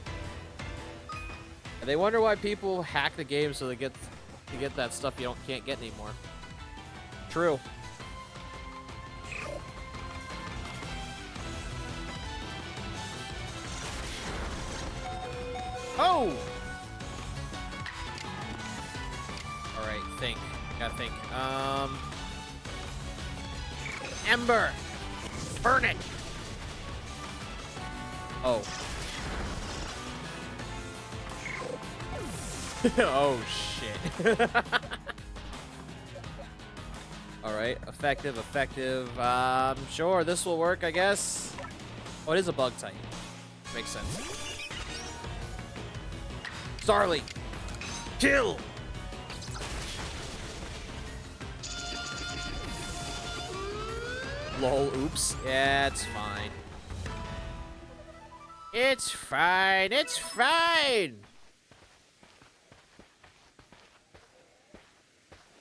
And they wonder why people hack the game so they get that stuff you can't get anymore. True. Oh! Alright, think. Gotta think. Ember! Burn it! Oh. Oh, shit. Alright, effective. Sure, this will work, I guess. Oh, it is a bug type. Makes sense. Starly! Kill! Lol, oops. Yeah, it's fine. It's fine, it's fine!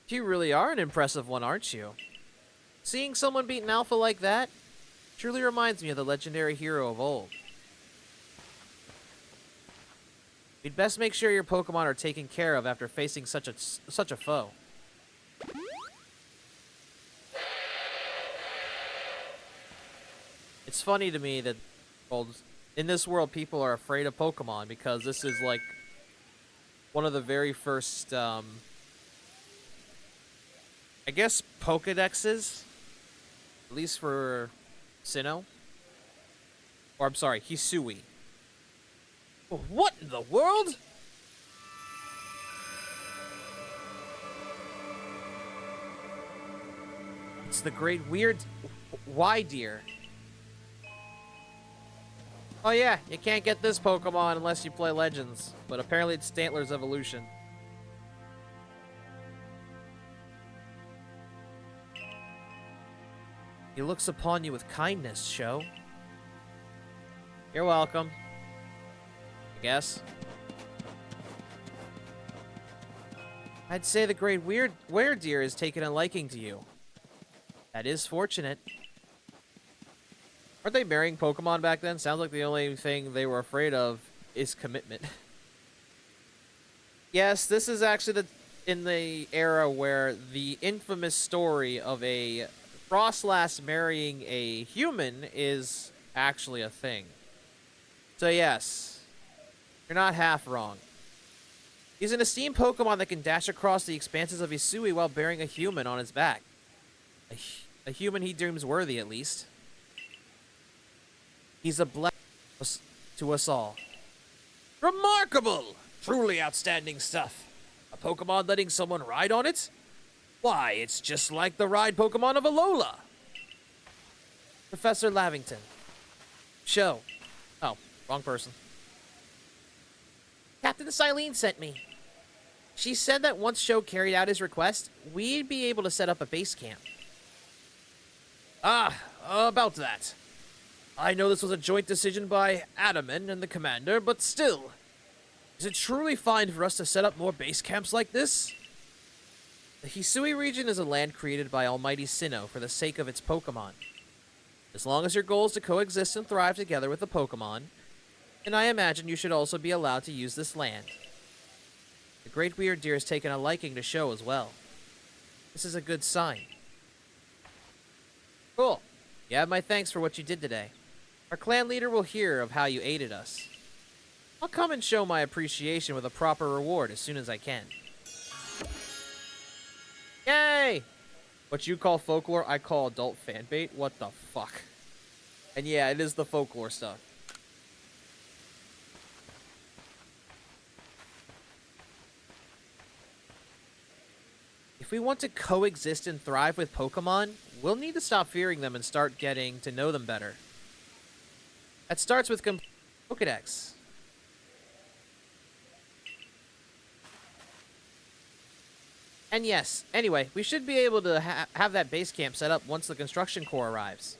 You really are an impressive one, aren't you? Seeing someone beat an alpha like that truly reminds me of the legendary hero of old. You'd best make sure your Pokemon are taken care of after facing such a foe. It's funny to me that, well, in this world, people are afraid of Pokemon because this is like one of the very first, I guess, Pokedexes, at least for Sinnoh. Or, I'm sorry, Hisui. What in the world? It's the great weird Deer. Oh yeah, you can't get this Pokemon unless you play Legends, but apparently it's Stantler's evolution. He looks upon you with kindness, Show. You're welcome. I guess. I'd say the great Deer has taken a liking to you. That is fortunate. Aren't they marrying Pokemon back then? Sounds like the only thing they were afraid of is commitment. Yes, this is actually in the era where the infamous story of a Frostlass marrying a human is actually a thing. So yes, you're not half wrong. He's an esteemed Pokemon that can dash across the expanses of Hisui while bearing a human on his back. A human he deems worthy, at least. He's a blessing to us all. Remarkable! Truly outstanding stuff. A Pokemon letting someone ride on it? Why, it's just like the ride Pokemon of Alola. Professor Lavington. Show. Oh, wrong person. Captain Silene sent me. She said that once Show carried out his request, we'd be able to set up a base camp. About that. I know this was a joint decision by Adaman and the commander, but still, is it truly fine for us to set up more base camps like this? The Hisui region is a land created by Almighty Sinnoh for the sake of its Pokemon. As long as your goal is to coexist and thrive together with the Pokemon, then I imagine you should also be allowed to use this land. The Great Weird Deer has taken a liking to Show as well. This is a good sign. Cool. You have my thanks for what you did today. Our clan leader will hear of how you aided us. I'll come and show my appreciation with a proper reward as soon as I can. Yay! What you call folklore, I call adult fanbait? What the fuck? And yeah, it is the folklore stuff. If we want to coexist and thrive with Pokemon, we'll need to stop fearing them and start getting to know them better. That starts with Pokedex. And yes, anyway, we should be able to have that base camp set up once the construction core arrives.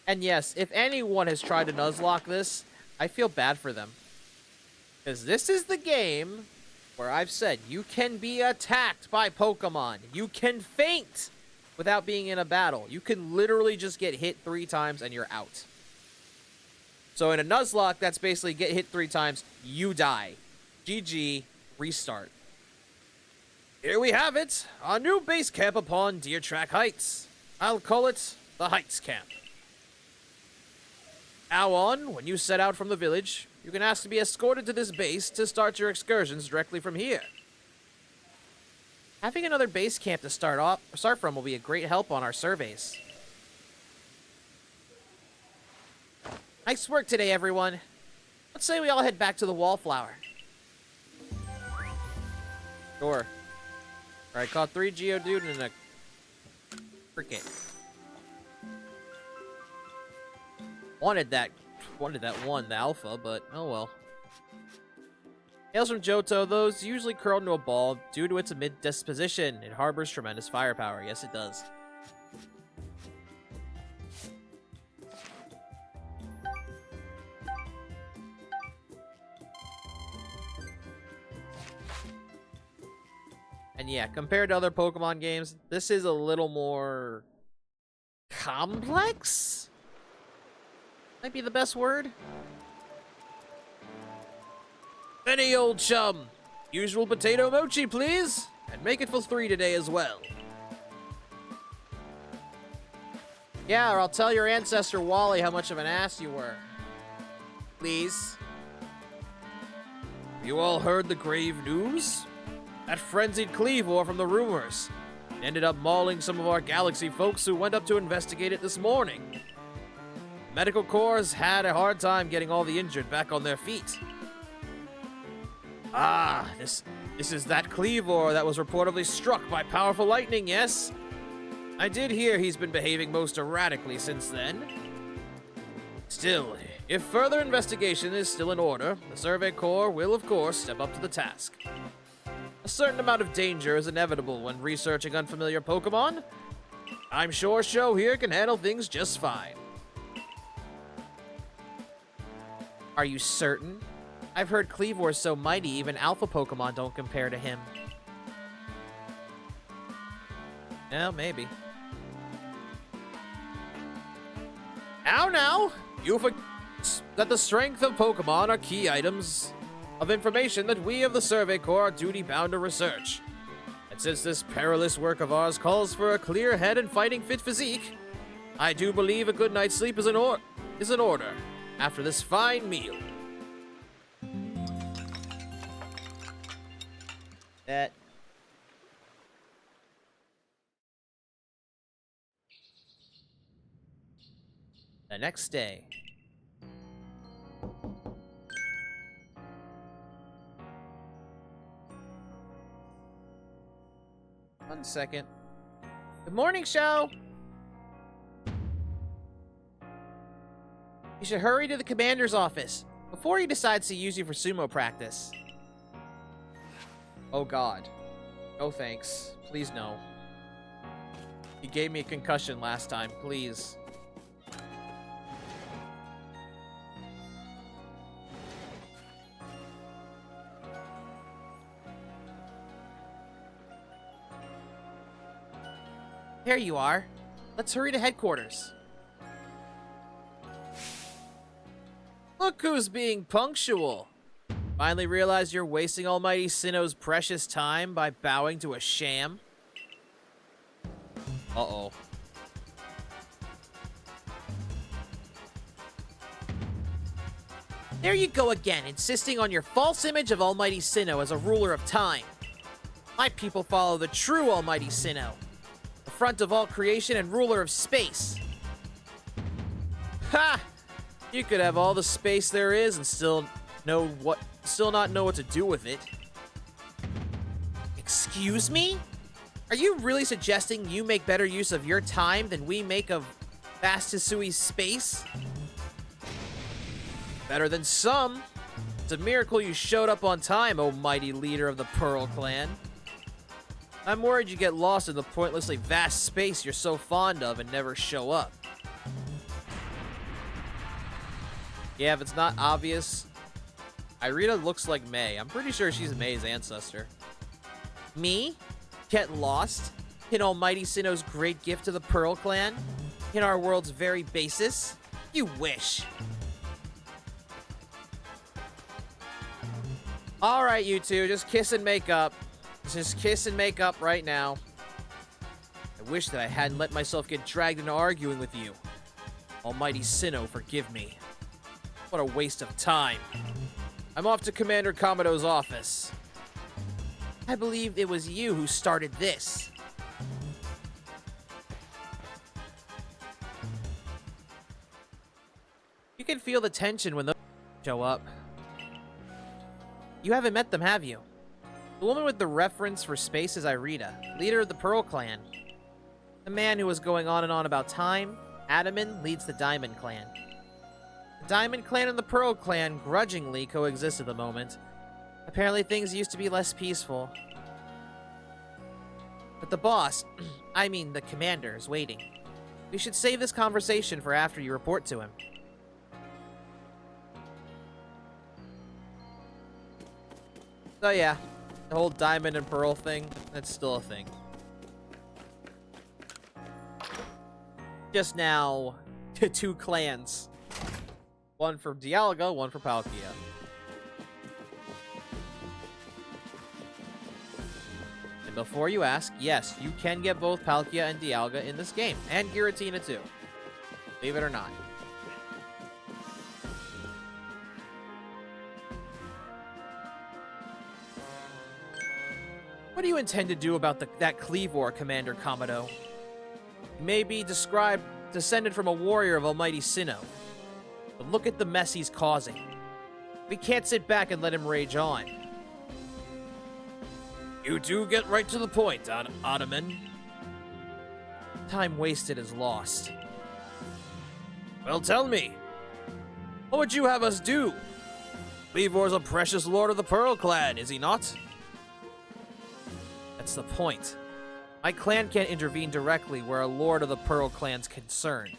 And yes, if anyone has tried to Nuzlocke this, I feel bad for them. Because this is the game where I've said you can be attacked by Pokemon. You can faint without being in a battle. You can literally just get hit 3 times and you're out. So in a Nuzlocke, that's basically get hit 3 times, you die. GG, restart. Here we have it, our new base camp upon Deer Track Heights. I'll call it the Heights Camp. Now on, when you set out from the village, you can ask to be escorted to this base to start your excursions directly from here. Having another base camp to start from will be a great help on our surveys. Nice work today, everyone. Let's say we all head back to the Wallflower. Sure. Alright, caught 3 Geodude and a cricket. Wanted that one, the alpha, but oh well. Hails from Johto, those usually curl into a ball due to its mid disposition. It harbors tremendous firepower. Yes, it does. And yeah, compared to other Pokemon games, this is a little more complex? Might be the best word. Any old chum. Usual potato mochi, please. And make it for 3 today as well. Yeah, or I'll tell your ancestor Wally how much of an ass you were. Please. You all heard the grave news? That frenzied Cleavor from the rumors ended up mauling some of our galaxy folks who went up to investigate it this morning. Medical Corps had a hard time getting all the injured back on their feet. Ah, this is that Cleavor that was reportedly struck by powerful lightning, yes? I did hear he's been behaving most erratically since then. Still, if further investigation is still in order, the Survey Corps will, of course, step up to the task. A certain amount of danger is inevitable when researching unfamiliar Pokemon. I'm sure Show here can handle things just fine. Are you certain? I've heard Cleavor's so mighty, even alpha Pokemon don't compare to him. Yeah, maybe. Now, you forget that the strength of Pokemon are key items of information that we of the Survey Corps are duty-bound to research. And since this perilous work of ours calls for a clear head and fighting-fit physique, I do believe a good night's sleep is in order after this fine meal. That. The next day. One second. Good morning, show! You should hurry to the commander's office before he decides to use you for sumo practice. Oh god. No thanks. Please no. He gave me a concussion last time. Please. There you are. Let's hurry to headquarters. Look who's being punctual. Finally realize you're wasting Almighty Sinnoh's precious time by bowing to a sham? Uh-oh. There you go again, insisting on your false image of Almighty Sinnoh as a ruler of time. My people follow the true Almighty Sinnoh, the front of all creation and ruler of space. Ha! You could have all the space there is and still not know what to do with it. Excuse me? Are you really suggesting you make better use of your time than we make of vast Hisui's space? Better than some. It's a miracle you showed up on time, oh mighty leader of the Pearl Clan. I'm worried you get lost in the pointlessly vast space you're so fond of and never show up. Yeah, if it's not obvious, Irina looks like May. I'm pretty sure she's May's ancestor. Me? Get lost? In Almighty Sinnoh's great gift to the Pearl Clan? In our world's very basis? You wish. Alright, you two, just kiss and make up. Just kiss and make up right now. I wish that I hadn't let myself get dragged into arguing with you. Almighty Sinnoh, forgive me. What a waste of time. I'm off to Commander Komodo's office. I believe it was you who started this. You can feel the tension when those show up. You haven't met them, have you? The woman with the reference for space is Irina, leader of the Pearl Clan. The man who was going on and on about time, Adaman, leads the Diamond Clan. The Diamond Clan and the Pearl Clan grudgingly coexist at the moment. Apparently things used to be less peaceful. But the boss, I mean the commander, is waiting. We should save this conversation for after you report to him. So yeah, the whole Diamond and Pearl thing, that's still a thing. Just now, two clans. One for Dialga, one for Palkia. And before you ask, yes, you can get both Palkia and Dialga in this game. And Giratina too. Believe it or not. What do you intend to do about that Cleavor, Commander Komodo? He may be descended from a warrior of Almighty Sinnoh. But look at the mess he's causing. We can't sit back and let him rage on. You do get right to the point, Ottoman. Time wasted is lost. Well, tell me. What would you have us do? Cleavor's a precious lord of the Pearl Clan, is he not? That's the point. My clan can't intervene directly where a lord of the Pearl Clan's concerned.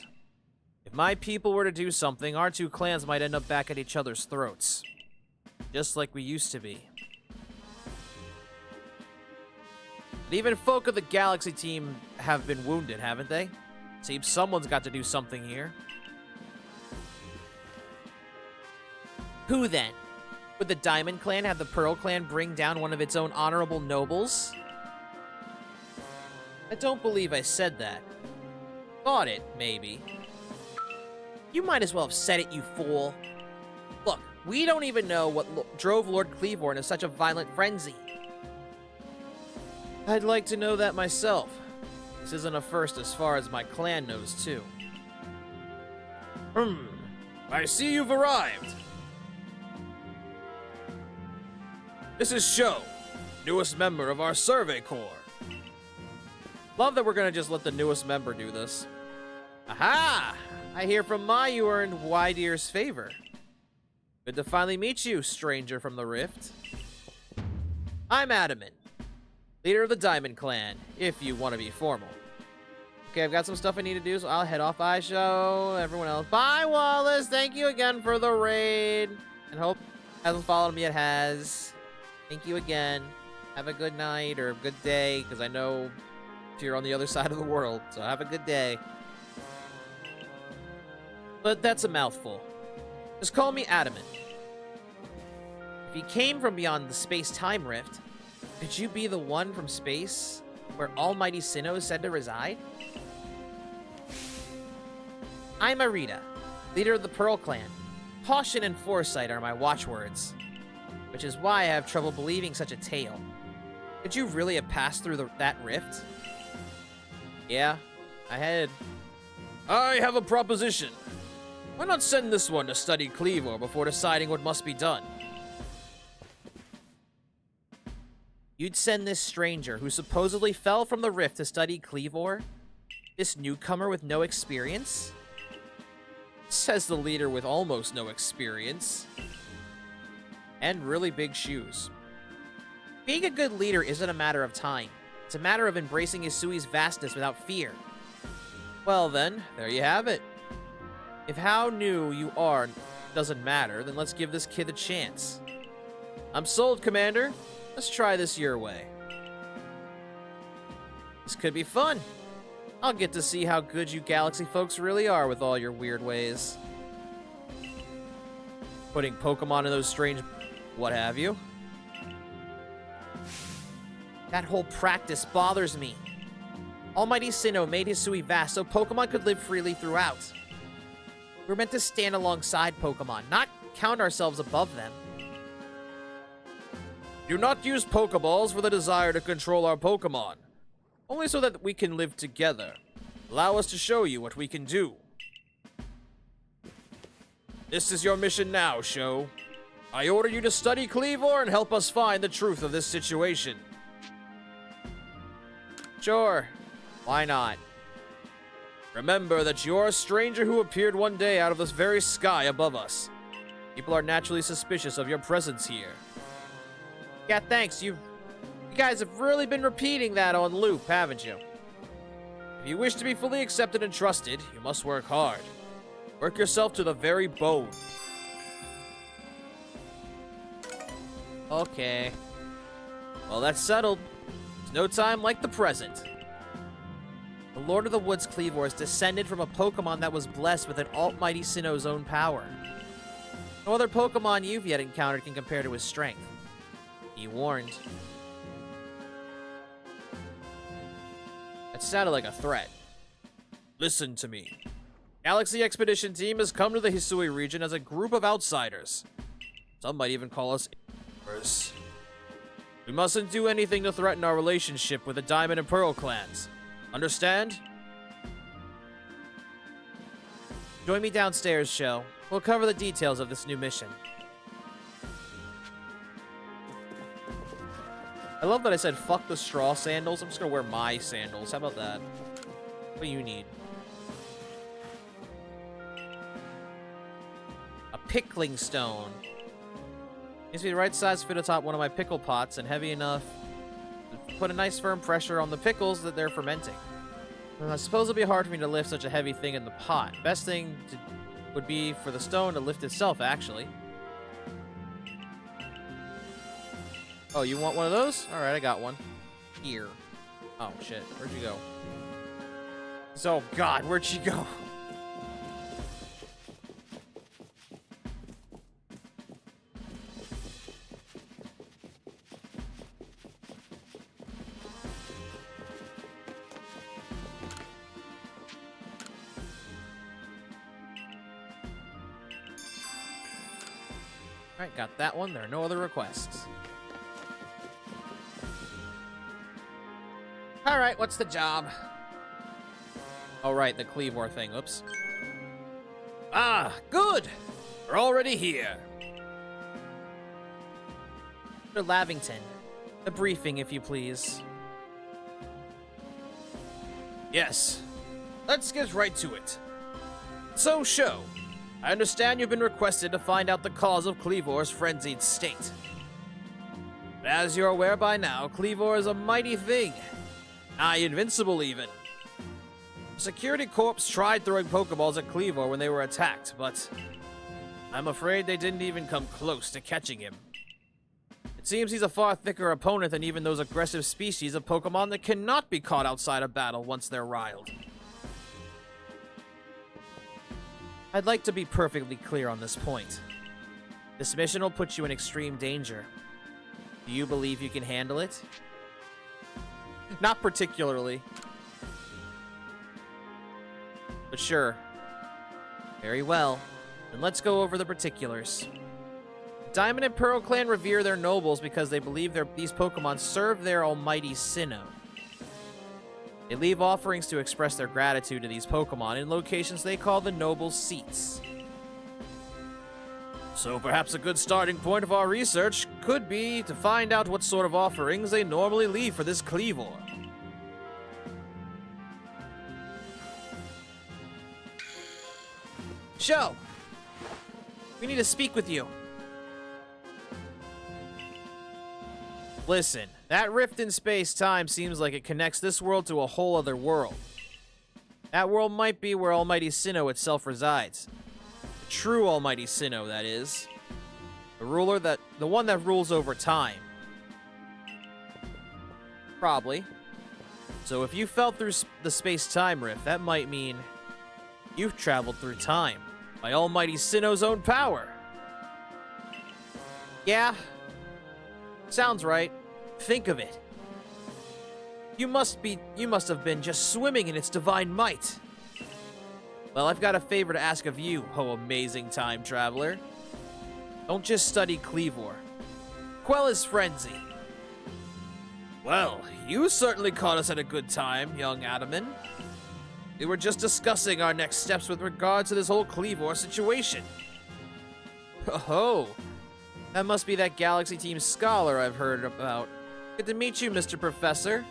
If my people were to do something, our two clans might end up back at each other's throats. Just like we used to be. But even folk of the Galaxy team have been wounded, haven't they? Seems someone's got to do something here. Who then? Would the Diamond Clan have the Pearl Clan bring down one of its own honorable nobles? I don't believe I said that. Thought it, maybe. You might as well have said it, you fool. Look, we don't even know what drove Lord Cleavor into such a violent frenzy. I'd like to know that myself. This isn't a first as far as my clan knows, too. I see you've arrived. This is Sho, newest member of our Survey Corps. Love that we're gonna just let the newest member do this. Aha! I hear from Mai you earned Wydeer's favor. Good to finally meet you, stranger from the Rift. I'm Adamant, leader of the Diamond Clan, if you want to be formal. Okay, I've got some stuff I need to do, so I'll head off. Bye, Sho. Everyone else. Bye, Wallace. Thank you again for the raid. And hope hasn't followed me, it has. Thank you again. Have a good night or a good day, because I know you're on the other side of the world, so have a good day. But that's a mouthful. Just call me Adamant. If he came from beyond the space-time rift, could you be the one from space where Almighty Sinnoh is said to reside? I'm Arita, leader of the Pearl Clan. Caution and foresight are my watchwords, which is why I have trouble believing such a tale. Could you really have passed through that rift? Yeah, I had. I have a proposition. Why not send this one to study Cleavor before deciding what must be done? You'd send this stranger who supposedly fell from the rift to study Cleavor? This newcomer with no experience? Says the leader with almost no experience. And really big shoes. Being a good leader isn't a matter of time. It's a matter of embracing Isui's vastness without fear. Well then, there you have it. If how new you are doesn't matter, then let's give this kid a chance. I'm sold, Commander. Let's try this your way. This could be fun. I'll get to see how good you Galaxy folks really are with all your weird ways. Putting Pokemon in those strange what have you. That whole practice bothers me. Almighty Sinnoh made Hisui vast so Pokemon could live freely throughout. We're meant to stand alongside Pokemon, not count ourselves above them. Do not use Pokeballs for the desire to control our Pokemon. Only so that we can live together. Allow us to show you what we can do. This is your mission now, Sho. I order you to study Cleavor and help us find the truth of this situation. Sure. Why not? Remember that you're a stranger who appeared one day out of this very sky above us. People are naturally suspicious of your presence here. Yeah, thanks. You guys have really been repeating that on loop, haven't you? If you wish to be fully accepted and trusted, you must work hard. Work yourself to the very bone. Okay. Well, that's settled. There's no time like the present. The Lord of the Woods Cleavor is descended from a Pokemon that was blessed with an Almighty Sinnoh's own power. No other Pokemon you've yet encountered can compare to his strength. He warned. It sounded like a threat. Listen to me. Galaxy Expedition Team has come to the Hisui region as a group of outsiders. Some might even call us invaders. We mustn't do anything to threaten our relationship with the Diamond and Pearl clans. Understand? Join me downstairs, Sho. We'll cover the details of this new mission. I love that I said fuck the straw sandals. I'm just gonna wear my sandals. How about that? What do you need? A pickling stone. Needs to be the right size fit atop one of my pickle pots and heavy enough to put a nice firm pressure on the pickles that they're fermenting. And I suppose it'll be hard for me to lift such a heavy thing in the pot. Best thing would be for the stone to lift itself, actually. Oh, you want one of those? Alright, I got one. Here. Oh, shit. Where'd you go? Oh, God, where'd she go? Alright, got that one. There are no other requests. Alright, what's the job? Oh, right, the Cleavor thing. Oops. Ah, good! We're already here. Mr. Lavington, a briefing, if you please. Yes. Let's get right to it. So, Show, I understand you've been requested to find out the cause of Cleavor's frenzied state. But as you're aware by now, Cleavor is a mighty thing. Nigh invincible, even. The Security Corps tried throwing Pokeballs at Cleavor when they were attacked, but I'm afraid they didn't even come close to catching him. It seems he's a far thicker opponent than even those aggressive species of Pokemon that cannot be caught outside of battle once they're riled. I'd like to be perfectly clear on this point. This mission will put you in extreme danger. Do you believe you can handle it? Not particularly. But sure. Very well. Then let's go over the particulars. Diamond and Pearl Clan revere their nobles because they believe these Pokemon serve their almighty Sinnoh. They leave offerings to express their gratitude to these Pokemon in locations they call the Nobles' Seats. So perhaps a good starting point of our research could be to find out what sort of offerings they normally leave for this Cleavor. Show! We need to speak with you. Listen, that rift in space-time seems like it connects this world to a whole other world. That world might be where Almighty Sinnoh itself resides. The true Almighty Sinnoh, that is. The one that rules over time. Probably. So if you fell through the space-time rift, that might mean you've traveled through time by Almighty Sinnoh's own power. Yeah. Sounds right. Think of it. You must have been just swimming in its divine might. Well, I've got a favor to ask of you, oh amazing time traveler. Don't just study Cleavor. Quell his frenzy. Well, you certainly caught us at a good time, young Adaman. We were just discussing our next steps with regard to this whole Cleavor situation. Oh, that must be that Galaxy Team scholar I've heard about. Good to meet you, Mr. Professor.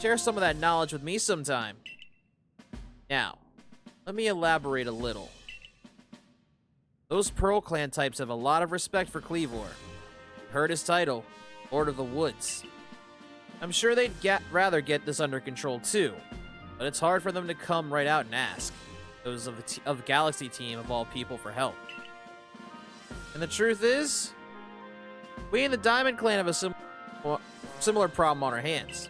Share some of that knowledge with me sometime. Now, let me elaborate a little. Those Pearl Clan types have a lot of respect for Cleavor. Heard his title, Lord of the Woods. I'm sure they'd rather get this under control too, but it's hard for them to come right out and ask. Those of Galaxy Team, of all people, for help. And the truth is, we in the Diamond Clan have a similar problem on our hands.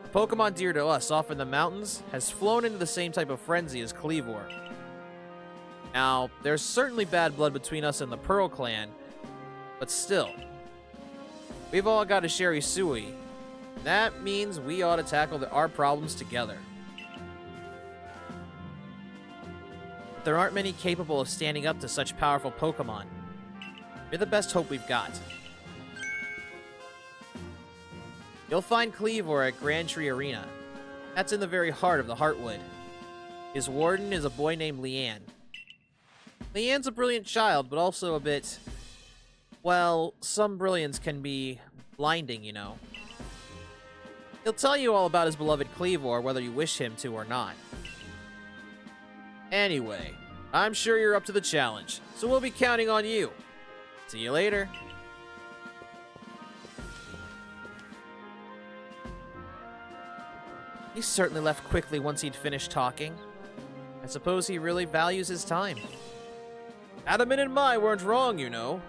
The Pokemon dear to us off in the mountains has flown into the same type of frenzy as Cleavor. Now, there's certainly bad blood between us and the Pearl Clan, but still. We've all got a Sherry-Sui. That means we ought to tackle our problems together. But there aren't many capable of standing up to such powerful Pokemon. You're the best hope we've got. You'll find Cleavor at Grand Tree Arena. That's in the very heart of the Heartwood. His warden is a boy named Leanne. Leanne's a brilliant child, but also a bit... well, some brilliance can be blinding, you know. He'll tell you all about his beloved Cleavor, whether you wish him to or not. Anyway, I'm sure you're up to the challenge, so we'll be counting on you. See you later. He certainly left quickly once he'd finished talking. I suppose he really values his time. Adaman and Mai weren't wrong, you know.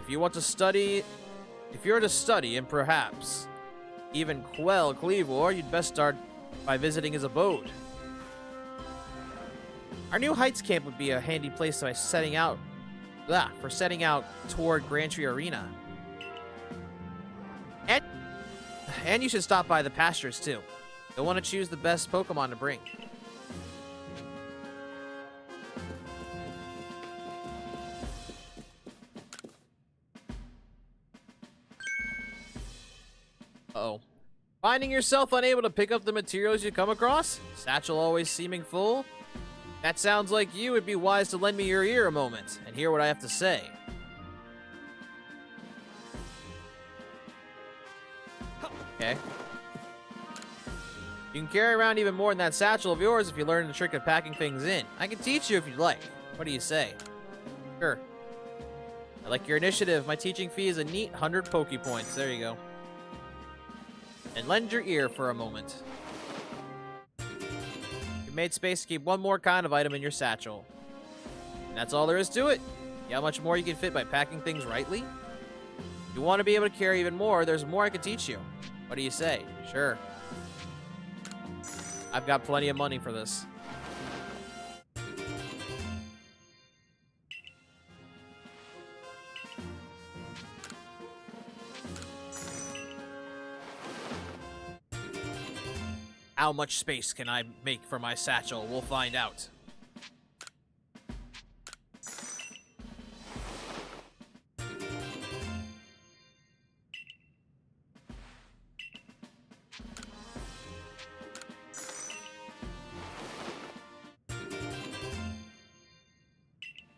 If you're to study and perhaps even quell Cleavor, you'd best start by visiting his abode. Our new Heights camp would be a handy place for setting out toward Grand Tree Arena. And you should stop by the pastures too. You'll want to choose the best Pokemon to bring. Uh-oh. Finding yourself unable to pick up the materials you come across? Satchel always seeming full? That sounds like you. It'd be wise to lend me your ear a moment and hear what I have to say. Okay. You can carry around even more than that satchel of yours if you learn the trick of packing things in. I can teach you if you'd like. What do you say? Sure. I like your initiative. My teaching fee is a neat 100 Poke points. There you go. And lend your ear for a moment. You've made space to keep one more kind of item in your satchel. And that's all there is to it. See how much more you can fit by packing things rightly? If you want to be able to carry even more, there's more I can teach you. What do you say? Sure. I've got plenty of money for this. How much space can I make for my satchel? We'll find out.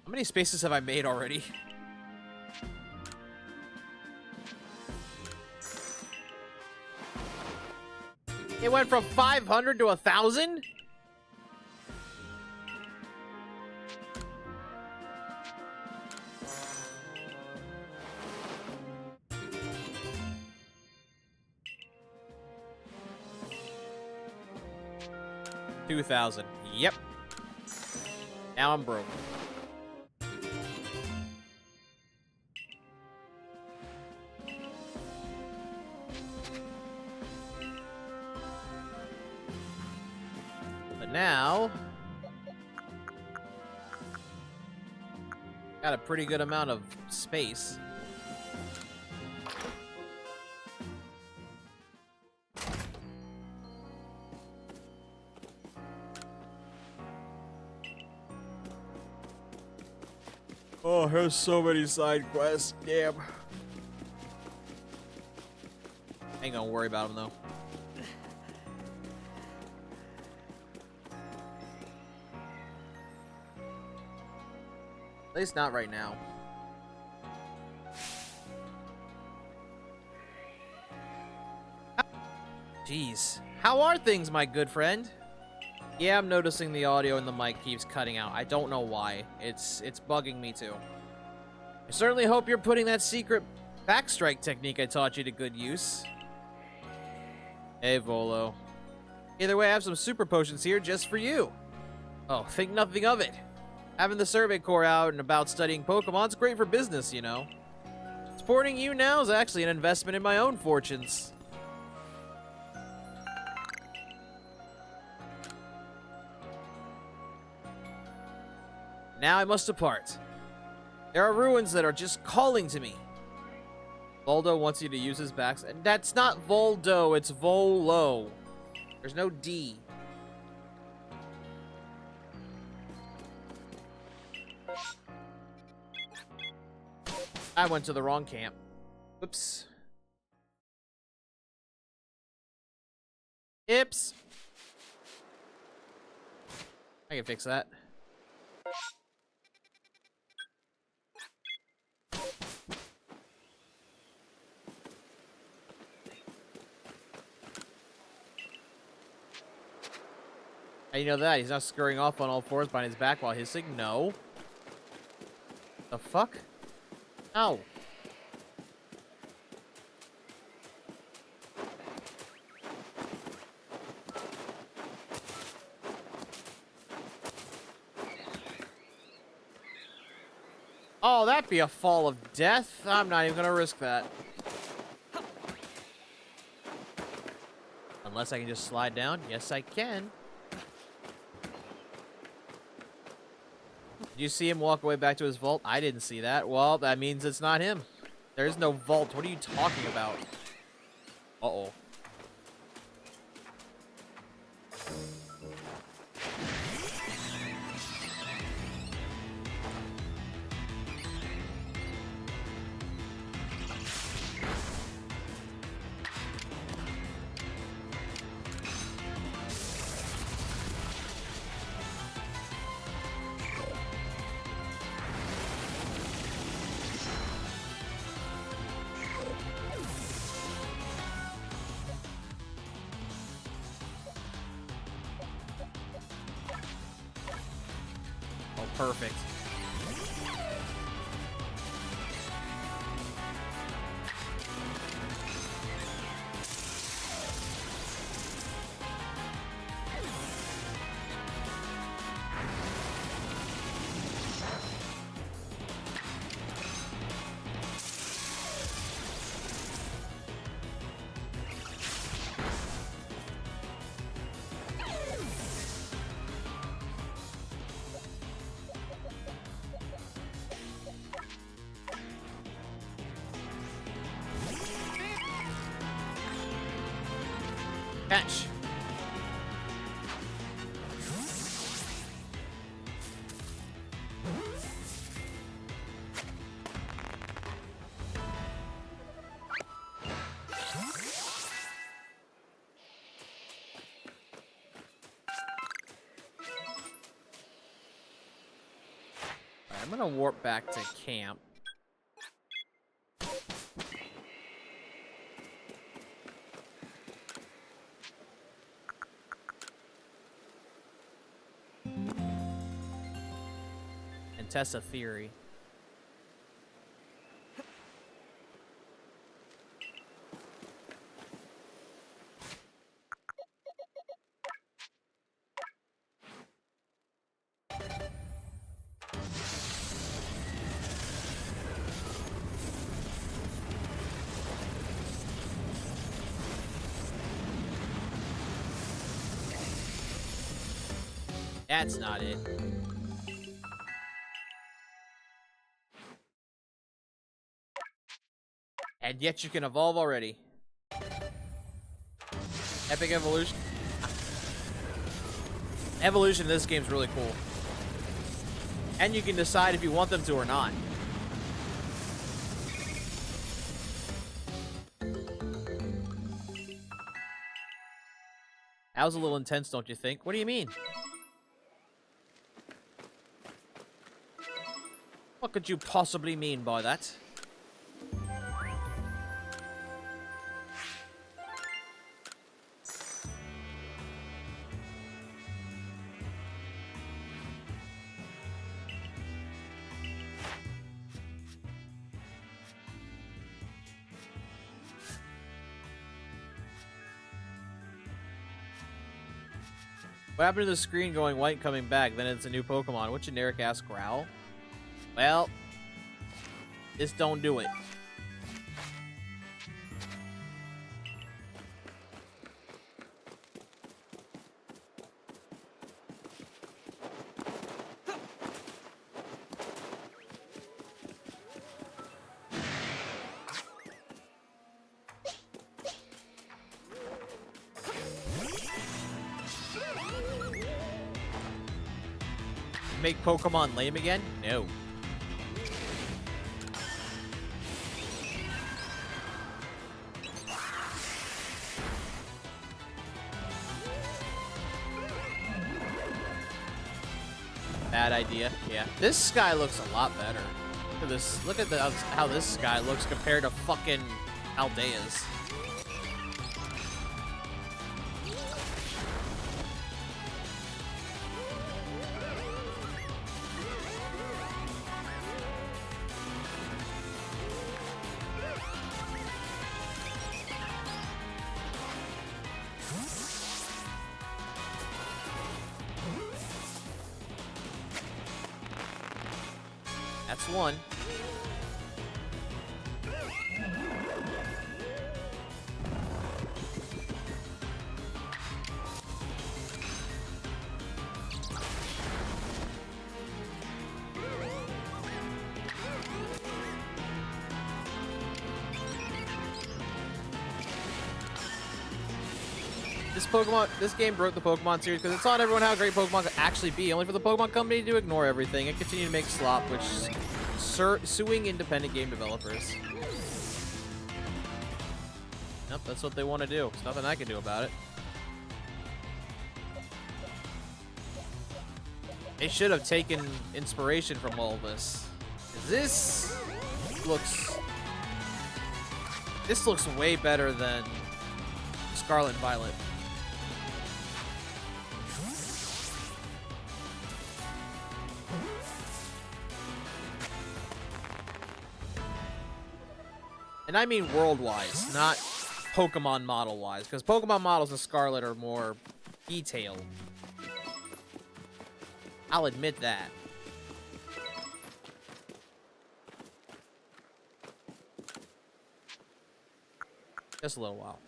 How many spaces have I made already? It went from 500 to 1,000? $2,000. Yep. Now I'm broke. Now, got a pretty good amount of space. Oh, there's so many side quests. Damn. Ain't gonna worry about them though. At least not right now. Jeez. How are things, my good friend? Yeah, I'm noticing the audio and the mic keeps cutting out. I don't know why. It's bugging me too. I certainly hope you're putting that secret backstrike technique I taught you to good use. Hey, Volo. Either way, I have some super potions here just for you. Oh, think nothing of it. Having the Survey Corps out and about studying Pokemon's great for business, you know. Supporting you now is actually an investment in my own fortunes. Now I must depart. There are ruins that are just calling to me. Voldo wants you to use his backs. And that's not Voldo, it's Volo. There's no D. I went to the wrong camp. Oops. Ips. I can fix that. How you know that? He's not scurrying off on all fours behind his back while hissing? No. The fuck? Ow. Oh, that'd be a fall of death. I'm not even gonna risk that. Unless I can just slide down. Yes, I can. Did you see him walk away back to his vault? I didn't see that. Well, that means it's not him. There's no vault. What are you talking about? Uh-oh. perfect. Catch. Alright, I'm gonna warp back to camp. And test a theory. That's not it. And yet you can evolve already. Epic evolution. Evolution in this game is really cool. And you can decide if you want them to or not. That was a little intense, don't you think? What do you mean? What could you possibly mean by that? What happened to the screen going white and coming back? Then it's a new Pokemon. What generic ass growl? Well, this don't do it. Make Pokemon lame again? No. Bad idea. Yeah. This sky looks a lot better. Look at this. Look at how this sky looks compared to fucking Aldea's. That's one. This game broke the Pokemon series because it taught everyone how great Pokemon could actually be, only for the Pokemon Company to ignore everything and continue to make slop, which is suing independent game developers. Nope, that's what they want to do. There's nothing I can do about it. They should have taken inspiration from all of this. This looks way better than Scarlet and Violet. And I mean world-wise, not Pokemon model-wise, because Pokemon models in Scarlet are more detailed. I'll admit that. Just a little while.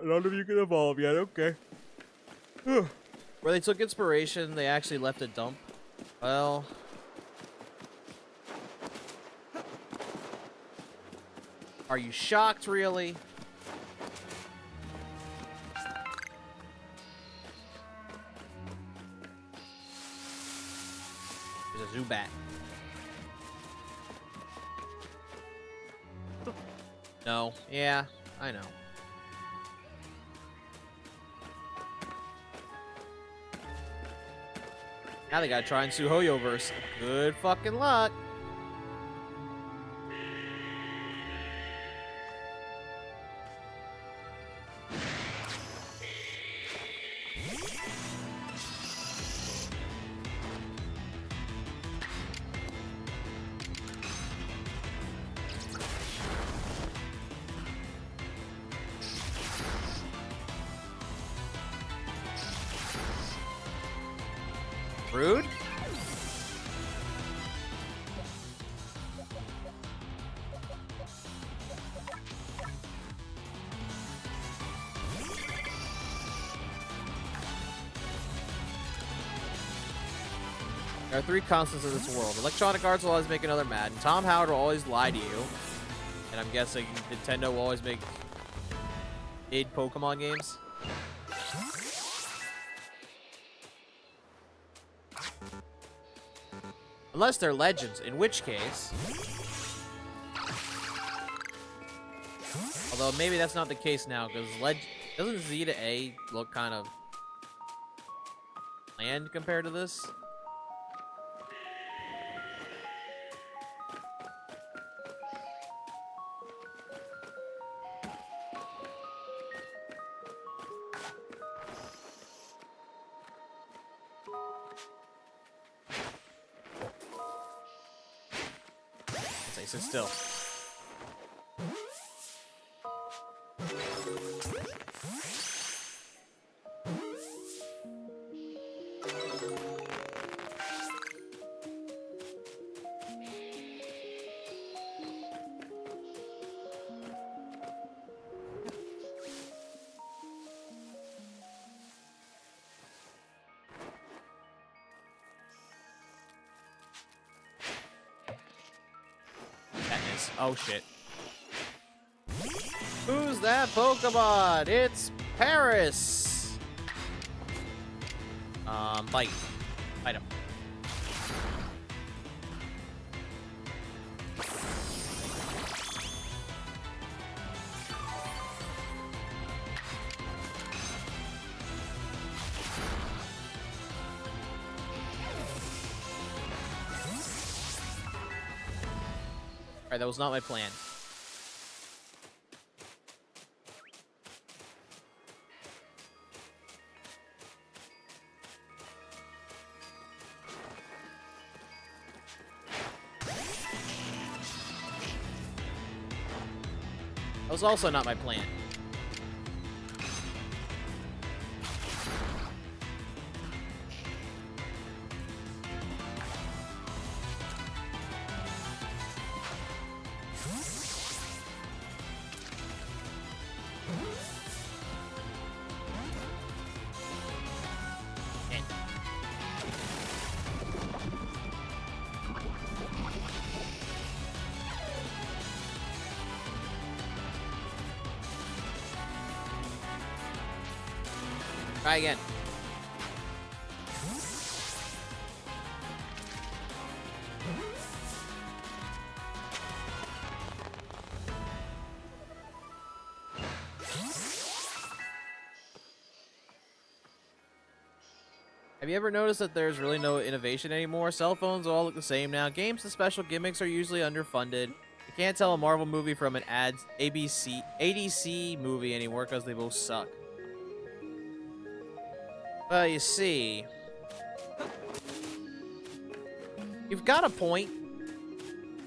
None of you can evolve yet, okay. Where they took inspiration, they actually left a dump. Well... Are you shocked, really? There's a Zubat. No. Yeah, I know. Now they gotta try and Suhoyoverse. Good fucking luck. Rude? There are 3 constants in this world. Electronic Arts will always make another mad, and Tom Howard will always lie to you. And I'm guessing Nintendo will always make mid Pokemon games. Unless they're legends, in which case... Although maybe that's not the case now, because doesn't Z to A look kind of bland compared to this? Sit still. Oh shit. Who's that Pokemon? It's Paris! Bite. Bite him. Alright, that was not my plan. That was also not my plan. Try again. Have you ever noticed that there's really no innovation anymore? Cell phones all look the same now. Games with special gimmicks are usually underfunded. You can't tell a Marvel movie from an ADC movie anymore because they both suck. Well, you see, you've got a point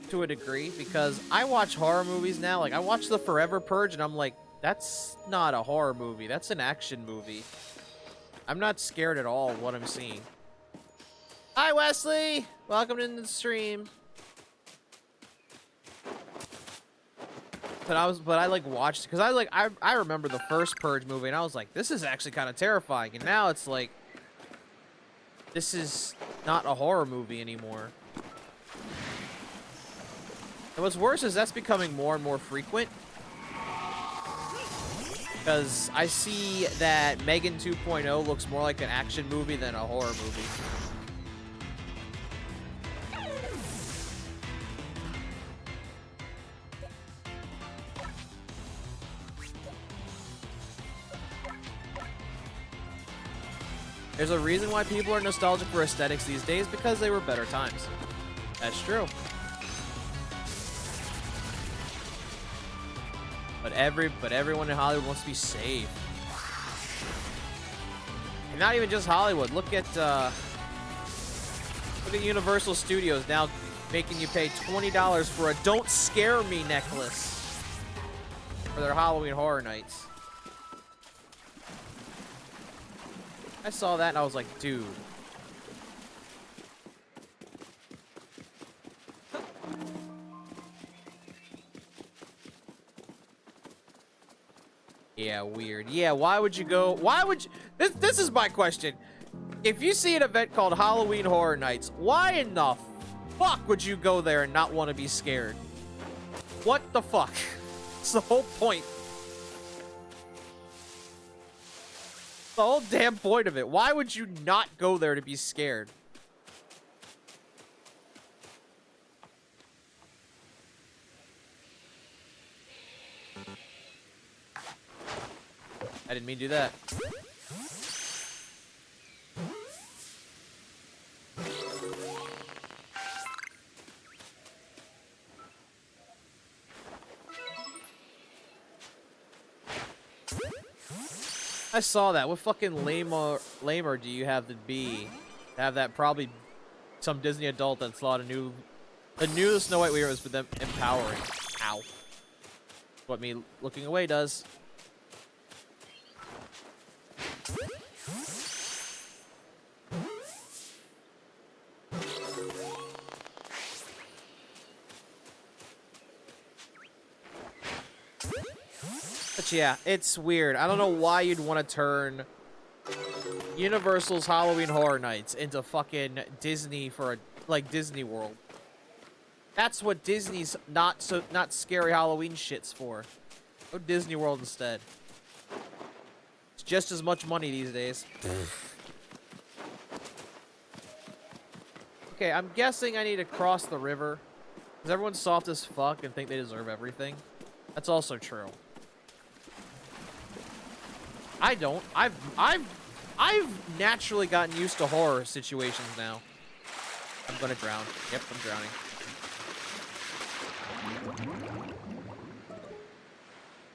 to a degree, because I watch horror movies now. Like, I watch The Forever Purge, and I'm like, that's not a horror movie. That's an action movie. I'm not scared at all of what I'm seeing. Hi, Wesley! Welcome to the stream. But I like watched, because I remember the first Purge movie, and I was like, this is actually kind of terrifying. And now it's like, this is not a horror movie anymore. And what's worse is that's becoming more and more frequent. Because I see that Megan 2.0 looks more like an action movie than a horror movie. There's a reason why people are nostalgic for aesthetics these days, because they were better times. That's true. But everyone in Hollywood wants to be safe. And not even just Hollywood. Look at Universal Studios now making you pay $20 for a "Don't Scare Me" necklace for their Halloween Horror Nights. I saw that and I was like, dude. Yeah, weird. Yeah, why would you go? Why would you? This is my question. If you see an event called Halloween Horror Nights, why in the fuck would you go there and not want to be scared? What the fuck? It's the whole point. The whole damn point of it. Why would you not go there to be scared? I didn't mean to do that. I saw that. What fucking lamer do you have to be to have that? Probably some Disney adult that thought the new Snow White Weaver was for them empowering. Ow. What me looking away does. But yeah, it's weird. I don't know why you'd want to turn Universal's Halloween Horror Nights into fucking Disney for Disney World. That's what Disney's not scary Halloween shit's for. Go Disney World instead. It's just as much money these days. Okay, I'm guessing I need to cross the river. Because everyone's soft as fuck and think they deserve everything. That's also true. I don't. I've naturally gotten used to horror situations now. I'm gonna drown. Yep, I'm drowning.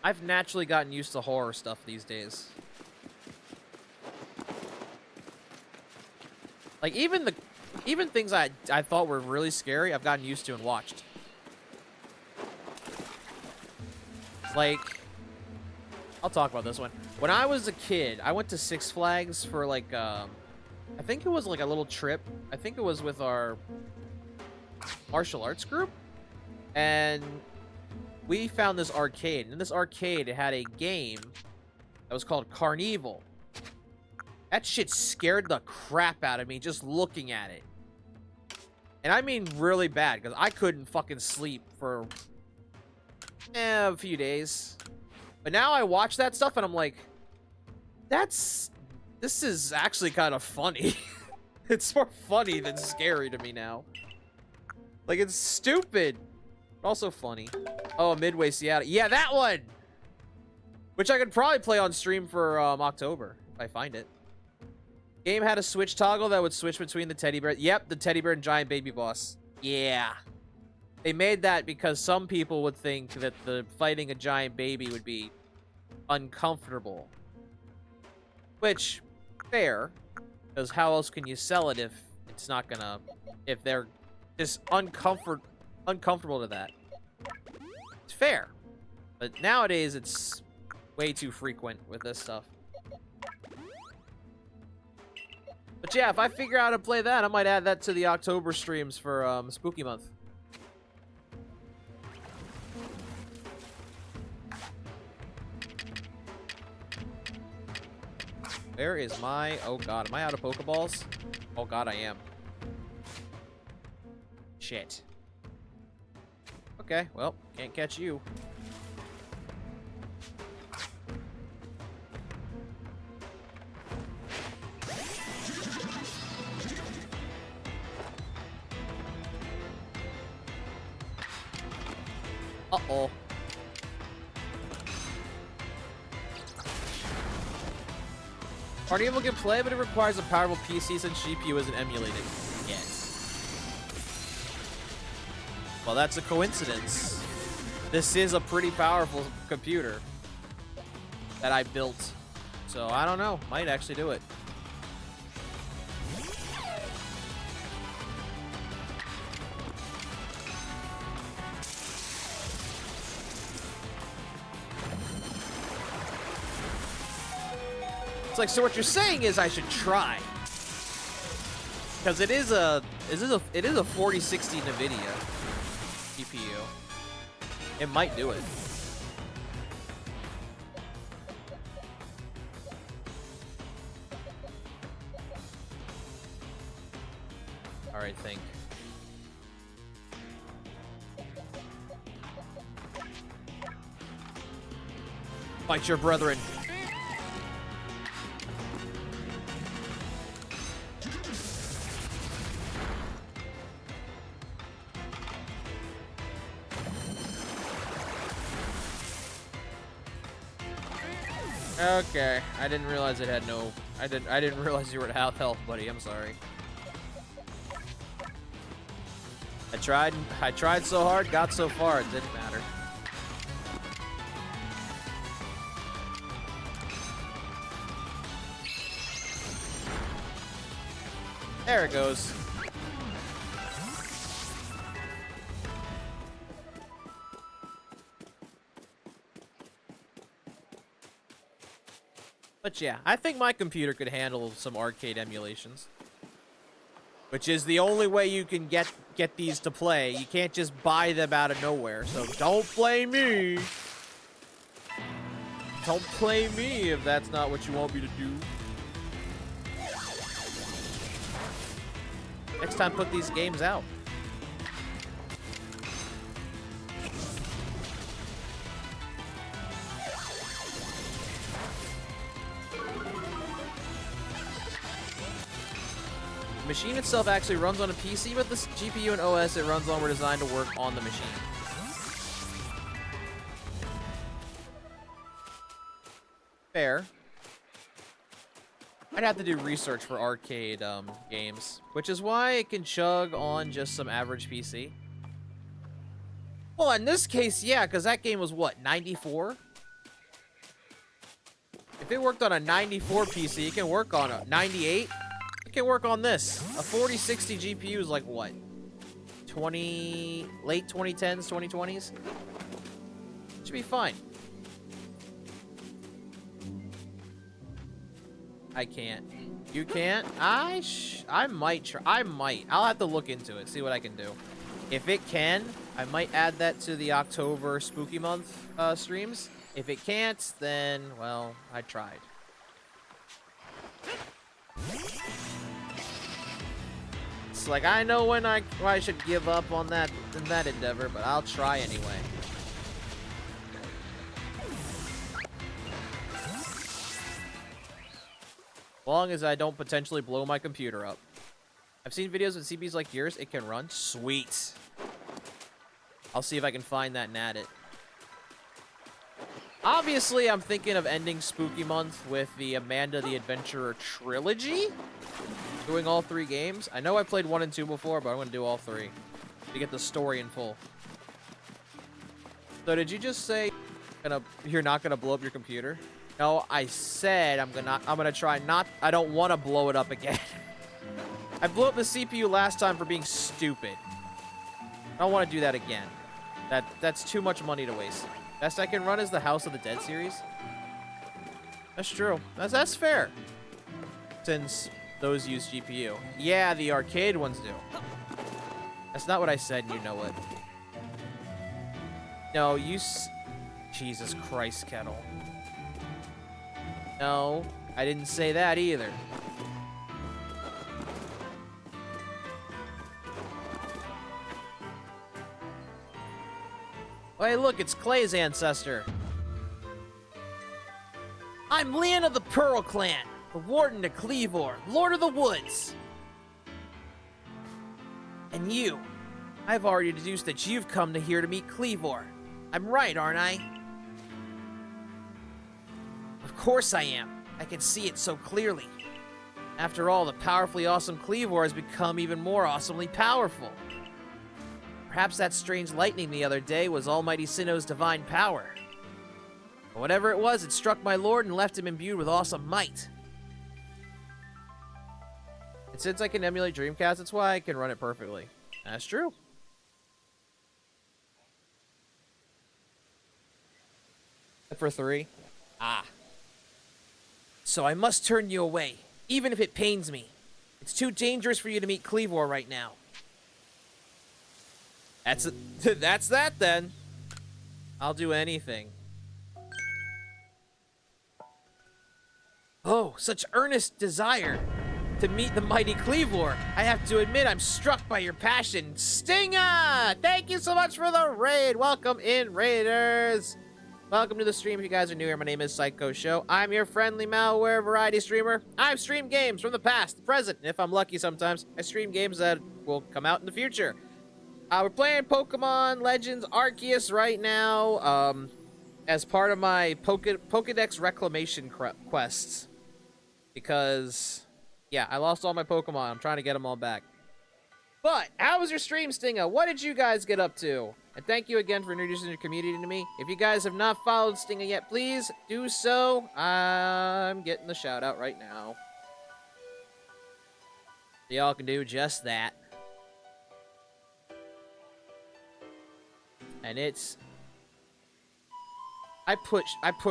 I've naturally gotten used to horror stuff these days. Like even things I thought were really scary, I've gotten used to and watched. Like, I'll talk about this one. When I was a kid, I went to Six Flags for like, I think it was like a little trip. I think it was with our martial arts group. And we found this arcade. And in this arcade, it had a game that was called Carnival. That shit scared the crap out of me just looking at it. And I mean really bad, because I couldn't fucking sleep for a few days. But now I watch that stuff and I'm like, this is actually kind of funny. It's more funny than scary to me now. Like, it's stupid, but also funny. Oh, Midway Seattle. Yeah, that one! Which I could probably play on stream for October, if I find it. Game had a switch toggle that would switch between the teddy bear. Yep, the teddy bear and giant baby boss. Yeah. They made that because some people would think that fighting a giant baby would be uncomfortable. Which, fair, because how else can you sell it if it's not gonna, if they're just uncomfortable to that? It's fair, but nowadays it's way too frequent with this stuff. But yeah, if I figure out how to play that, I might add that to the October streams for Spooky Month. Where is my... Oh god, am I out of Pokeballs? Oh god, I am. Shit. Okay, well, can't catch you. Uh-oh. Party Evil can play, but it requires a powerful PC since GPU isn't emulated. Yes. Well, that's a coincidence. This is a pretty powerful computer that I built. So, I don't know. Might actually do it. It's like, so what you're saying is I should try. Because it is a 4060 NVIDIA GPU. It might do it. Alright, think. Fight your brethren. Okay, I didn't realize it had no... I didn't realize you were at half health, buddy. I'm sorry. I tried so hard, got so far, it didn't matter. There it goes. But yeah, I think my computer could handle some arcade emulations. Which is the only way you can get these to play. You can't just buy them out of nowhere. So don't blame me. Don't blame me if that's not what you want me to do. Next time, put these games out. The machine itself actually runs on a PC, but the GPU and OS it runs on were designed to work on the machine. Fair. I'd have to do research for arcade games, which is why it can chug on just some average PC. Well, in this case, yeah, because that game was, what, 94? If it worked on a 94 PC, it can work on a 98. It can work on this. A 4060 GPU is like, what? Late 2010s, 2020s? Should be fine. I can't. You can't? I might try. I might. I'll have to look into it, see what I can do. If it can, I might add that to the October Spooky Month streams. If it can't, then, well, I tried. It's like, I know when I should give up on that endeavor, but I'll try anyway. As long as I don't potentially blow my computer up. I've seen videos with CPUs like yours. It can run. Sweet. I'll see if I can find that and add it. Obviously, I'm thinking of ending Spooky Month with the Amanda the Adventurer trilogy. Doing all 3 games. I know I played 1 and 2 before, but I'm going to do all 3 to get the story in full. So did you just say you're not going to blow up your computer? No, I said I'm gonna try not. I don't want to blow it up again. I blew up the CPU last time for being stupid. I don't want to do that again. That's too much money to waste. Best I can run is the House of the Dead series. That's true. That's fair. Since those use GPU. Yeah, the arcade ones do. That's not what I said, and you know it. No, Jesus Christ, Kettle. No, I didn't say that either. Oh, hey, look, it's Clay's ancestor. I'm Leon of the Pearl Clan, the Warden of Cleavor, Lord of the Woods. And you, I've already deduced that you've come here to meet Cleavor. I'm right, aren't I? Of course I am. I can see it so clearly. After all, the powerfully awesome Cleavor has become even more awesomely powerful. Perhaps that strange lightning the other day was Almighty Sinnoh's divine power. But whatever it was, it struck my lord and left him imbued with awesome might. And since I can emulate Dreamcast, that's why I can run it perfectly. That's true. For 3. Ah. So I must turn you away, even if it pains me. It's too dangerous for you to meet Cleavor right now. That's that then. I'll do anything. Oh, such earnest desire to meet the mighty Cleavor. I have to admit, I'm struck by your passion. Stinga! Thank you so much for the raid. Welcome in, Raiders. Welcome to the stream. If you guys are new here, my name is Psycho Show. I'm your friendly malware variety streamer. I've streamed games from the past, the present, and if I'm lucky sometimes, I stream games that will come out in the future. We're playing Pokemon Legends Arceus right now, as part of my Pokedex Reclamation quests. Because, yeah, I lost all my Pokemon. I'm trying to get them all back. But, how was your stream, Stinga? What did you guys get up to? And thank you again for introducing your community to me. If you guys have not followed Stinga yet, please do so. I'm getting the shout out right now. Y'all can do just that. And it's... I put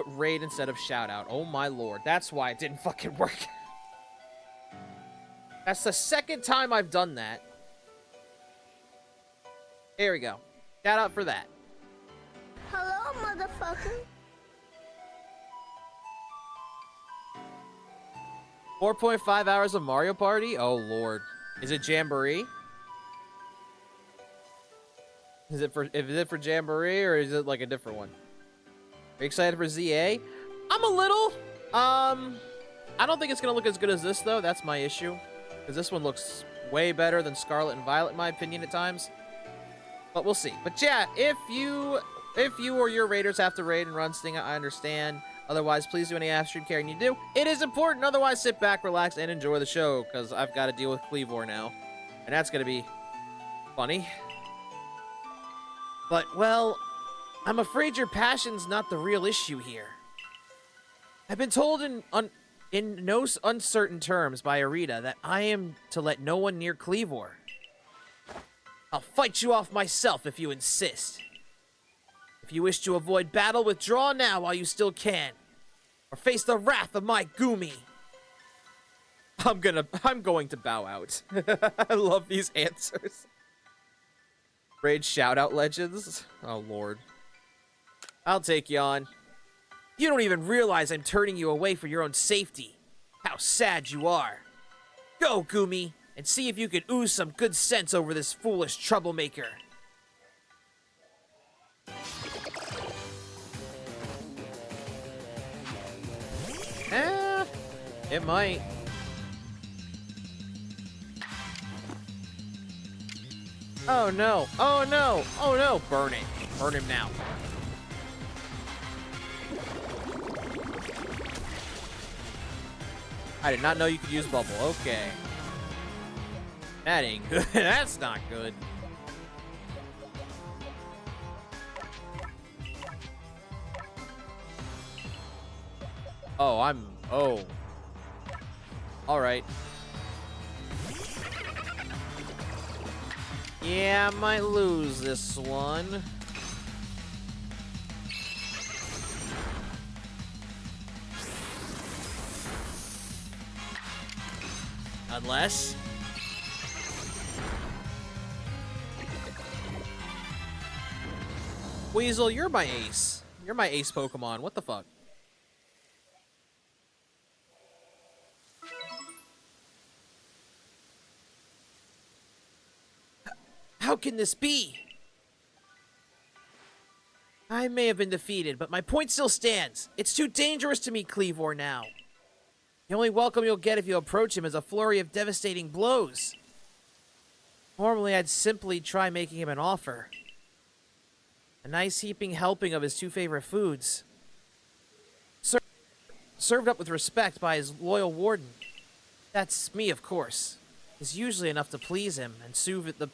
raid instead of shout out. Oh my lord. That's why it didn't fucking work. That's the second time I've done that. There we go. Shout out for that. Hello, motherfucker. 4.5 hours of Mario Party? Oh lord. Is it Jamboree? Is it for Jamboree or is it like a different one? Are you excited for ZA? I'm a little. I don't think it's gonna look as good as this though. That's my issue. Because this one looks way better than Scarlet and Violet in my opinion at times. But we'll see. But yeah, if you or your raiders have to raid and run Stinga, I understand. Otherwise, please do any after-stream caring you do. It is important. Otherwise, sit back, relax, and enjoy the show. Because I've got to deal with Cleavor now. And that's going to be funny. But, well, I'm afraid your passion's not the real issue here. I've been told in no uncertain terms by Arita that I am to let no one near Cleavor. I'll fight you off myself if you insist. If you wish to avoid battle, withdraw now while you still can. Or face the wrath of my Gumi. I'm going to bow out. I love these answers. Raid shout-out legends? Oh, Lord. I'll take you on. You don't even realize I'm turning you away for your own safety. How sad you are. Go, Gumi, and see if you can ooze some good sense over this foolish troublemaker. It might. Oh no, oh no, oh no, burn it. Burn him now. I did not know you could use bubble, okay. That ain't good, that's not good. Oh. Alright. Yeah, I might lose this one. Unless... Weasel, you're my ace. You're my ace Pokemon. What the fuck? How can this be? I may have been defeated, but my point still stands. It's too dangerous to meet Cleavor now. The only welcome you'll get if you approach him is a flurry of devastating blows. Normally, I'd simply try making him an offer. A nice heaping helping of his two favorite foods. Served up with respect by his loyal warden. That's me, of course. Is usually enough to please him and soothe the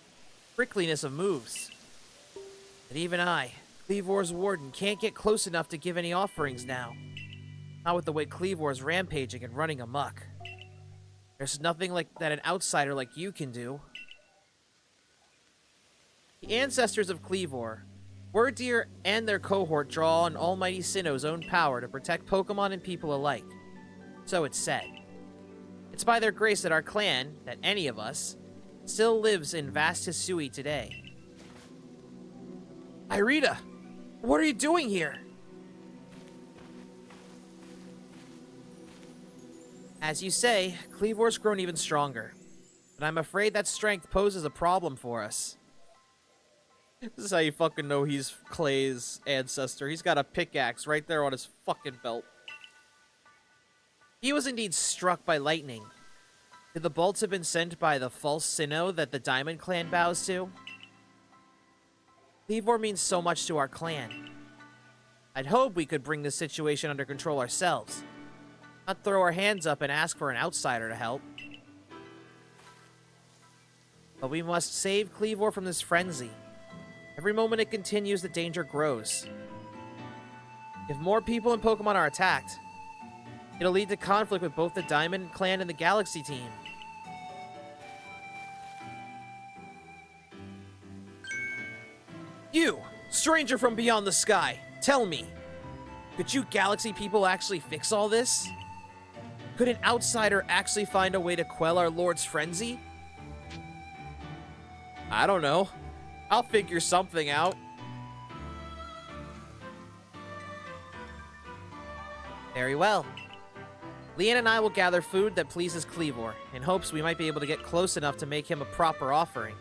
prickliness of moves. But even I, Cleavor's warden, can't get close enough to give any offerings now. Not with the way Cleavor's rampaging and running amok. There's nothing like that an outsider like you can do. The ancestors of Cleavor, Wyrdeer and their cohort draw on Almighty Sinnoh's own power to protect Pokemon and people alike. So it's said. It's by their grace that our clan, that any of us, still lives in vast Hisui today. Irida, what are you doing here? As you say, Cleavor's grown even stronger, but I'm afraid that strength poses a problem for us. This is how you fucking know he's Clay's ancestor. He's got a pickaxe right there on his fucking belt. He was indeed struck by lightning. Did the bolts have been sent by the false Sinnoh that the Diamond Clan bows to? Cleavor means so much to our clan. I'd hope we could bring this situation under control ourselves. Not throw our hands up and ask for an outsider to help. But we must save Cleavor from this frenzy. Every moment it continues, the danger grows. If more people and Pokemon are attacked, it'll lead to conflict with both the Diamond Clan and the Galaxy team. You, stranger from beyond the sky, tell me, could you Galaxy people actually fix all this? Could an outsider actually find a way to quell our Lord's frenzy? I don't know. I'll figure something out. Very well. Leanne and I will gather food that pleases Cleavor, in hopes we might be able to get close enough to make him a proper offering.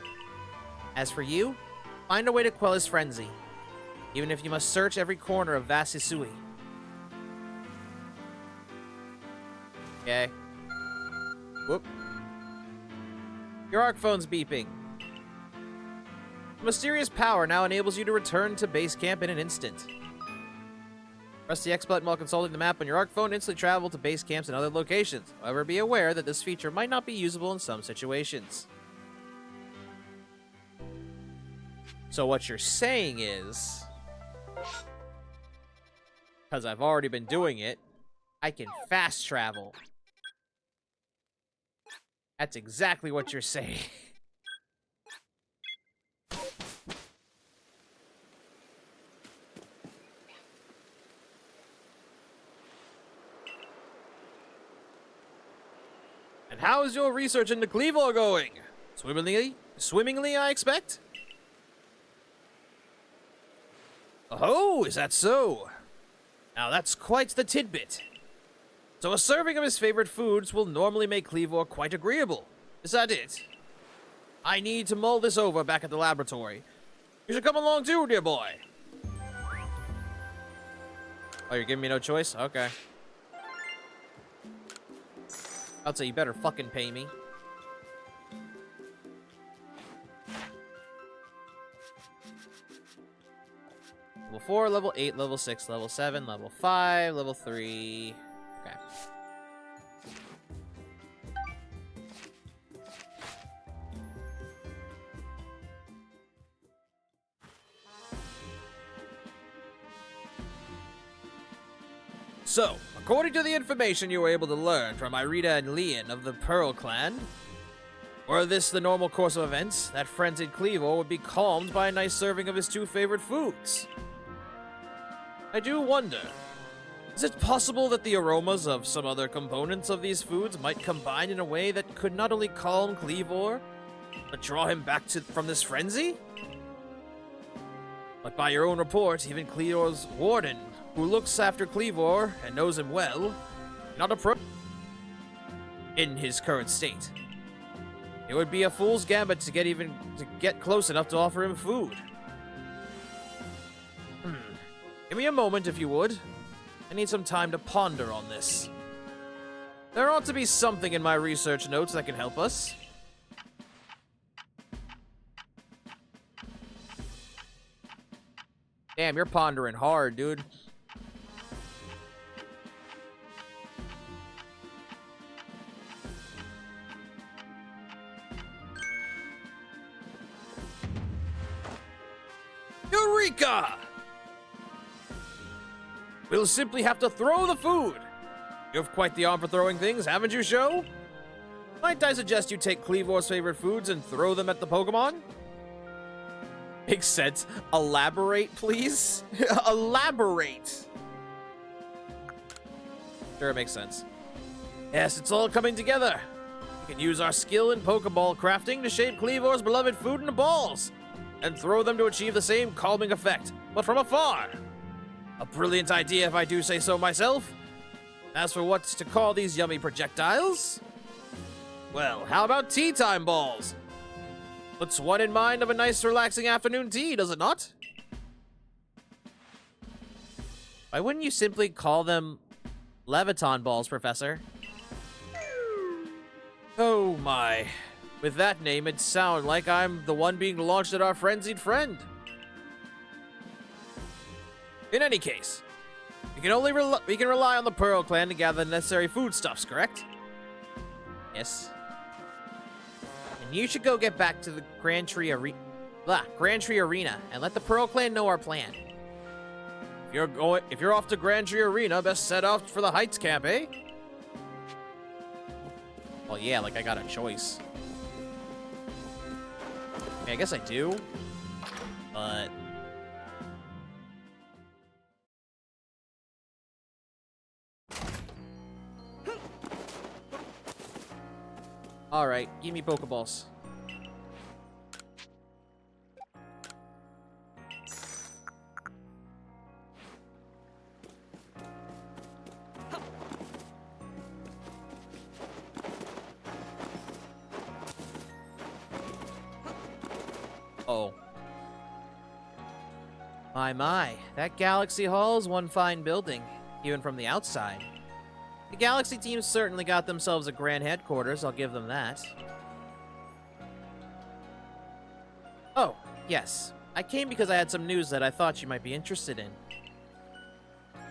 As for you, find a way to quell his frenzy, even if you must search every corner of vast Hisui. Okay. Whoop. Your ARC phone's beeping. The mysterious power now enables you to return to base camp in an instant. Press the X button while consulting the map on your ARC phone to instantly travel to base camps and other locations. However, be aware that this feature might not be usable in some situations. So what you're saying is, because I've already been doing it, I can fast travel. That's exactly what you're saying. And how is your research into Cleavor going? Swimmingly, I expect? Oh, is that so? Now that's quite the tidbit. So a serving of his favorite foods will normally make Cleavor quite agreeable. Is that it? I need to mull this over back at the laboratory. You should come along too, dear boy. Oh, you're giving me no choice? Okay. I'd say you better fucking pay me. Level 4, level 8, level 6, level 7, level 5, level 3. Okay. So, according to the information you were able to learn from Irina and Leon of the Pearl Clan, were this the normal course of events, that frenzied Cleavor would be calmed by a nice serving of his two favorite foods. I do wonder, is it possible that the aromas of some other components of these foods might combine in a way that could not only calm Cleavor, but draw him back from this frenzy? But by your own report, even Cleavor's warden, who looks after Cleavor and knows him well, not approach in his current state. It would be a fool's gambit to get close enough to offer him food. Give me a moment, if you would. I need some time to ponder on this. There ought to be something in my research notes that can help us. Damn, you're pondering hard, dude. Eureka! We'll simply have to throw the food. You have quite the arm for throwing things, haven't you, Sho? Might I suggest you take Cleavor's favorite foods and throw them at the Pokemon? Makes sense. Elaborate, please? Elaborate! Sure, it makes sense. Yes, it's all coming together. We can use our skill in Pokeball crafting to shape Cleavor's beloved food into balls and throw them to achieve the same calming effect, but from afar. A brilliant idea if I do say so myself. As for what's to call these yummy projectiles? Well, how about tea time balls? Puts one in mind of a nice relaxing afternoon tea, does it not? Why wouldn't you simply call them Leviton balls, Professor? Oh my. With that name, it'd sound like I'm the one being launched at our frenzied friend. In any case, we can rely on the Pearl Clan to gather the necessary foodstuffs, correct? Yes. And you should go get back to the Grand Tree Arena and let the Pearl Clan know our plan. If you're off to Grand Tree Arena, best set off for the Heights camp, eh? Well, yeah, like I got a choice. I mean, I guess I do, but all right, give me Pokeballs. Oh. My. That Galaxy Hall is one fine building, even from the outside. The Galaxy team certainly got themselves a grand headquarters, I'll give them that. Oh, yes. I came because I had some news that I thought you might be interested in.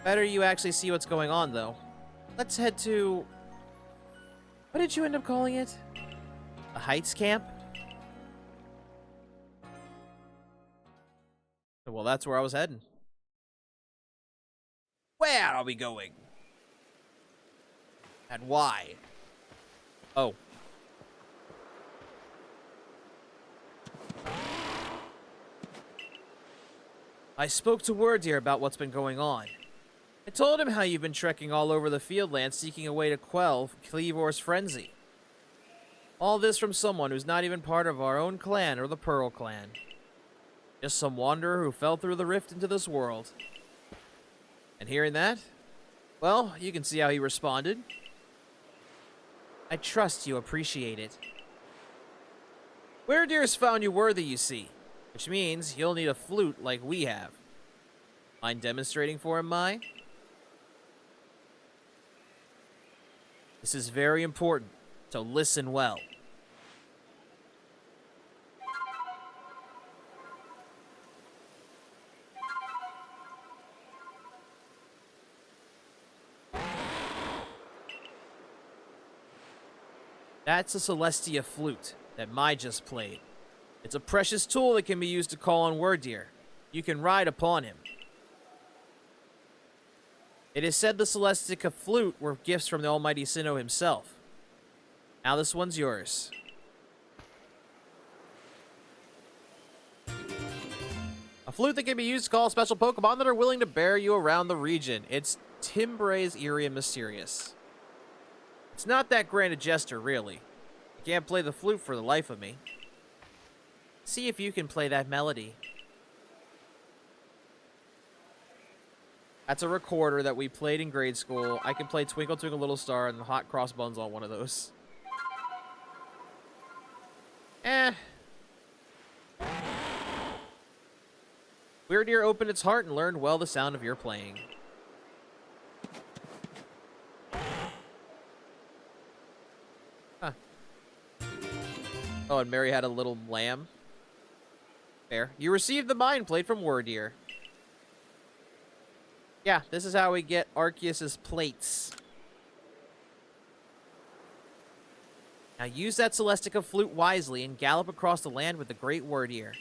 Better you actually see what's going on, though. Let's head to... what did you end up calling it? A Heights camp? Well, that's where I was heading. Where are we going? And why? Oh. I spoke to Wordeer about what's been going on. I told him how you've been trekking all over the Fieldlands seeking a way to quell Cleavor's frenzy. All this from someone who's not even part of our own clan or the Pearl Clan. Just some wanderer who fell through the rift into this world. And hearing that, well, you can see how he responded. I trust you appreciate it. Wordeer's found you worthy, you see, which means you'll need a flute like we have. Mind demonstrating for him, Mai? This is very important, so listen well. That's a Celestia flute that Mai just played. It's a precious tool that can be used to call on Wordeer. You can ride upon him. It is said the Celestica flute were gifts from the almighty Sinnoh himself. Now this one's yours. A flute that can be used to call special Pokemon that are willing to bear you around the region. It's Timbre's eerie and mysterious. It's not that grand a gesture, really. I can't play the flute for the life of me. See if you can play that melody. That's a recorder that we played in grade school. I can play Twinkle Twinkle Little Star and the Hot Cross Buns on one of those. Weird Ear opened its heart and learned well the sound of your playing. Huh. Oh, and Mary had a little lamb. Fair. You received the Mind Plate from Word Ear. Yeah, this is how we get Arceus' plates. Now use that Celestica flute wisely and gallop across the land with the great Word Ear.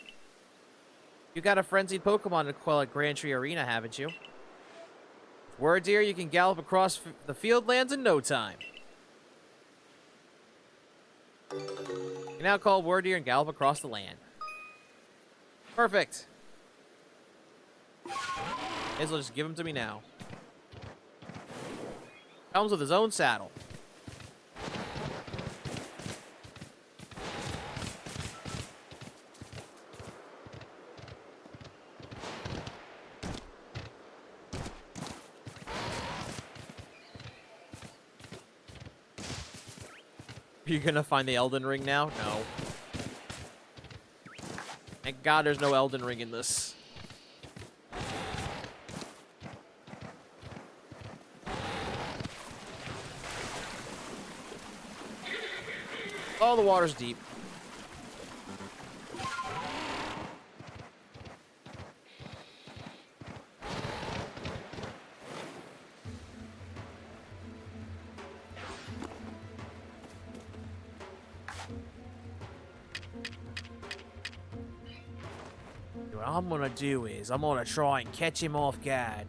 You got a frenzied Pokemon to quell at Grand Tree Arena, haven't you? With Word Ear, you can gallop across the field lands in no time. You can now call Word Ear and gallop across the land. Perfect. May as well just give him to me now. Comes with his own saddle. Are you gonna find the Elden Ring now? No. Thank God there's no Elden Ring in this. Oh, the water's deep. What I'm gonna do is I'm gonna try and catch him off guard.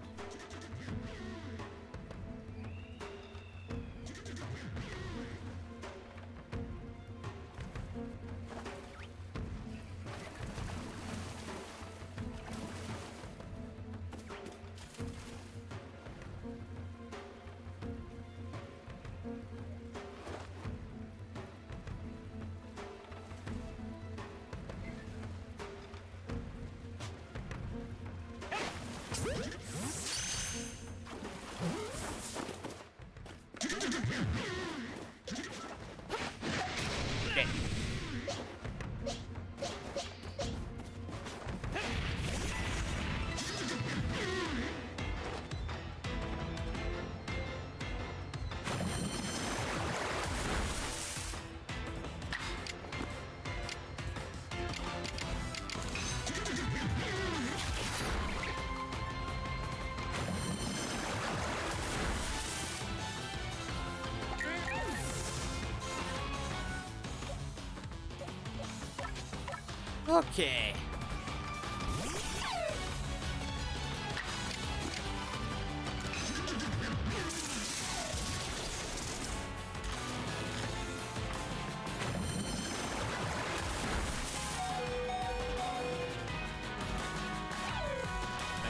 Okay.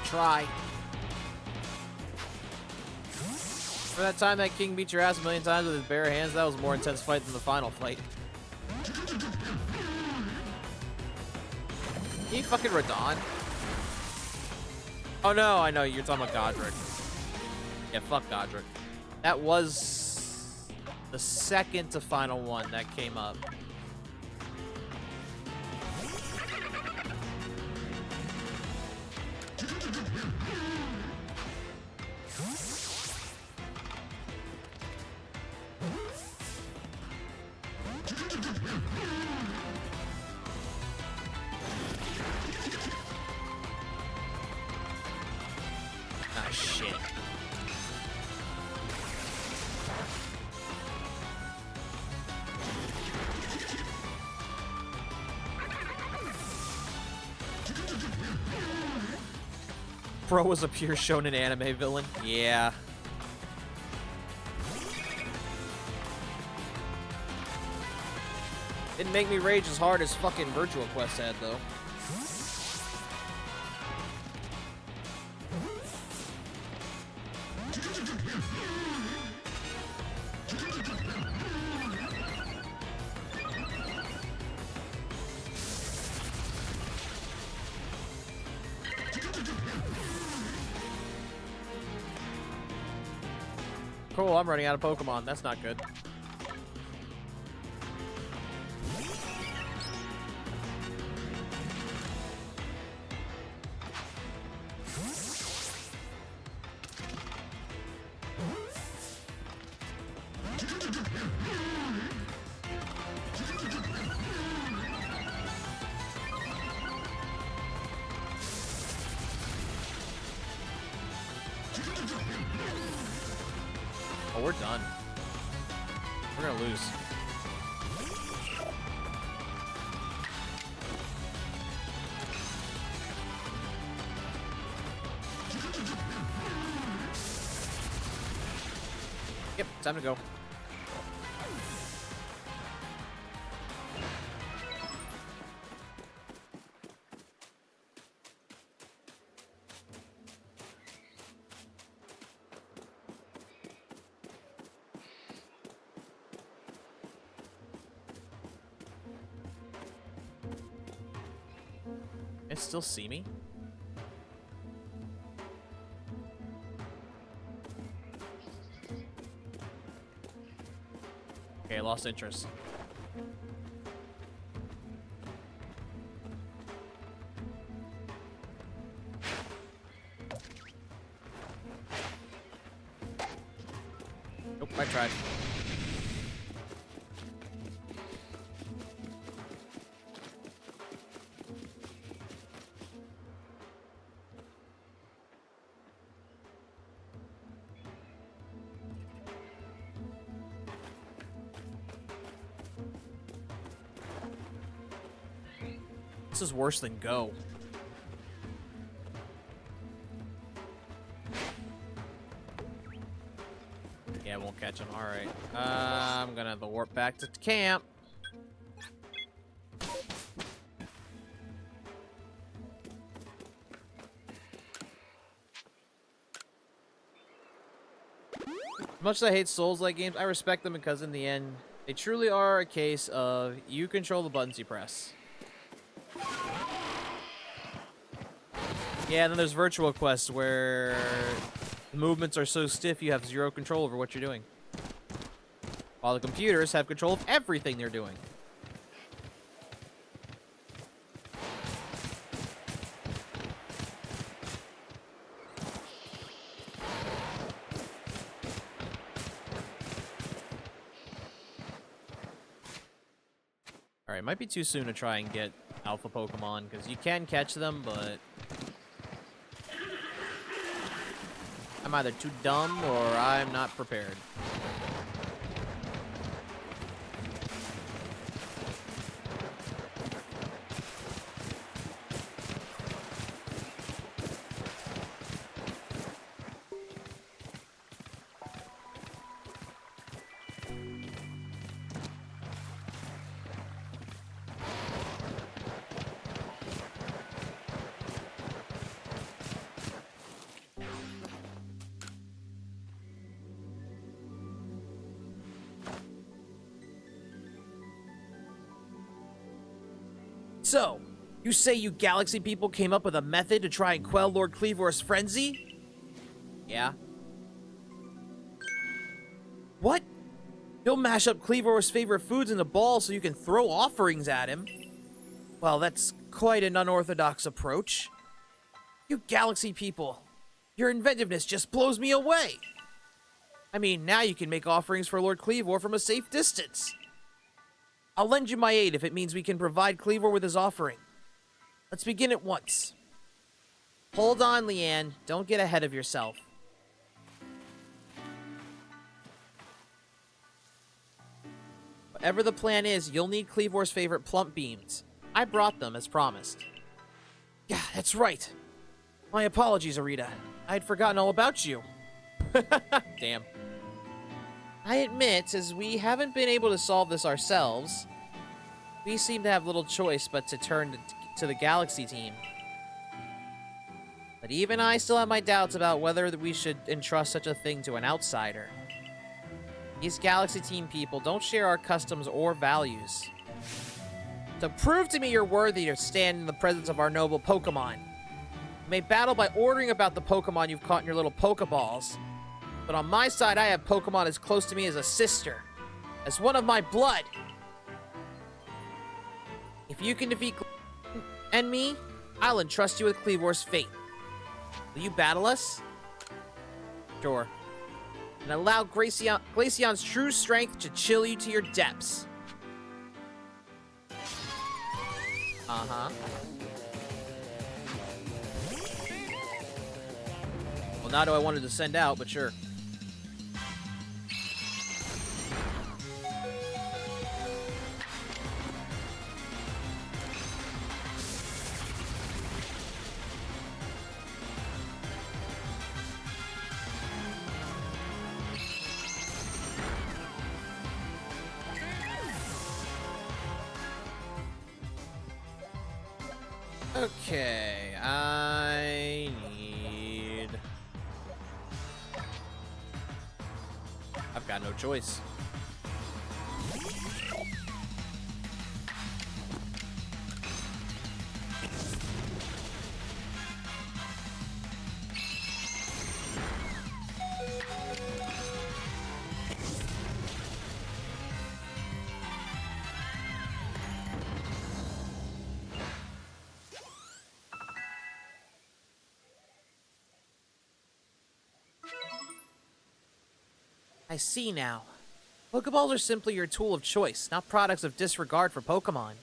Try. For that time that king beat your ass a million times with his bare hands, that was a more intense fight than the final fight. Can you fucking Radon? Oh no, I know, you're talking about Godric. Yeah, fuck Godric. That was the second to final one that came up. Ah, shit. Bro was a pure shonen anime villain. Yeah. Didn't make me rage as hard as fucking Virtual Quest had, though. Cool, I'm running out of Pokemon. That's not good. Oh, we're done. We're gonna lose. Yep, time to go. It still see me? Okay, I lost interest. Nope, I tried. This is worse than Go. Yeah, won't catch him. Alright. I'm gonna have to warp back to camp. As much as I hate Souls-like games, I respect them because in the end, they truly are a case of you control the buttons you press. Yeah, and then there's Virtual Quests where the movements are so stiff you have zero control over what you're doing. While the computers have control of everything they're doing. Alright, it might be too soon to try and get Alpha Pokemon, because you can catch them, but I'm either too dumb or I'm not prepared. So, you say you galaxy people came up with a method to try and quell Lord Cleavor's frenzy? Yeah. What? You'll mash up Cleavor's favorite foods in a ball so you can throw offerings at him? Well, that's quite an unorthodox approach. You galaxy people, your inventiveness just blows me away. I mean, now you can make offerings for Lord Cleavor from a safe distance. I'll lend you my aid if it means we can provide Cleavor with his offering. Let's begin at once. Hold on, Leanne. Don't get ahead of yourself. Whatever the plan is, you'll need Cleavor's favorite plump beans. I brought them as promised. Yeah, that's right. My apologies, Arita. I'd forgotten all about you. Damn. I admit, as we haven't been able to solve this ourselves, we seem to have little choice but to turn to the Galaxy team. But even I still have my doubts about whether we should entrust such a thing to an outsider. These Galaxy team people don't share our customs or values. To prove to me you're worthy to stand in the presence of our noble Pokemon, you may battle by ordering about the Pokemon you've caught in your little Pokeballs. But on my side, I have Pokemon as close to me as a sister, as one of my blood. If you can defeat and me, I'll entrust you with Kleavor's fate. Will you battle us? Sure. And allow Glaceon's true strength to chill you to your depths. Uh-huh. Well, not who I wanted to send out, but sure. Okay, I need... I've got no choice. I see now. Pokeballs are simply your tool of choice, not products of disregard for Pokemon.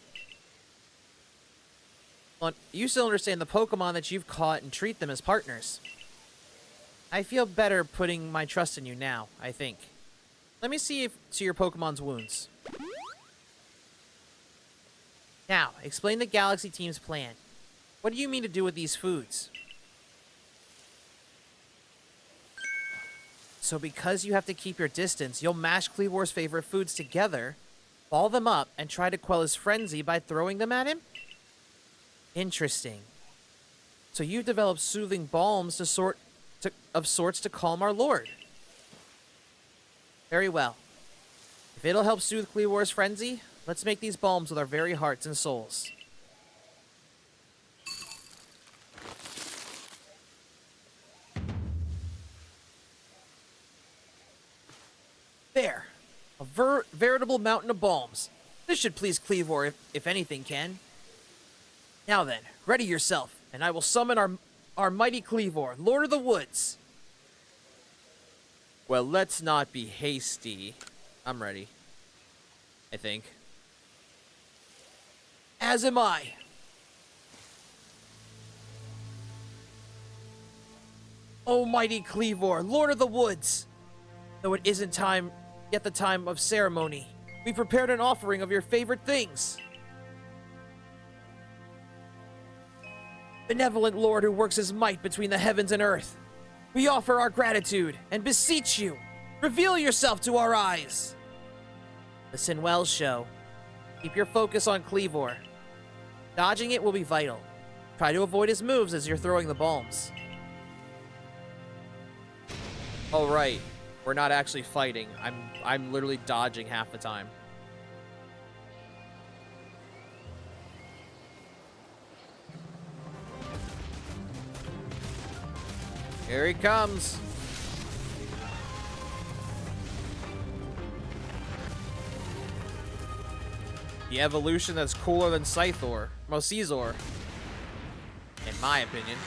Well, you still understand the Pokemon that you've caught and treat them as partners. I feel better putting my trust in you now, I think. Let me see to your Pokemon's wounds. Now, explain the Galaxy team's plan. What do you mean to do with these foods? So because you have to keep your distance, you'll mash Kleavor's favorite foods together, ball them up, and try to quell his frenzy by throwing them at him? Interesting. So you've developed soothing balms of sorts to calm our lord. Very well. If it'll help soothe Kleavor's frenzy, let's make these balms with our very hearts and souls. There. A veritable mountain of balms. This should please Kleavor if anything can. Now then, ready yourself, and I will summon our mighty Kleavor, Lord of the Woods. Well, let's not be hasty. I'm ready. I think. As am I. O mighty Kleavor, Lord of the Woods. Though it isn't yet the time of ceremony, we prepared an offering of your favorite things. Benevolent Lord who works his might between the heavens and earth, we offer our gratitude and beseech you, reveal yourself to our eyes. Listen well, Sho. Keep your focus on Kleavor. Dodging it will be vital. Try to avoid his moves as you're throwing the balms. Oh, right. We're not actually fighting. I'm literally dodging half the time. Here he comes. The evolution that's cooler than Scythor. Well, Caesar. In my opinion.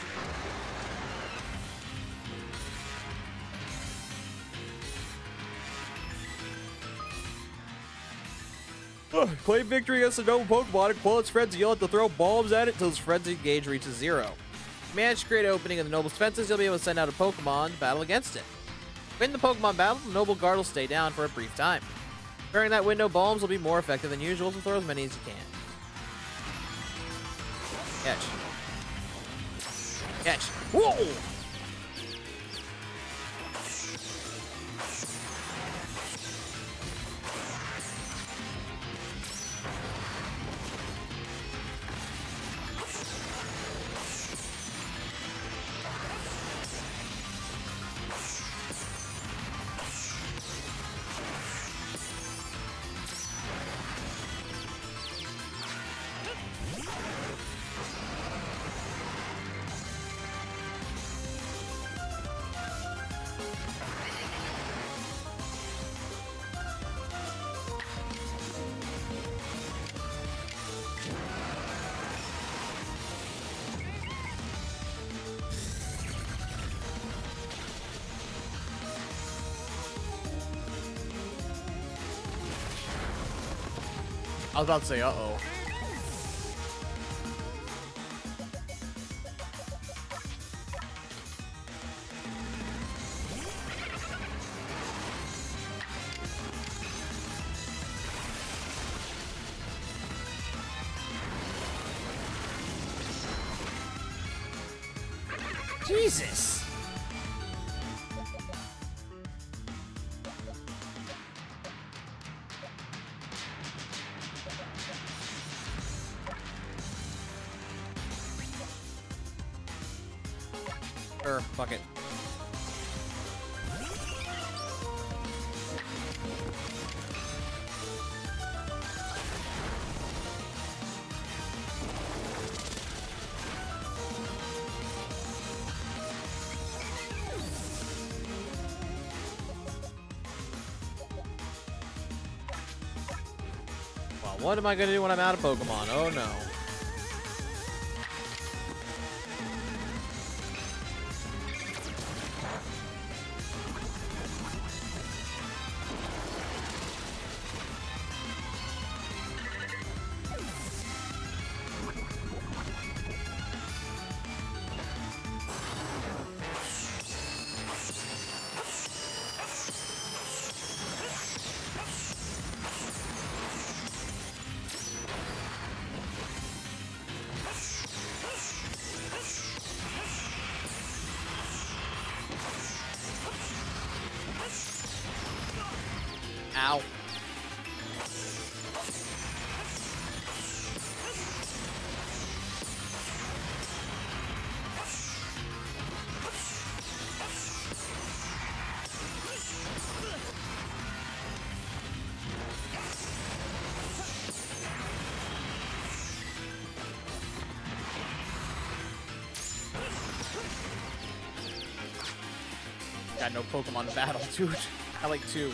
Claim victory against a noble Pokemon and quell its frenzy. You'll have to throw bombs at it until its frenzy gauge reaches 0. If you manage to create an opening in the noble's fences, you'll be able to send out a Pokemon to battle against it. Win the Pokemon battle, the noble guard will stay down for a brief time. During that window, bombs will be more effective than usual, so throw as many as you can. Catch. Catch. Whoa! I was about to say, uh-oh. Jesus! Fuck it. Well, what am I gonna do when I'm out of Pokemon? Oh no. Ow. Got no Pokemon to battle, dude. I like 2.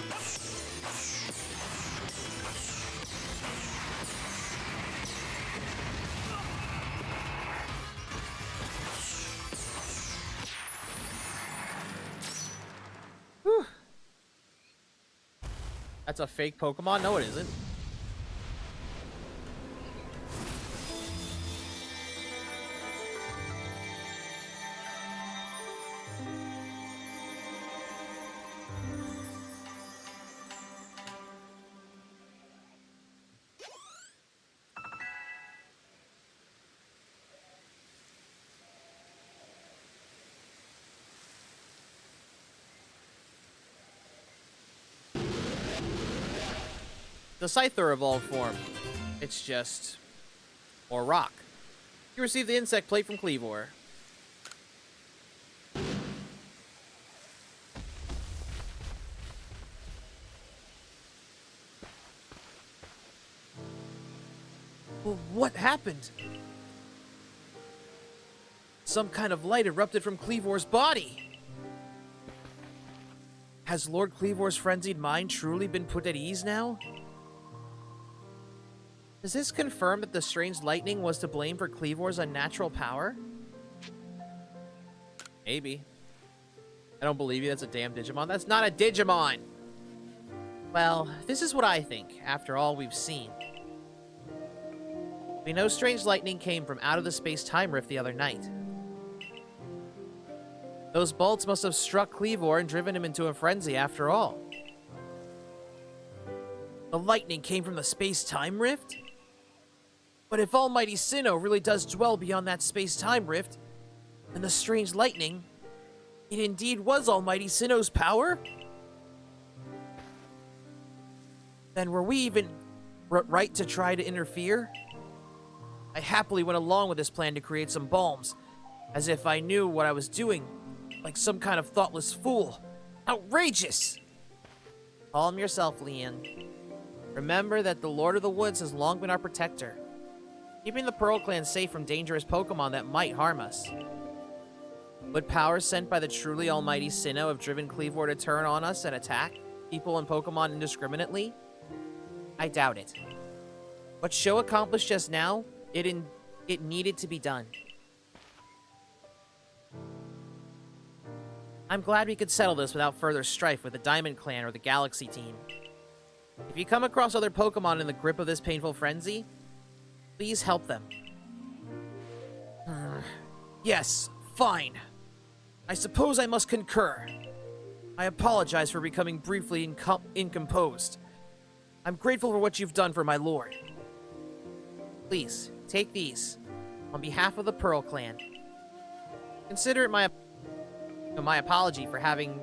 Whew. That's a fake Pokemon? No, it isn't. The Scyther evolved form. It's just more rock. You received the insect plate from Cleavor. Well, what happened? Some kind of light erupted from Cleavor's body. Has Lord Cleavor's frenzied mind truly been put at ease now? Does this confirm that the strange lightning was to blame for Cleavor's unnatural power? Maybe. I don't believe you. That's a damn Digimon. That's not a Digimon! Well, this is what I think, after all we've seen. We know strange lightning came from out of the space-time rift the other night. Those bolts must have struck Cleavor and driven him into a frenzy after all. The lightning came from the space-time rift? But if Almighty Sinnoh really does dwell beyond that space-time rift, And the strange lightning, it indeed was Almighty Sinnoh's power? Then were we even right to try to interfere? I happily went along with this plan to create some bombs, as if I knew what I was doing, like some kind of thoughtless fool. Outrageous! Calm yourself, Leon. Remember that the Lord of the Woods has long been our protector, keeping the Pearl Clan safe from dangerous Pokemon that might harm us. Would powers sent by the truly almighty Sinnoh have driven Cleavor to turn on us and attack people and Pokemon indiscriminately? I doubt it. What Sho accomplished just now, it needed to be done. I'm glad we could settle this without further strife with the Diamond Clan or the Galaxy team. If you come across other Pokemon in the grip of this painful frenzy, please help them. Yes, fine. I suppose I must concur. I apologize for becoming briefly incomposed. I'm grateful for what you've done for my lord. Please, take these, on behalf of the Pearl Clan. Consider it my apology for having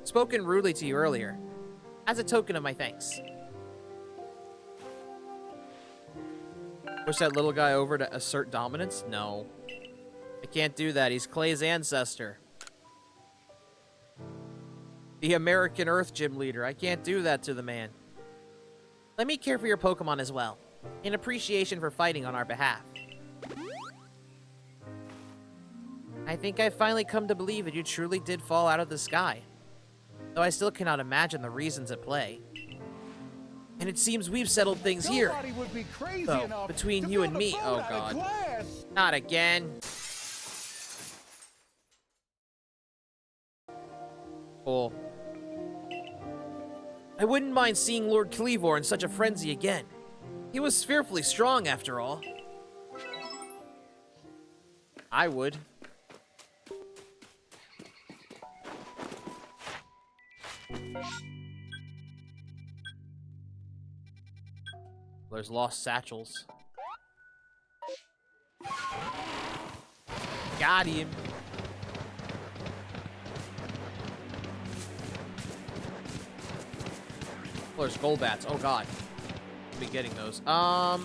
spoken rudely to you earlier, as a token of my thanks. Push that little guy over to assert dominance? No. I can't do that. He's Clay's ancestor. The American Earth Gym leader. I can't do that to the man. Let me care for your Pokemon as well, in appreciation for fighting on our behalf. I think I've finally come to believe that you truly did fall out of the sky, though I still cannot imagine the reasons at play. And it seems we've settled things here. Would be crazy So, between you and me, oh god. Not again. Cool. I wouldn't mind seeing Lord Cleavor in such a frenzy again. He was fearfully strong, after all. I would. There's lost satchels. Got him. Oh, there's Golbats. Oh god. I'll be getting those. Alright,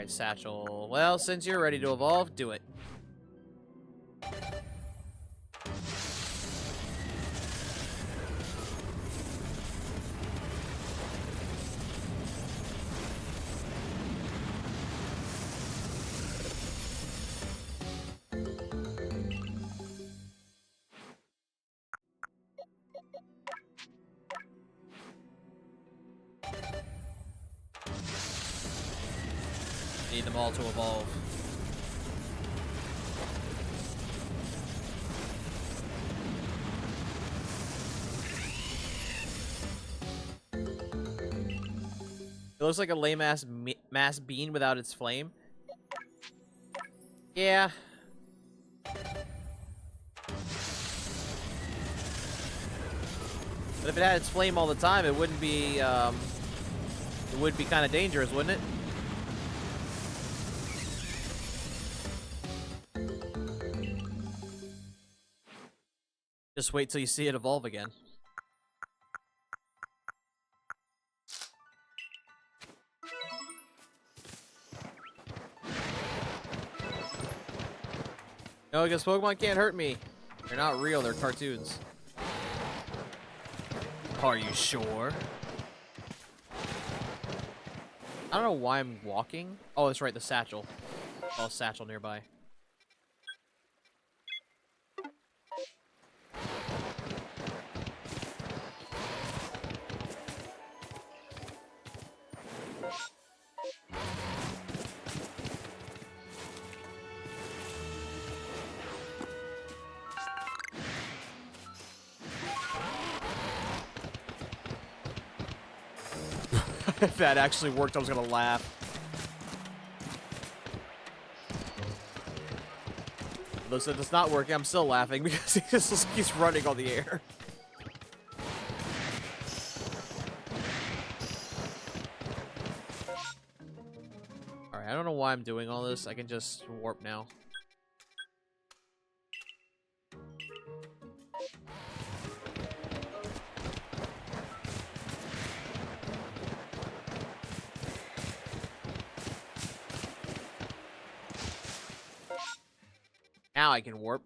satchel. Well, since you're ready to evolve, do it. Need them all to evolve. It looks like a lame-ass mass bean without its flame. Yeah. But if it had its flame all the time, it wouldn't be, it would be kind of dangerous, wouldn't it? Just wait till you see it evolve again. No, because Pokemon can't hurt me. They're not real, they're cartoons. Are you sure? I don't know why I'm walking. Oh, that's right, the satchel. Oh, a satchel nearby. If that actually worked, I was gonna laugh. Though since it's not working, I'm still laughing because he just keeps running on the air. Alright, I don't know why I'm doing all this. I can just warp now. Now I can warp.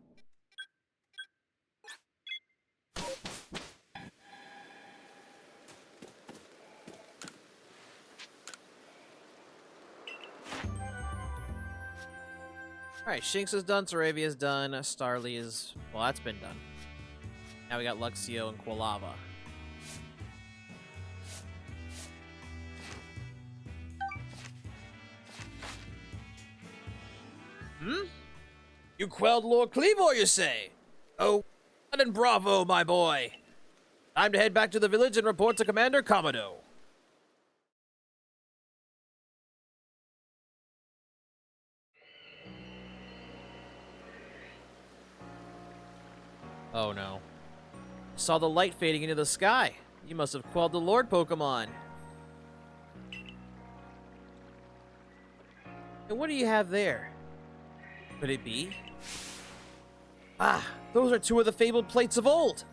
Alright, Shinx is done, Saravia is done, Starly is... well, that's been done. Now we got Luxio and Quilava. Hmm? You quelled Lord Cleavor, you say? Oh, and bravo, my boy. Time to head back to the village and report to Commander Commodore. Oh no. Saw the light fading into the sky. You must have quelled the Lord Pokemon. And what do you have there? Could it be? Ah, those are two of the fabled plates of old.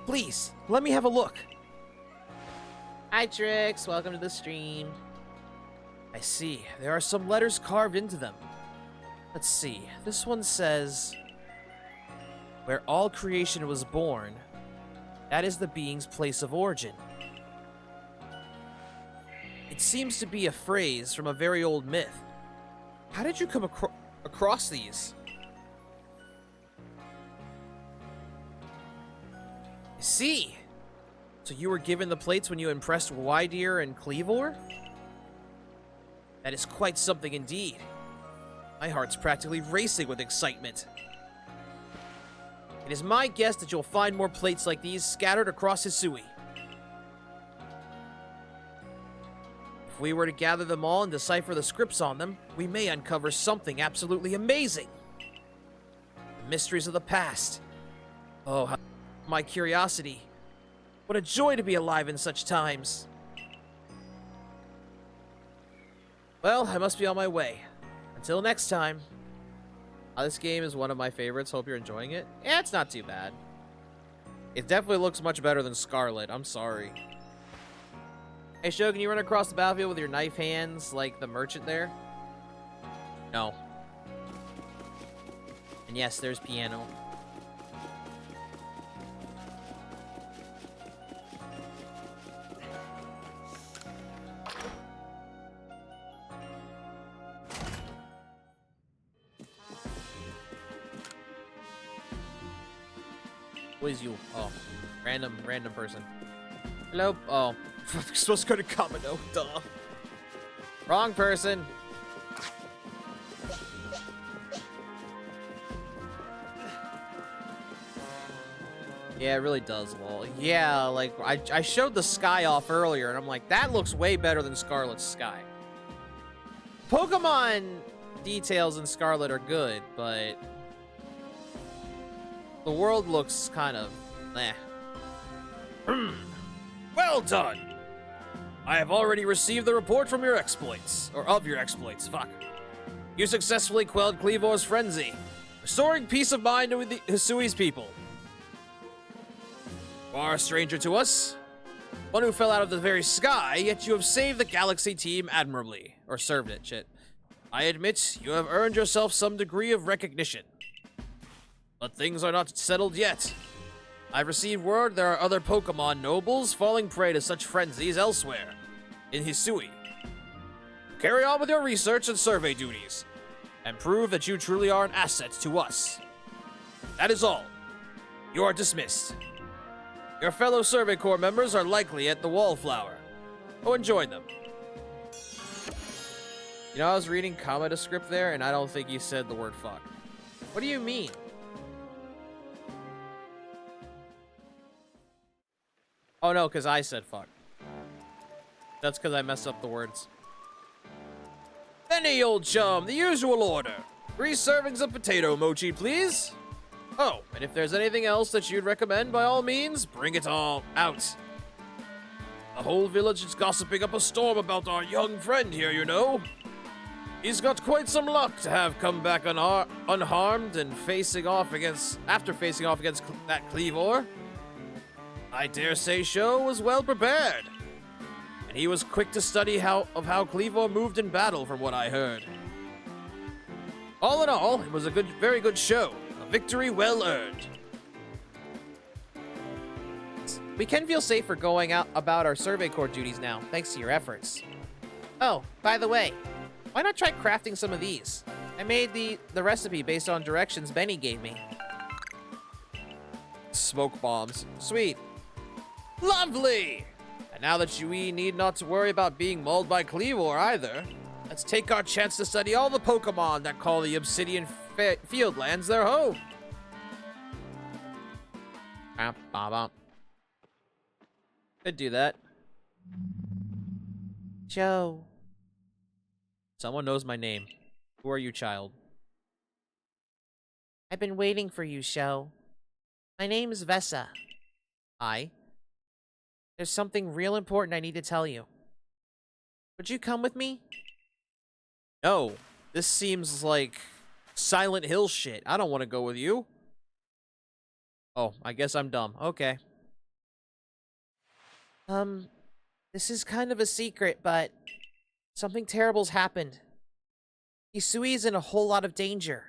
Please, let me have a look. Hi, Trix. Welcome to the stream. I see. There are some letters carved into them. Let's see. This one says... where all creation was born, that is the being's place of origin. It seems to be a phrase from a very old myth. How did you come across these? I see. So you were given the plates when you impressed Wydeer and Cleavor? That is quite something indeed. My heart's practically racing with excitement. It is my guess that you'll find more plates like these scattered across Hisui. If we were to gather them all and decipher the scripts on them, we may uncover something absolutely amazing. The mysteries of the past. Oh, how my curiosity. What a joy to be alive in such times. Well, I must be on my way. Until next time. This game is one of my favorites. Hope you're enjoying it. Yeah, it's not too bad. It definitely looks much better than Scarlet. I'm sorry. Hey, Sho, can you run across the battlefield with your knife hands like the merchant there? No. And yes, there's piano. What is you? Oh, random person. Hello? Oh, I'm supposed to go to Kamado. Duh. Wrong person. Yeah, it really does, lol. Yeah, like, I showed the sky off earlier, and I'm like, that looks way better than Scarlet's sky. Pokemon details in Scarlet are good, but... the world looks kind of meh. Well done! I have already received the report from your exploits. Or of your exploits, fuck. You successfully quelled Cleavor's frenzy, restoring peace of mind to the Hisui's people. You are a stranger to us, one who fell out of the very sky, yet you have saved the Galaxy team admirably. Or served it, shit. I admit, you have earned yourself some degree of recognition. But things are not settled yet. I've received word there are other Pokemon nobles falling prey to such frenzies elsewhere, in Hisui. Carry on with your research and survey duties, and prove that you truly are an asset to us. That is all. You are dismissed. Your fellow Survey Corps members are likely at the Wallflower. Go and join them. You know, I was reading Kamada script there, and I don't think he said the word fuck. What do you mean? Oh no, because I said fuck. That's because I messed up the words. Any old chum, the usual order. 3 servings of potato mochi, please. Oh, and if there's anything else that you'd recommend, by all means, bring it all out. The whole village is gossiping up a storm about our young friend here, you know. He's got quite some luck to have come back unharmed and after facing off against that Cleavor. I dare say Sho was well prepared, and he was quick to study how Cleavor moved in battle, from what I heard. All in all, it was a very good show. A victory well earned. We can feel safer going out about our Survey Corps duties now, thanks to your efforts. Oh, by the way, why not try crafting some of these? I made the recipe based on directions Benny gave me. Smoke bombs. Sweet. Lovely! And now that we need not to worry about being mauled by Cleavor either, let's take our chance to study all the Pokemon that call the Obsidian Fieldlands their home. Could do that. Joe. Someone knows my name. Who are you, child? I've been waiting for you, Sho. My name is Vessa. Hi. There's something real important I need to tell you. Would you come with me? No. This seems like Silent Hill shit. I don't want to go with you. Oh, I guess I'm dumb. Okay. This is kind of a secret, but something terrible's happened. Hisui's in a whole lot of danger.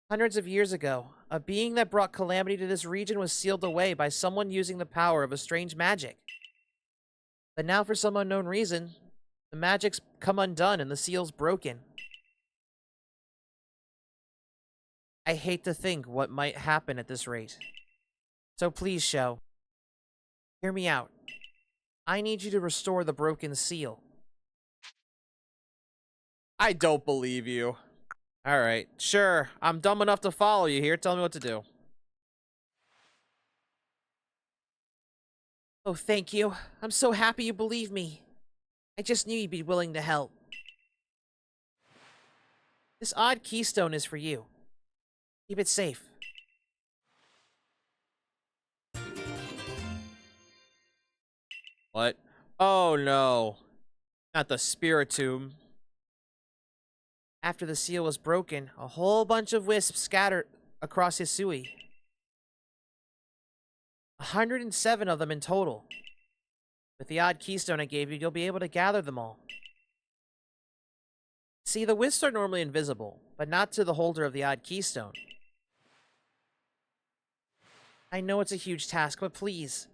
Hundreds of years ago, a being that brought calamity to this region was sealed away by someone using the power of a strange magic. But now, for some unknown reason, the magic's come undone and the seal's broken. I hate to think what might happen at this rate. So please, Sho, hear me out. I need you to restore the broken seal. I don't believe you. Alright, sure. I'm dumb enough to follow you here. Tell me what to do. Oh, thank you. I'm so happy you believe me. I just knew you'd be willing to help. This odd keystone is for you. Keep it safe. What? Oh no. Not the Spiritomb. After the seal was broken, a whole bunch of wisps scattered across Hisui. 107 of them in total. With the odd keystone I gave you, you'll be able to gather them all. See, the wisps are normally invisible, but not to the holder of the odd keystone. I know it's a huge task, but please,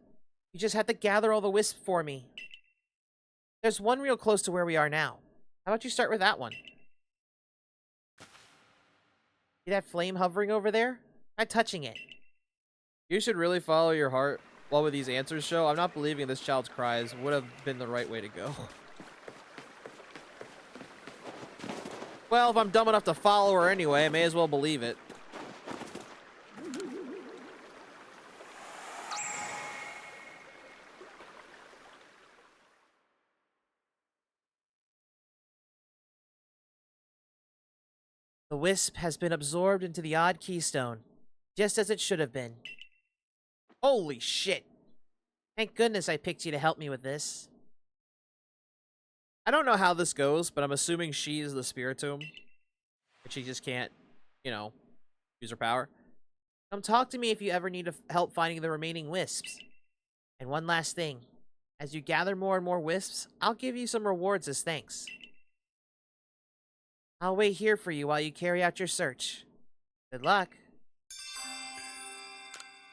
you just have to gather all the wisps for me. There's one real close to where we are now. How about you start with that one? See that flame hovering over there? Try touching it. You should really follow your heart while with these answers, Sho. I'm not believing this child's cries would have been the right way to go. Well, if I'm dumb enough to follow her anyway, I may as well believe it. The wisp has been absorbed into the odd keystone, just as it should have been. Holy shit! Thank goodness I picked you to help me with this. I don't know how this goes, but I'm assuming she is the Spiritomb. But she just can't, you know, use her power. Come talk to me if you ever need help finding the remaining wisps. And one last thing. As you gather more and more wisps, I'll give you some rewards as thanks. I'll wait here for you while you carry out your search. Good luck.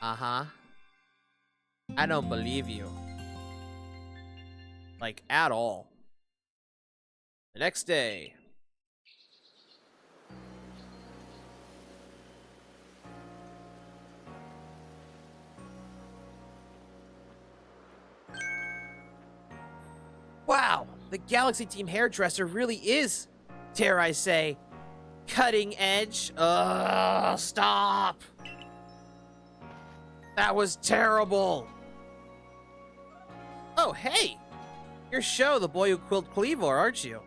Uh-huh. I don't believe you. Like, at all. The next day. Wow, the Galaxy Team hairdresser really is, dare I say, cutting edge. Ugh, stop. That was terrible. Oh, hey. You're Sho, the boy who killed Cleavor, aren't you?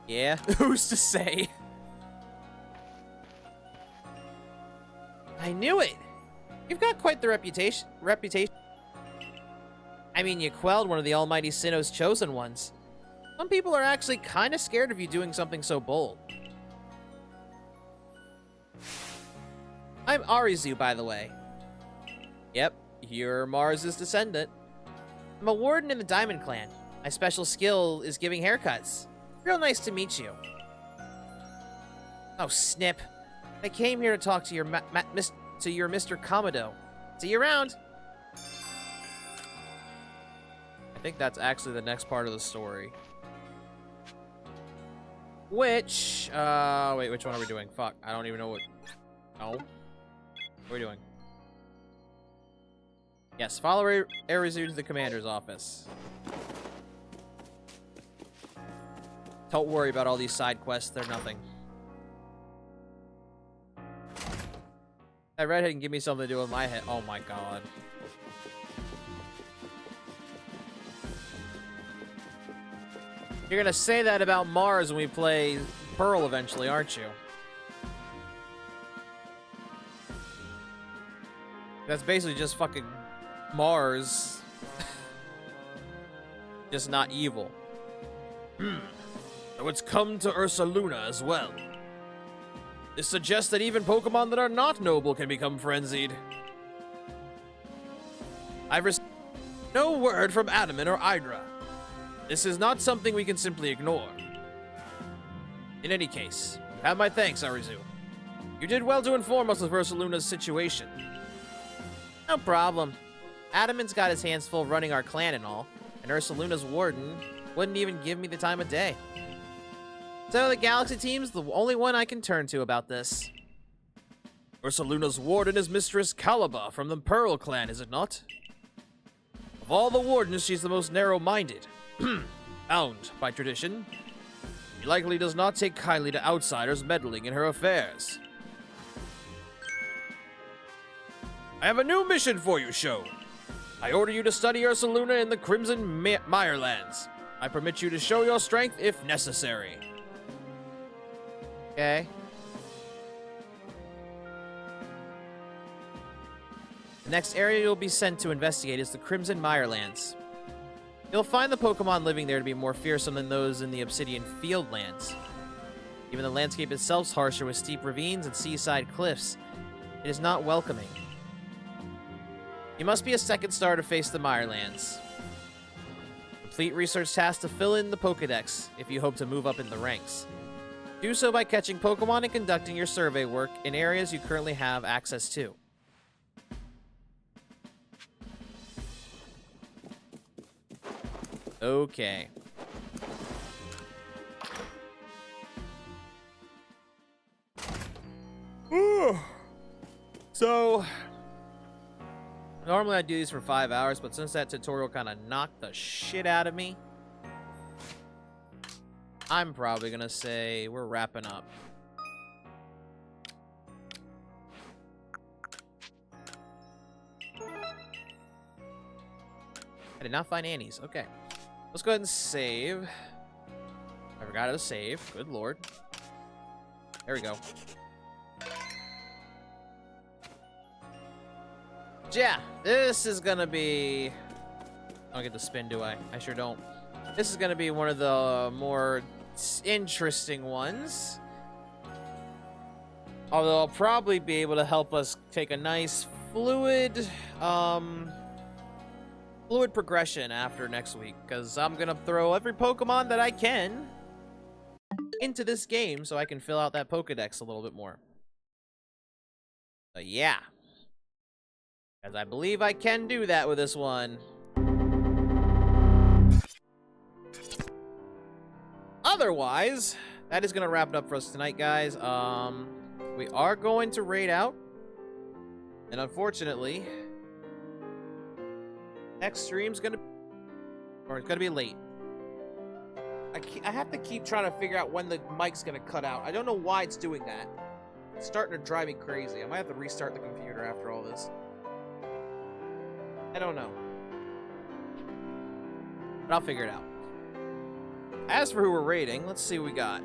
Yeah, who's to say? I knew it. You've got quite the reputation. I mean, you quelled one of the Almighty Sinnoh's chosen ones. Some people are actually kind of scared of you doing something so bold. I'm Arizu, by the way. Yep, you're Mars' descendant. I'm a warden in the Diamond Clan. My special skill is giving haircuts. Real nice to meet you. Oh, snip. I came here to talk to your Mr. Komodo. See you around. I think that's actually the next part of the story. Which, wait, which one are we doing? Fuck, I don't even know what. No. What are we doing? Yes, follow Arizu to the commander's office. Don't worry about all these side quests, they're nothing. That redhead can give me something to do with my head. Oh my god. You're gonna say that about Mars when we play Pearl eventually, aren't you? That's basically just fucking Mars. Just not evil. So it's come to Ursa Luna as well. This suggests that even Pokemon that are not noble can become frenzied. I've received no word from Adamant or Hydra. This is not something we can simply ignore. In any case, you have my thanks, Arizu. You did well to inform us of Ursa Luna's situation. No problem. Adamant's got his hands full running our clan and all, and Ursa Luna's warden wouldn't even give me the time of day. So the Galaxy team's the only one I can turn to about this. Ursa Luna's warden is Mistress Caliba from the Pearl clan, is it not? Of all the wardens, she's the most narrow-minded. Bound by tradition. She likely does not take kindly to outsiders meddling in her affairs. I have a new mission for you, Sho. I order you to study Ursa Luna in the Crimson Mirelands. I permit you to show your strength if necessary. Okay. The next area you'll be sent to investigate is the Crimson Mirelands. You'll find the Pokemon living there to be more fearsome than those in the Obsidian Fieldlands. Even the landscape itself's harsher with steep ravines and seaside cliffs. It is not welcoming. You must be a second star to face the Mirelands. Complete research tasks to fill in the Pokedex if you hope to move up in the ranks. Do so by catching Pokemon and conducting your survey work in areas you currently have access to. Okay. So, normally I do these for 5 hours, but since that tutorial kind of knocked the shit out of me, I'm probably gonna say we're wrapping up. I did not find Annie's. Okay. Let's go ahead and save. I forgot how to save. Good lord. There we go. Yeah, this is gonna be... I don't get the spin, do I? I sure don't. This is gonna be one of the more interesting ones. Although I'll probably be able to help us take a nice fluid progression after next week, because I'm gonna throw every Pokemon that I can into this game so I can fill out that Pokedex a little bit more. But yeah, as I believe I can do that with this one. Otherwise, that is gonna wrap it up for us tonight, guys. We are going to raid out, and unfortunately, next stream's gonna, or it's gonna be late. I have to keep trying to figure out when the mic's gonna cut out. I don't know why it's doing that. It's starting to drive me crazy. I might have to restart the computer after all this. I don't know. But I'll figure it out. As for who we're raiding, let's see what we got.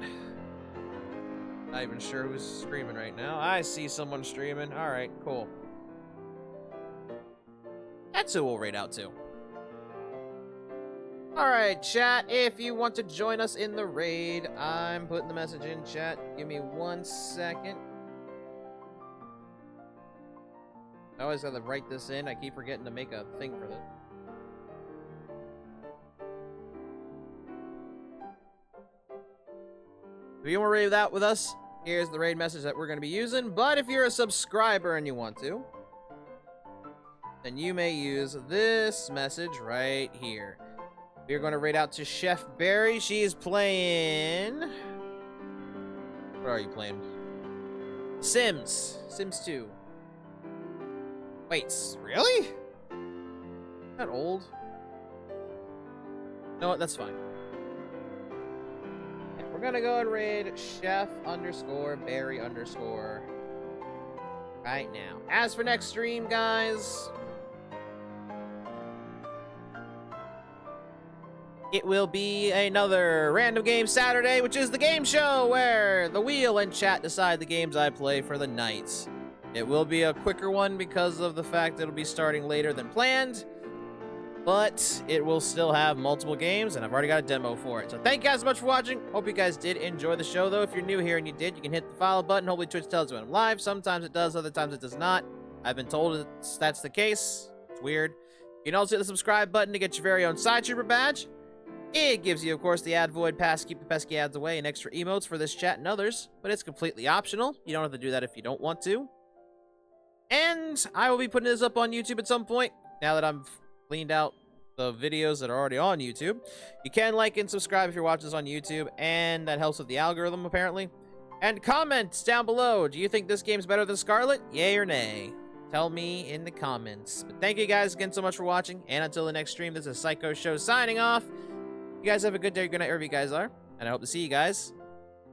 Not even sure who's streaming right now. I see someone streaming. Alright, cool. That's who we'll raid out to. Alright, chat, if you want to join us in the raid, I'm putting the message in chat. Give me 1 second. I always have to write this in. I keep forgetting to make a thing for this. Do you want to raid that with us? Here's the raid message that we're going to be using. But if you're a subscriber and you want to, then you may use this message right here. We're going to raid out to Chef Barry. She's playing... What are you playing? Sims 2. Wait, really? That old? No, what? That's fine. Okay, we're gonna go and raid Chef_Barry_ right now. As for next stream, guys, it will be another Random Game Saturday, which is the game show where the wheel and chat decide the games I play for the night. It will be a quicker one because of the fact that it'll be starting later than planned, but it will still have multiple games, and I've already got a demo for it. So thank you guys so much for watching. Hope you guys did enjoy the show, though. If you're new here and you did, you can hit the follow button. Hopefully Twitch tells you when I'm live. Sometimes it does, other times it does not. I've been told that's the case. It's weird. You can also hit the subscribe button to get your very own Side Trooper badge. It gives you, of course, the ad void pass, keep the pesky ads away, and extra emotes for this chat and others, but it's completely optional. You don't have to do that if you don't want to. And I will be putting this up on YouTube at some point, now that I've cleaned out the videos that are already on YouTube. You can like and subscribe if you're watching this on YouTube, and that helps with the algorithm, apparently. And comment down below, do you think this game's better than Scarlet? Yay or nay? Tell me in the comments. But thank you guys again so much for watching, and until the next stream, this is Psycho Show signing off. You guys have a good day, good night, wherever you guys are, and I hope to see you guys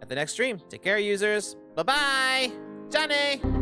at the next stream. Take care, users. Bye-bye! Johnny!